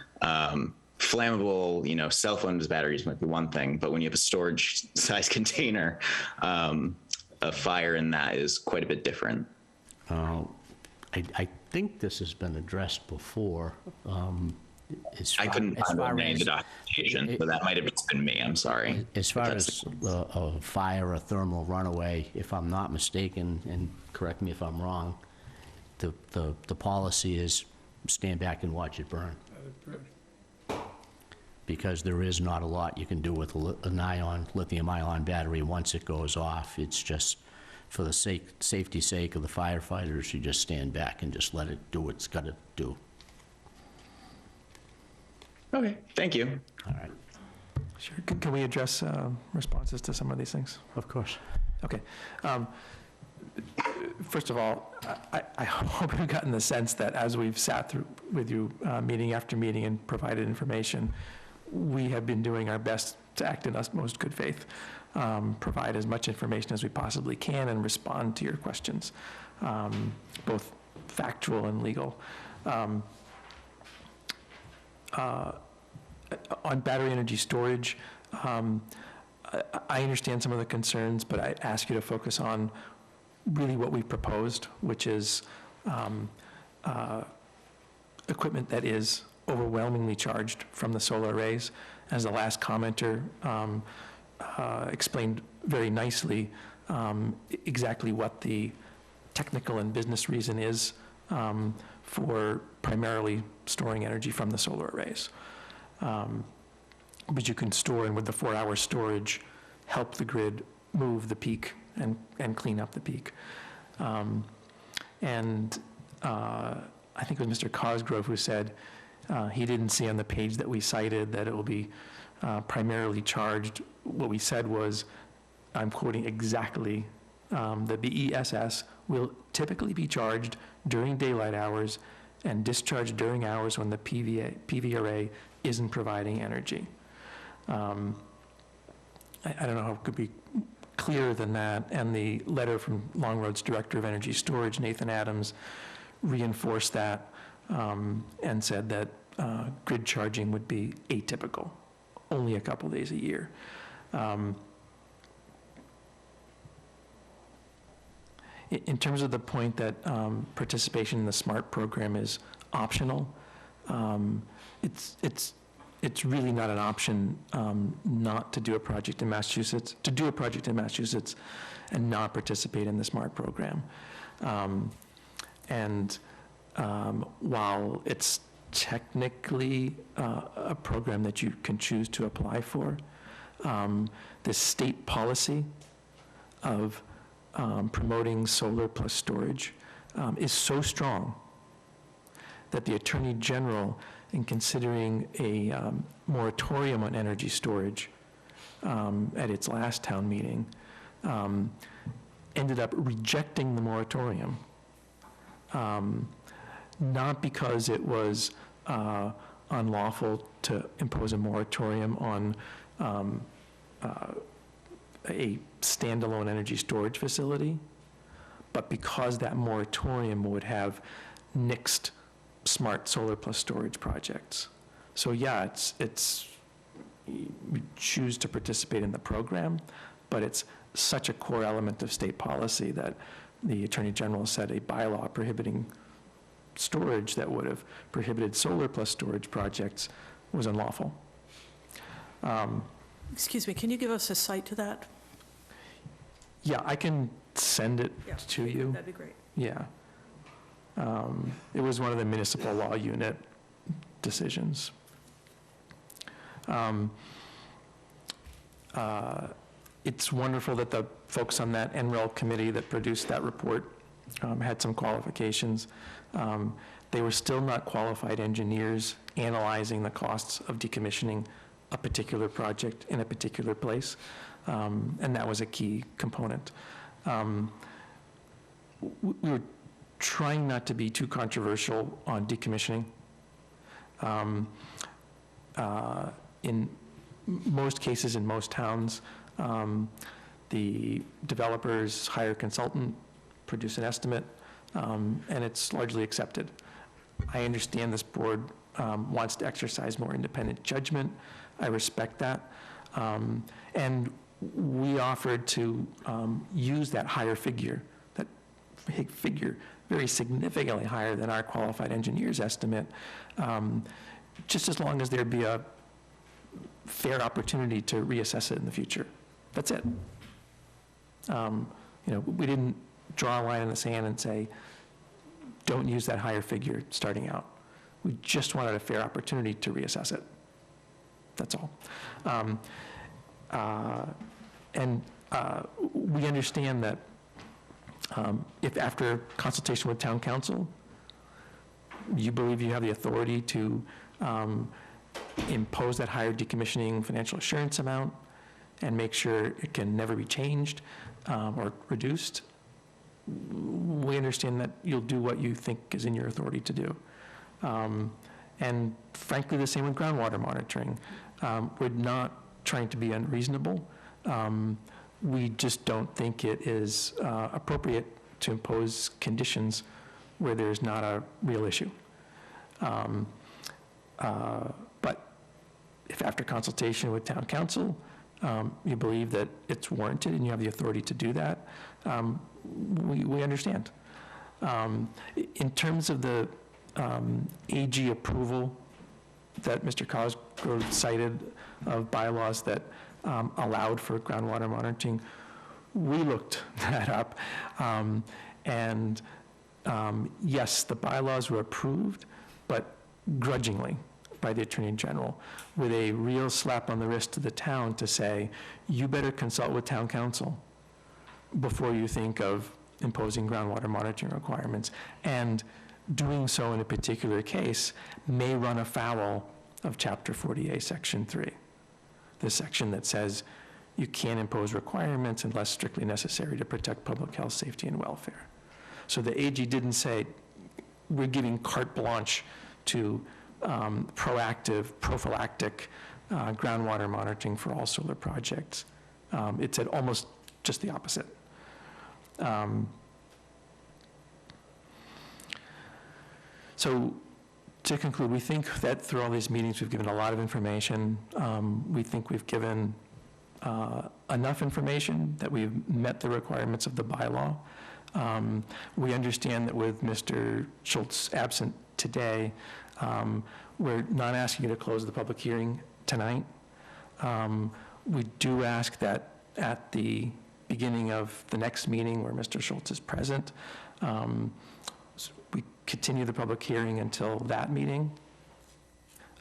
flammable, you know, cell phone batteries might be one thing, but when you have a storage size container, a fire in that is quite a bit different. I think this has been addressed before. I couldn't find any of the documentation, so that might have just been me, I'm sorry. As far as a fire or thermal runaway, if I'm not mistaken, and correct me if I'm wrong, the policy is stand back and watch it burn. Because there is not a lot you can do with an lithium-ion battery once it goes off. It's just, for the safety sake of the firefighters, you just stand back and just let it do what it's got to do. Okay, thank you. All right. Sure. Can we address responses to some of these things? Of course. Okay. First of all, I hope you've gotten the sense that as we've sat through with you meeting after meeting and provided information, we have been doing our best to act in utmost good faith, provide as much information as we possibly can and respond to your questions, both factual and legal. On battery energy storage, I understand some of the concerns, but I ask you to focus on really what we've proposed, which is equipment that is overwhelmingly charged from the solar arrays. As the last commenter explained very nicely, exactly what the technical and business reason is for primarily storing energy from the solar arrays. But you can store, and with the 4-hour storage, help the grid move the peak and clean up the peak. I think it was Mr. Cosgrove who said he didn't see on the page that we cited that it will be primarily charged. What we said was, I'm quoting exactly, the BESS will typically be charged during daylight hours and discharged during hours when the PV array isn't providing energy. I don't know how it could be clearer than that, and the letter from Long Road's Director of Energy Storage, Nathan Adams, reinforced that and said that grid charging would be atypical, only a couple days a year. In terms of the point that participation in the SMART program is optional, it's really not an option not to do a project in Massachusetts, and not participate in the SMART program. While it's technically a program that you can choose to apply for, the state policy of promoting solar plus storage is so strong that the Attorney General, in considering a moratorium on energy storage at its last town meeting, ended up rejecting the moratorium, not because it was unlawful to impose a moratorium on a standalone energy storage facility, but because that moratorium would have nixed smart solar plus storage projects. So yeah, we choose to participate in the program, but it's such a core element of state policy that the Attorney General said a bylaw prohibiting storage that would have prohibited solar plus storage projects was unlawful. Excuse me, can you give us a cite to that? Yeah, I can send it to you. That'd be great. Yeah. It was one of the municipal law unit decisions. It's wonderful that the folks on that NREL committee that produced that report had some qualifications. They were still not qualified engineers analyzing the costs of decommissioning a particular project in a particular place, and that was a key component. We were trying not to be too controversial on decommissioning. In most cases, in most towns, the developers hire a consultant, produce an estimate, and it's largely accepted. I understand this board wants to exercise more independent judgment. I respect that. And we offered to use that higher figure, that figure very significantly higher than our qualified engineer's estimate, just as long as there'd be a fair opportunity to reassess it in the future. That's it. We didn't draw a line in the sand and say, don't use that higher figure starting out. We just wanted a fair opportunity to reassess it. That's all. We understand that if after consultation with town council, you believe you have the authority to impose that higher decommissioning financial assurance amount and make sure it can never be changed or reduced, we understand that you'll do what you think is in your authority to do. And frankly, the same with groundwater monitoring. We're not trying to be unreasonable. We just don't think it is appropriate to impose conditions where there's not a real issue. But if after consultation with town council, you believe that it's warranted and you have the authority to do that, we understand. In terms of the AG approval that Mr. Cosgrove cited of bylaws that allowed for groundwater monitoring, we looked that up. Yes, the bylaws were approved, but grudgingly by the Attorney General, with a real slap on the wrist to the town to say, you better consult with town council before you think of imposing groundwater monitoring requirements. And doing so in a particular case may run afoul of Chapter 40A, Section 3, the section that says you can't impose requirements unless strictly necessary to protect public health, safety, and welfare. So the AG didn't say, we're giving carte blanche to proactive, prophylactic groundwater monitoring for all solar projects. It said almost just the opposite. So to conclude, we think that through all these meetings, we've given a lot of information. We think we've given enough information that we've met the requirements of the bylaw. We understand that with Mr. Schultz absent today, we're not asking you to close the public hearing tonight. We do ask that at the beginning of the next meeting where Mr. Schultz is present, we continue the public hearing until that meeting,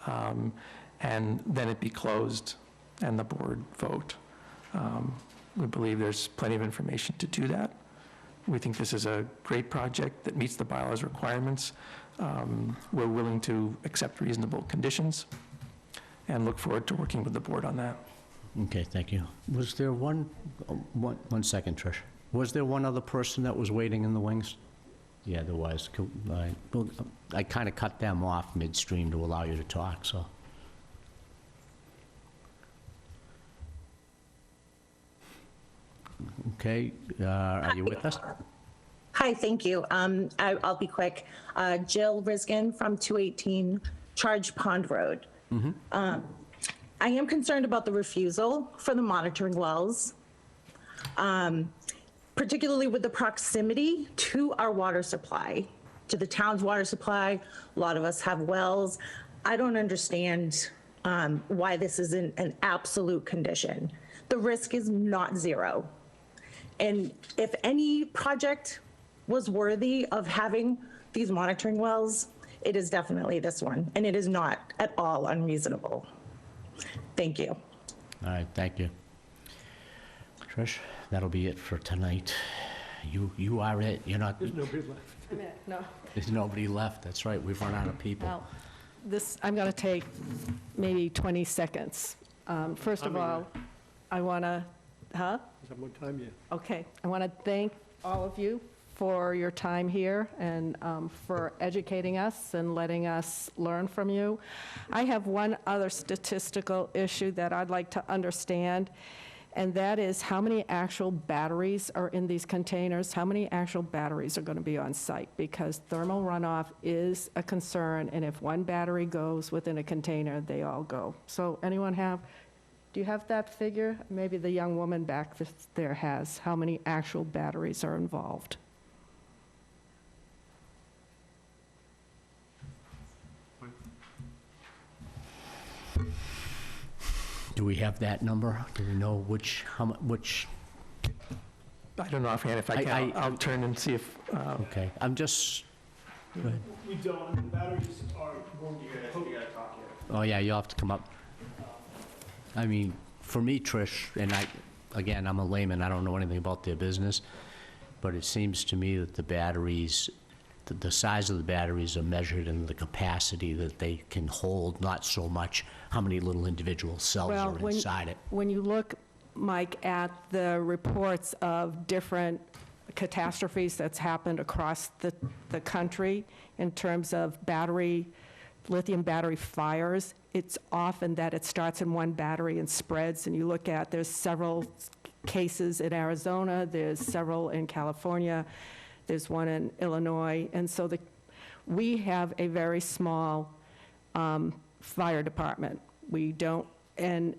and then it be closed and the board vote. We believe there's plenty of information to do that. We think this is a great project that meets the bylaws requirements. We're willing to accept reasonable conditions and look forward to working with the board on that. Okay, thank you. Was there one second, Trish. Was there one other person that was waiting in the wings? Yeah, there was. I kind of cut them off midstream to allow you to talk, so. Okay, are you with us? Hi, thank you. I'll be quick. Jill Riskin from 218 Charge Pond Road. I am concerned about the refusal for the monitoring wells, particularly with the proximity to our water supply, to the town's water supply. A lot of us have wells. I don't understand why this isn't an absolute condition. The risk is not zero. And if any project was worthy of having these monitoring wells, it is definitely this one, and it is not at all unreasonable. Thank you. All right, thank you. Trish, that'll be it for tonight. You are it. You're not. There's nobody left. No. There's nobody left. That's right. We've run out of people. Now, I'm going to take maybe 20 seconds. First of all, I want to, Is that more time yet? Okay, I want to thank all of you for your time here and for educating us and letting us learn from you. I have one other statistical issue that I'd like to understand, and that is how many actual batteries are in these containers? How many actual batteries are going to be on site? Because thermal runoff is a concern, and if one battery goes within a container, they all go. So anyone have Do you have that figure? Maybe the young woman back there has, how many actual batteries are involved? Do we have that number? Do we know which, which? I don't know offhand. If I can, I'll turn and see if, Okay, I'm just, go ahead. We don't, the batteries are. You gotta talk here. Oh, yeah, you'll have to come up. I mean, for me, Trish, and again, I'm a layman, I don't know anything about their business, but it seems to me that the batteries, the size of the batteries are measured in the capacity that they can hold, not so much how many little individual cells are inside it. When you look, Mike, at the reports of different catastrophes that's happened across the country in terms of lithium battery fires, it's often that it starts in one battery and spreads, and you look at, there's several cases in Arizona, there's several in California, there's one in Illinois, and so we have a very small fire department. We don't, and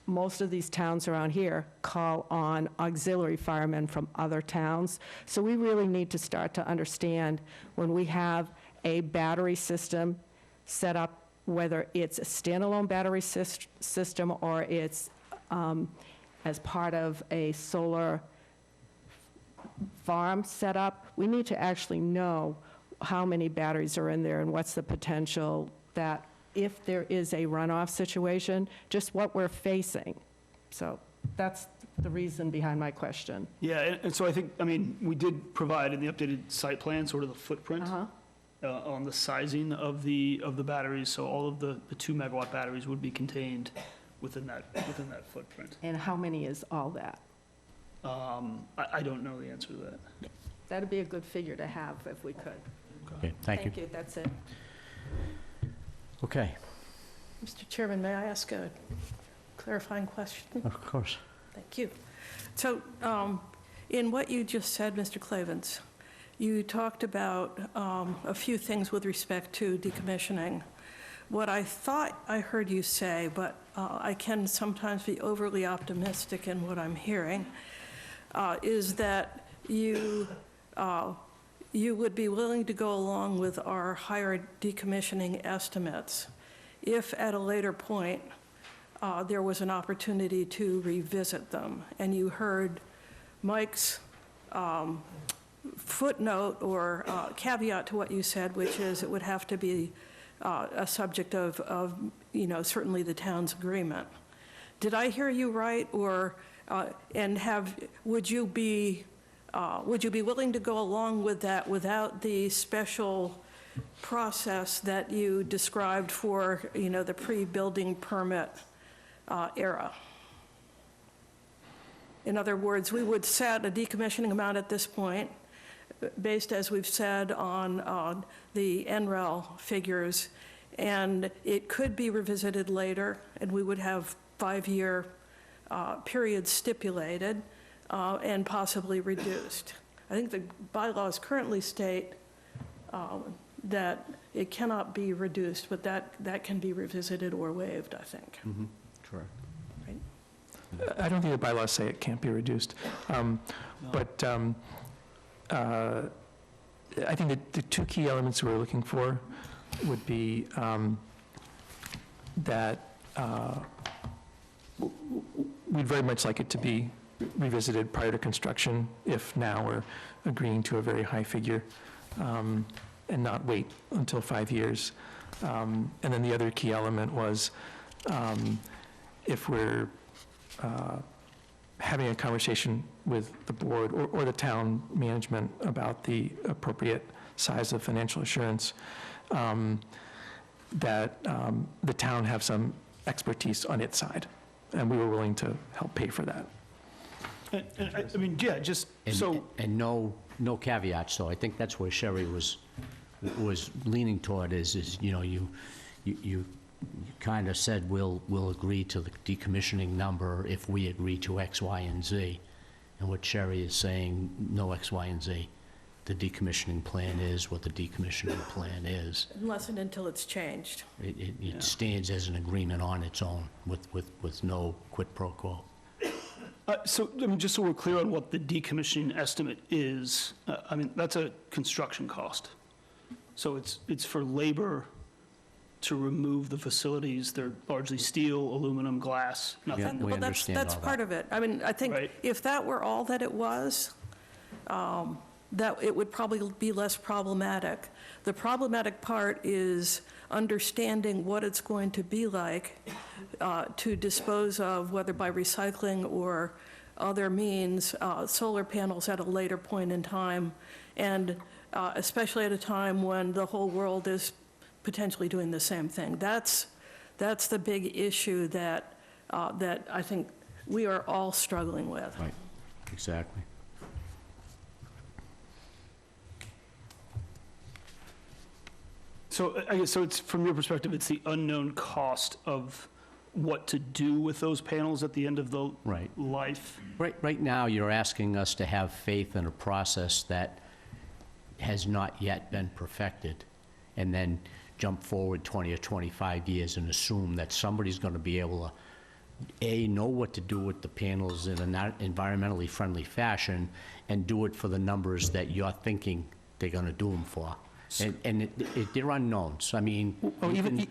most of these towns around here call on auxiliary firemen from other towns. So we really need to start to understand when we have a battery system set up, whether it's a standalone battery system or it's as part of a solar farm setup, we need to actually know how many batteries are in there and what's the potential that if there is a runoff situation, just what we're facing. So that's the reason behind my question. Yeah, and so I think, I mean, we did provide in the updated site plan sort of the footprint on the sizing of the batteries, so all of the 2 megawatt batteries would be contained within that footprint. And how many is all that? I don't know the answer to that. That'd be a good figure to have if we could. Okay, thank you. Thank you, that's it. Okay, Mr. Chairman, may I ask a clarifying question? of course. Thank you. So in what you just said, Mr. Clavens, you talked about a few things with respect to decommissioning. What I thought I heard you say, but I can sometimes be overly optimistic in what I'm hearing, is that you would be willing to go along with our higher decommissioning estimates if at a later point there was an opportunity to revisit them. And you heard Mike's footnote or caveat to what you said, which is it would have to be a subject of certainly the town's agreement. Did I hear you right, or would you be willing to go along with that without the special process that you described for the pre-building permit era? In other words, we would set a decommissioning amount at this point, based, as we've said, on the NREL figures, and it could be revisited later, and we would have 5-year periods stipulated and possibly reduced. I think the bylaws currently state that it cannot be reduced, but that can be revisited or waived, I think. Mm-hmm. Correct. Right? I don't think the bylaws say it can't be reduced. But I think that the 2 key elements we're looking for would be that we'd very much like it to be revisited prior to construction, if now we're agreeing to a very high figure, and not wait until 5 years. And then the other key element was if we're having a conversation with the board or the town management about the appropriate size of financial assurance, that the town have some expertise on its side, and we were willing to help pay for that. And I mean, yeah, just so. And no caveats, so I think that's where Sherry was leaning toward is you kind of said we'll agree to the decommissioning number if we agree to X, Y, and Z. And what Sherry is saying, no X, Y, and Z. the decommissioning plan is what the decommissioning plan is. Unless and until it's changed. It stands as an agreement on its own with no quid pro quo. So, I mean, just so we're clear on what the decommissioning estimate is, I mean, that's a construction cost. So it's for labor to remove the facilities. They're largely steel, aluminum, glass, nothing. Yeah, we Well, understand that's all part that. of it. I mean, I think Right. if that were all that it was, that it would probably be less problematic. The problematic part is understanding what it's going to be like to dispose of, whether by recycling or other means, solar panels at a later point in time, and especially at a time when the whole world is potentially doing the same thing. That's the big issue that I think we are all struggling with. Right, exactly. So I guess, so it's, from your perspective, it's the unknown cost of what to do with those panels at the end of the Right. life? Right now, you're asking us to have faith in a process that has not yet been perfected, and then jump forward 20 or 25 years and assume that somebody's going to be able to, A, know what to do with the panels in an environmentally friendly fashion, and do it for the numbers that you're thinking they're going to do them for. And they're unknowns. I mean,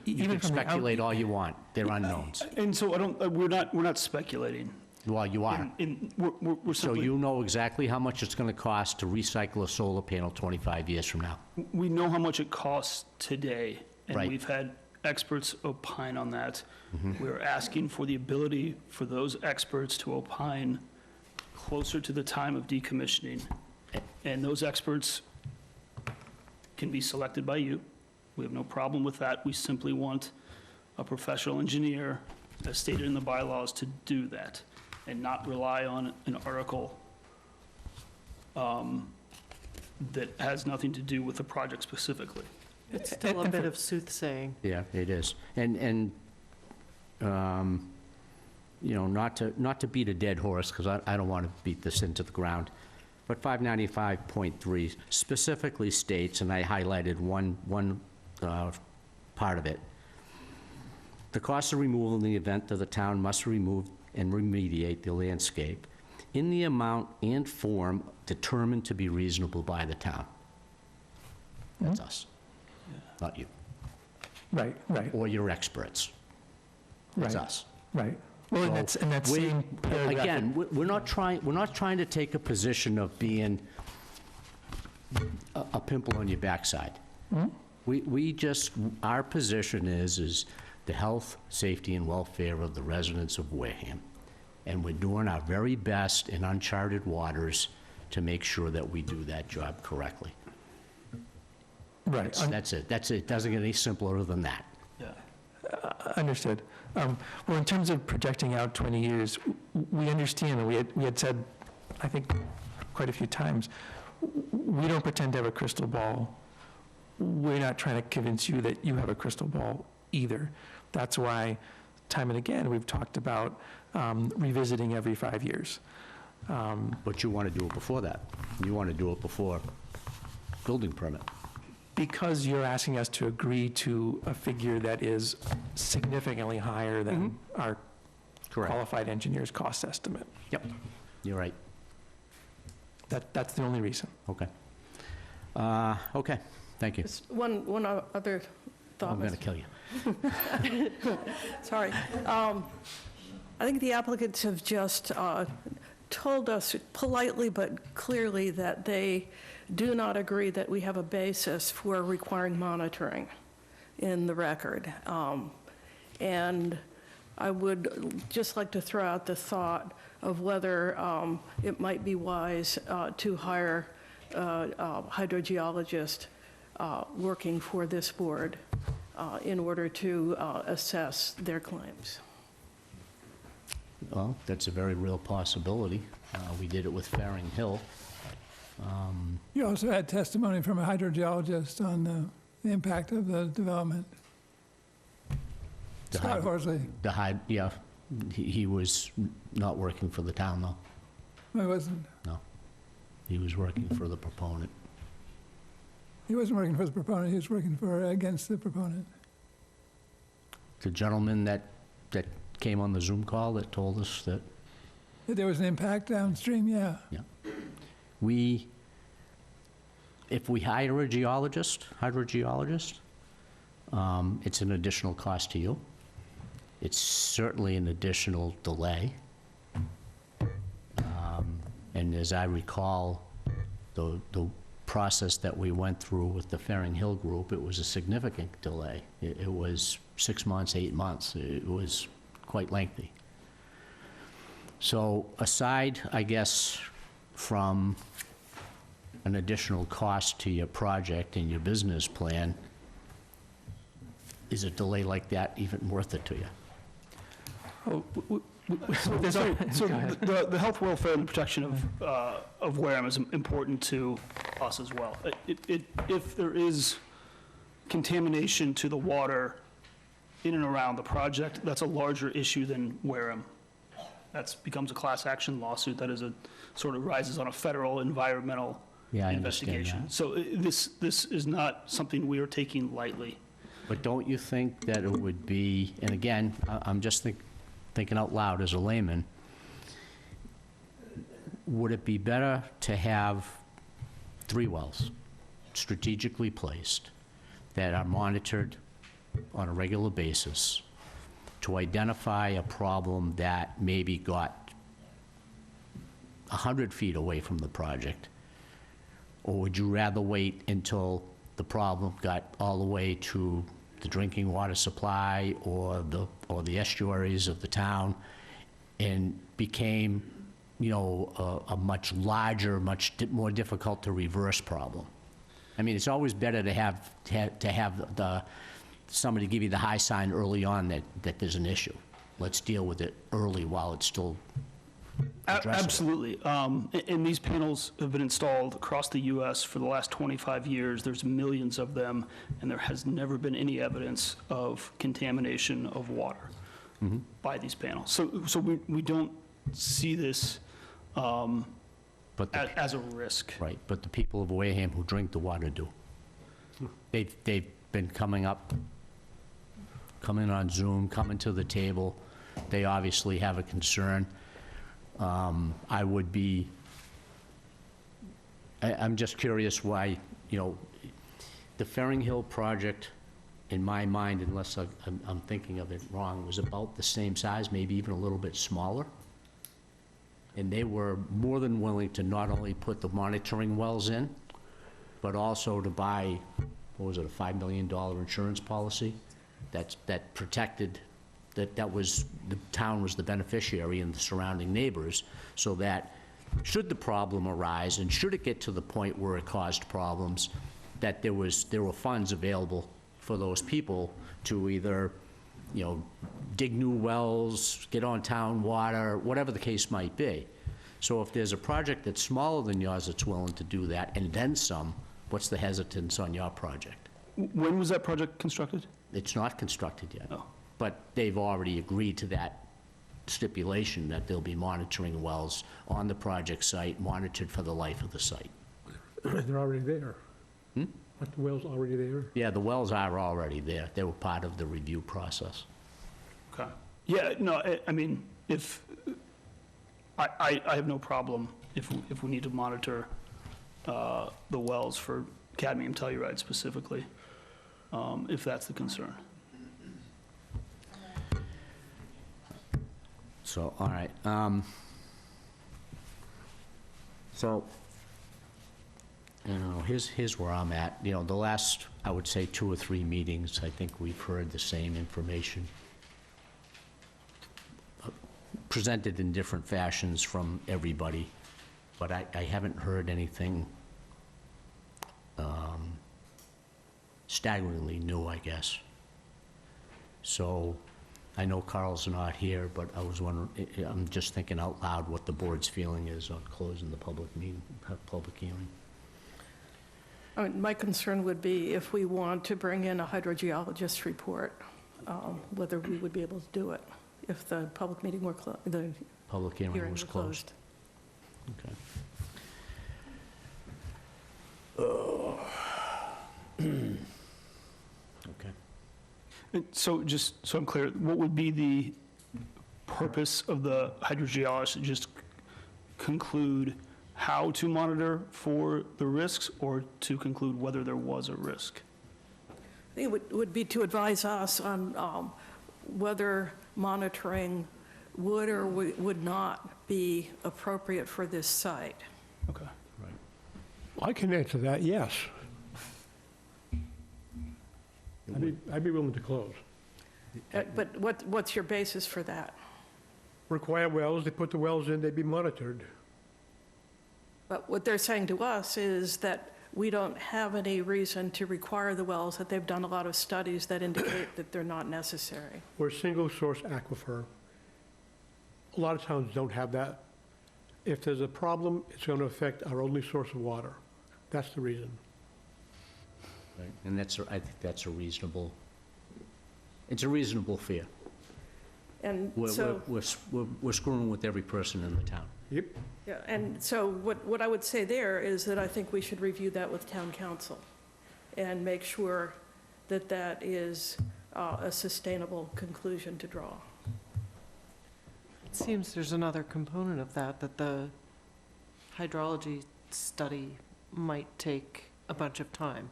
you can speculate all you want. They're unknowns. And so I don't, we're not speculating. Well, you are. We're So simply, you know exactly how much it's going to cost to recycle a solar panel 25 years from now. we know how much it costs today, and Right. we've had experts opine on that. We're asking for the ability for those experts to opine closer to the time of decommissioning. And those experts can be selected by you. We have no problem with that. We simply want a professional engineer, as stated in the bylaws, to do that and not rely on an article that has nothing to do with the project specifically. It's still a bit of soothsaying. Yeah, it is. And you know, not to beat a dead horse, because I don't want to beat this into the ground, but 595.3 specifically states, and I highlighted one part of it, the cost of removal in the event that the town must remove and remediate the landscape in the amount and form determined to be reasonable by the town. That's us, not you, Right, right, or your experts. That's right, us. right. Well, and So that's we- same paragraph. Again, we're not trying to take a position of being a pimple on your backside. We just, our position is the health, safety, and welfare of the residents of Wareham. And we're doing our very best in uncharted waters to make sure that we do that job correctly. Right, That's it. It doesn't get any simpler than that. understood. Well, in terms of projecting out 20 years, we understand, and we had said, I think, quite a few times, we don't pretend to have a crystal ball. We're not trying to convince you that you have a crystal ball either. That's why, time and again, we've talked about revisiting every 5 years. But you want to do it before that. You want to do it before building permit. Because you're asking us to agree to a figure that is significantly higher than our Correct. qualified engineer's cost estimate. Yep, you're right. That's the only reason. Okay. Okay, thank you. Just one other thought. I'm going to kill you. Sorry. I think the applicants have just told us politely but clearly that they do not agree that we have a basis for requiring monitoring in the record. And I would just like to throw out the thought of whether it might be wise to hire a hydrogeologist working for this board in order to assess their claims. Well, that's a very real possibility. We did it with Faring Hill. You also had testimony from a hydrogeologist on the impact of the development. Scott Horsley. Yeah, he was not working for the town, though. I wasn't. No. He was working for the proponent. He wasn't working for the proponent, he was working against the proponent. The gentleman that came on the Zoom call that told us that That there was an impact downstream, yeah. if we hire a hydrogeologist, it's an additional cost to you. It's certainly an additional delay. And as I recall, the process that we went through with the Fairing Hill Group, it was a significant delay. It was 6 months, 8 months. It was quite lengthy. So aside, I guess, from an additional cost to your project and your business plan, is a delay like that even worth it to you? So the health, welfare, and protection of Wareham is important to us as well. If there is contamination to the water in and around the project, that's a larger issue than Wareham. That becomes a class action lawsuit that is sort of rises on a federal environmental investigation. So this is not something we are taking lightly. But don't you think that it would be, and again, I'm just thinking out loud as a layman, would it be better to have 3 wells strategically placed that are monitored on a regular basis to identify a problem that maybe got 100 feet away from the project? Or would you rather wait until the problem got all the way to the drinking water supply or the estuaries of the town and became, a much larger, much more difficult to reverse problem? I mean, it's always better to have somebody give you the high sign early on that there's an issue. Let's deal with it early while it's still addressable. Absolutely. And these panels have been installed across the U.S. for the last 25 years. There's millions of them, and there has never been any evidence of contamination of water by these panels. So we don't see this as a risk. Right, but the people of Wareham who drink the water do. They've been coming on Zoom, coming to the table. They obviously have a concern. I'm just curious why, the Fairing Hill project, in my mind, unless I'm thinking of it wrong, was about the same size, maybe even a little bit smaller. And they were more than willing to not only put the monitoring wells in, but also to buy, what was it, a $5 million insurance policy that protected, that was, the town was the beneficiary and the surrounding neighbors, so that should the problem arise and should it get to the point where it caused problems, that there were funds available for those people to either, dig new wells, get on town water, whatever the case might be. So if there's a project that's smaller than yours that's willing to do that, and then some, what's the hesitance on your project? When was that project constructed? It's not constructed yet. Oh. But they've already agreed to that stipulation that they'll be monitoring wells on the project site, monitored for the life of the site. They're already there. Aren't the wells already there? Yeah, the wells are already there. They were part of the review process. Okay. Yeah, no, I mean, if, I have no problem if we need to monitor the wells for cadmium telluride specifically, if that's the concern. So, all right. So, here's where I'm at. The last, I would say, 2 or 3 meetings, I think we've heard the same information presented in different fashions from everybody, but I haven't heard anything staggeringly new, I guess. So, I know Carl's not here, but I was wondering, I'm just thinking out loud what the board's feeling is on closing the public hearing. I mean, my concern would be if we want to bring in a hydrogeologist report, whether we would be able to do it if the public meeting were the Public hearing was were closed. Okay. And so just so I'm clear, what would be the purpose of the hydrogeologist? To just conclude how to monitor for the risks, or to conclude whether there was a risk? I think it would be to advise us on whether monitoring would or would not be appropriate for this site. Okay. I can answer that, yes. I'd be willing to close. But what's your basis for that? Require wells, they put the wells in, they'd be monitored. But what they're saying to us is that we don't have any reason to require the wells, that they've done a lot of studies that indicate that they're not necessary. We're a single-source aquifer. A lot of towns don't have that. If there's a problem, it's going to affect our only source of water. That's the reason. Right. And I think that's a reasonable, it's a reasonable fear. And We're so, screwing with every person in the town. Yep. yeah, and so what I would say there is that I think we should review that with town council and make sure that that is a sustainable conclusion to draw. It seems there's another component of that, that the hydrology study might take a bunch of time.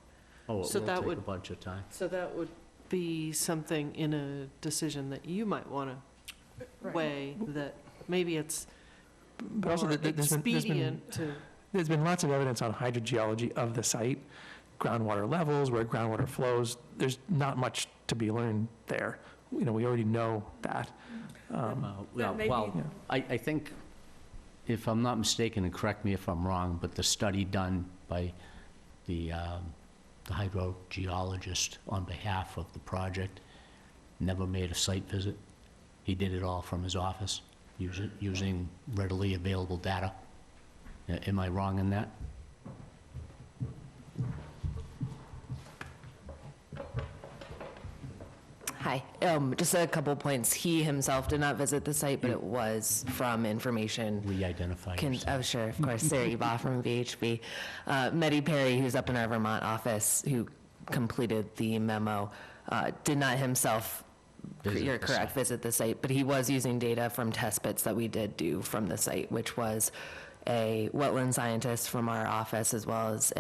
Oh, it So will that take would- a bunch of time. So that would be something in a decision that you might want to Right. weigh, that maybe it's But also, more there's been- expedient to, There's been lots of evidence on hydrogeology of the site, groundwater levels, where groundwater flows. There's not much to be learned there. You know, we already know that. maybe- I think, if I'm not mistaken, and correct me if I'm wrong, but the study done by the hydrogeologist on behalf of the project never made a site visit. He did it all from his office, using readily available data. Am I wrong in that? Hi, just a couple points. He himself did not visit the site, but it was from information. Re-identify yourself. Oh, sure, of course, Sarah Eba from VHB. Mehdi Perry, who's up in our Vermont office, who completed the memo, did not himself, you're correct, visit the site, but he was using data from test bits that we did do from the site, which was a wetland scientist from our office, as well as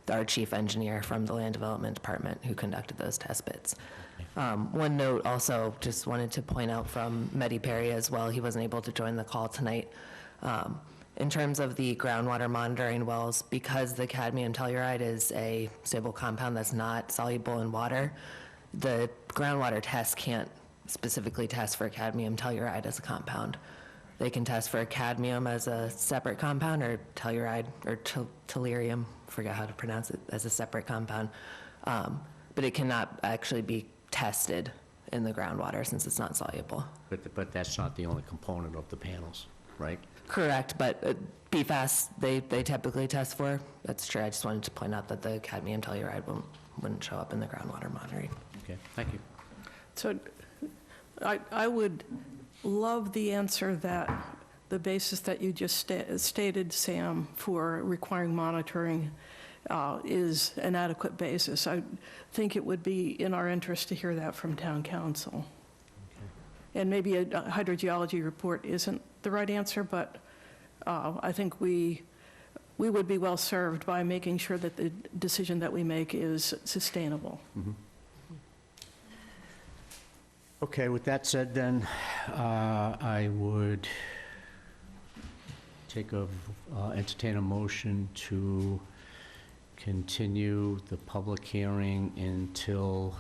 our chief engineer from the Land Development Department who conducted those test bits. One note also, just wanted to point out from Mehdi Perry as well, he wasn't able to join the call tonight. In terms of the groundwater monitoring wells, because the cadmium telluride is a stable compound that's not soluble in water, the groundwater test can't specifically test for cadmium telluride as a compound. They can test for cadmium as a separate compound, or telluride, or tellurium, forget how to pronounce it, as a separate compound. But it cannot actually be tested in the groundwater since it's not soluble. But that's not the only component of the panels, right? Correct, but PFAS, they typically test for. That's true. I just wanted to point out that the cadmium telluride wouldn't show up in the groundwater monitoring. Okay, thank you. So I would love the answer that the basis that you just stated, Sam, for requiring monitoring is an adequate basis. I think it would be in our interest to hear that from town council. And maybe a hydrogeology report isn't the right answer, but I think we would be well served by making sure that the decision that we make is sustainable. Mhm. Okay, with that said then, I would entertain a motion to continue the public hearing until,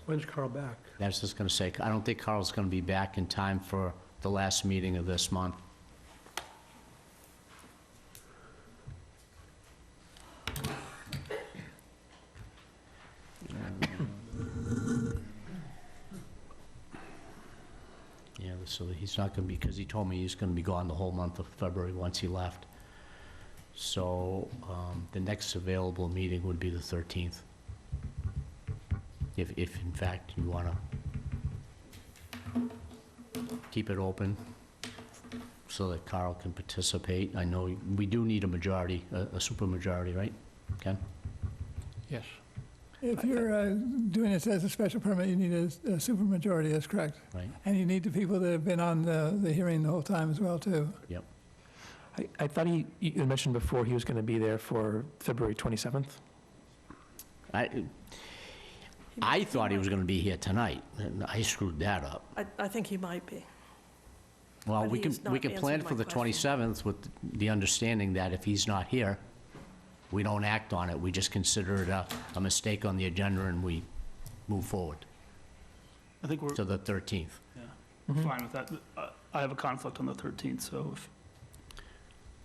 When's Carl back? I was just going to say, I don't think Carl's going to be back in time for the last meeting of this month. Yeah, so he's not going to be, because he told me he's going to be gone the whole month of February once he left. So the next available meeting would be the 13th. If in fact you want to keep it open so that Carl can participate. I know we do need a majority, a supermajority, right, Ken? Yes. If you're doing this as a special permit, you need a supermajority, that's correct. Right. And you need the people that have been on the hearing the whole time as well, too. Yep. I thought you mentioned before he was going to be there for February 27th? I thought he was going to be here tonight, and I screwed that up. I think he might be. Well, But we he can, has not we can plan answered for my the question. 27th with the understanding that if he's not here, we don't act on it. We just consider it a mistake on the agenda and we move forward I think we're to the 13th. fine with that. I have a conflict on the 13th, so if,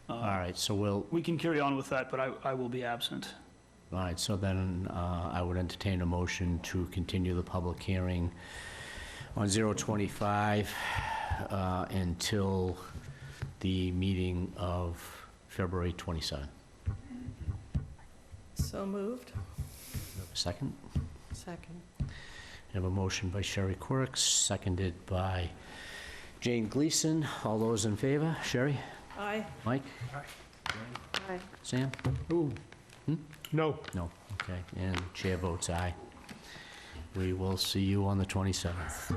All right, so we'll, we can carry on with that, but I will be absent. all right, so then I would entertain a motion to continue the public hearing on 025 until the meeting of February 27. So moved. Second? Second. I have a motion by Sherry Quirk, seconded by Jane Gleason. All those in favor? Sherry? Aye. Mike? Aye. Sam? Ooh. No. No. Okay, and chair votes aye. We will see you on the 27th.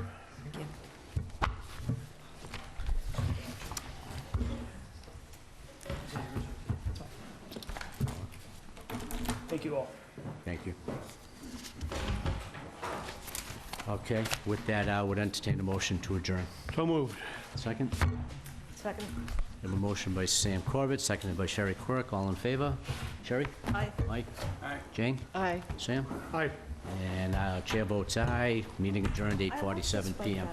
Thank you all. Thank you. Okay, with that, I would entertain a motion to adjourn. So moved. Second? Second. I have a motion by Sam Corbett, seconded by Sherry Quirk. All in favor? Sherry? Aye. Mike? Jane? Aye. Sam? Aye. And chair votes aye. Meeting adjourned 8:47 PM.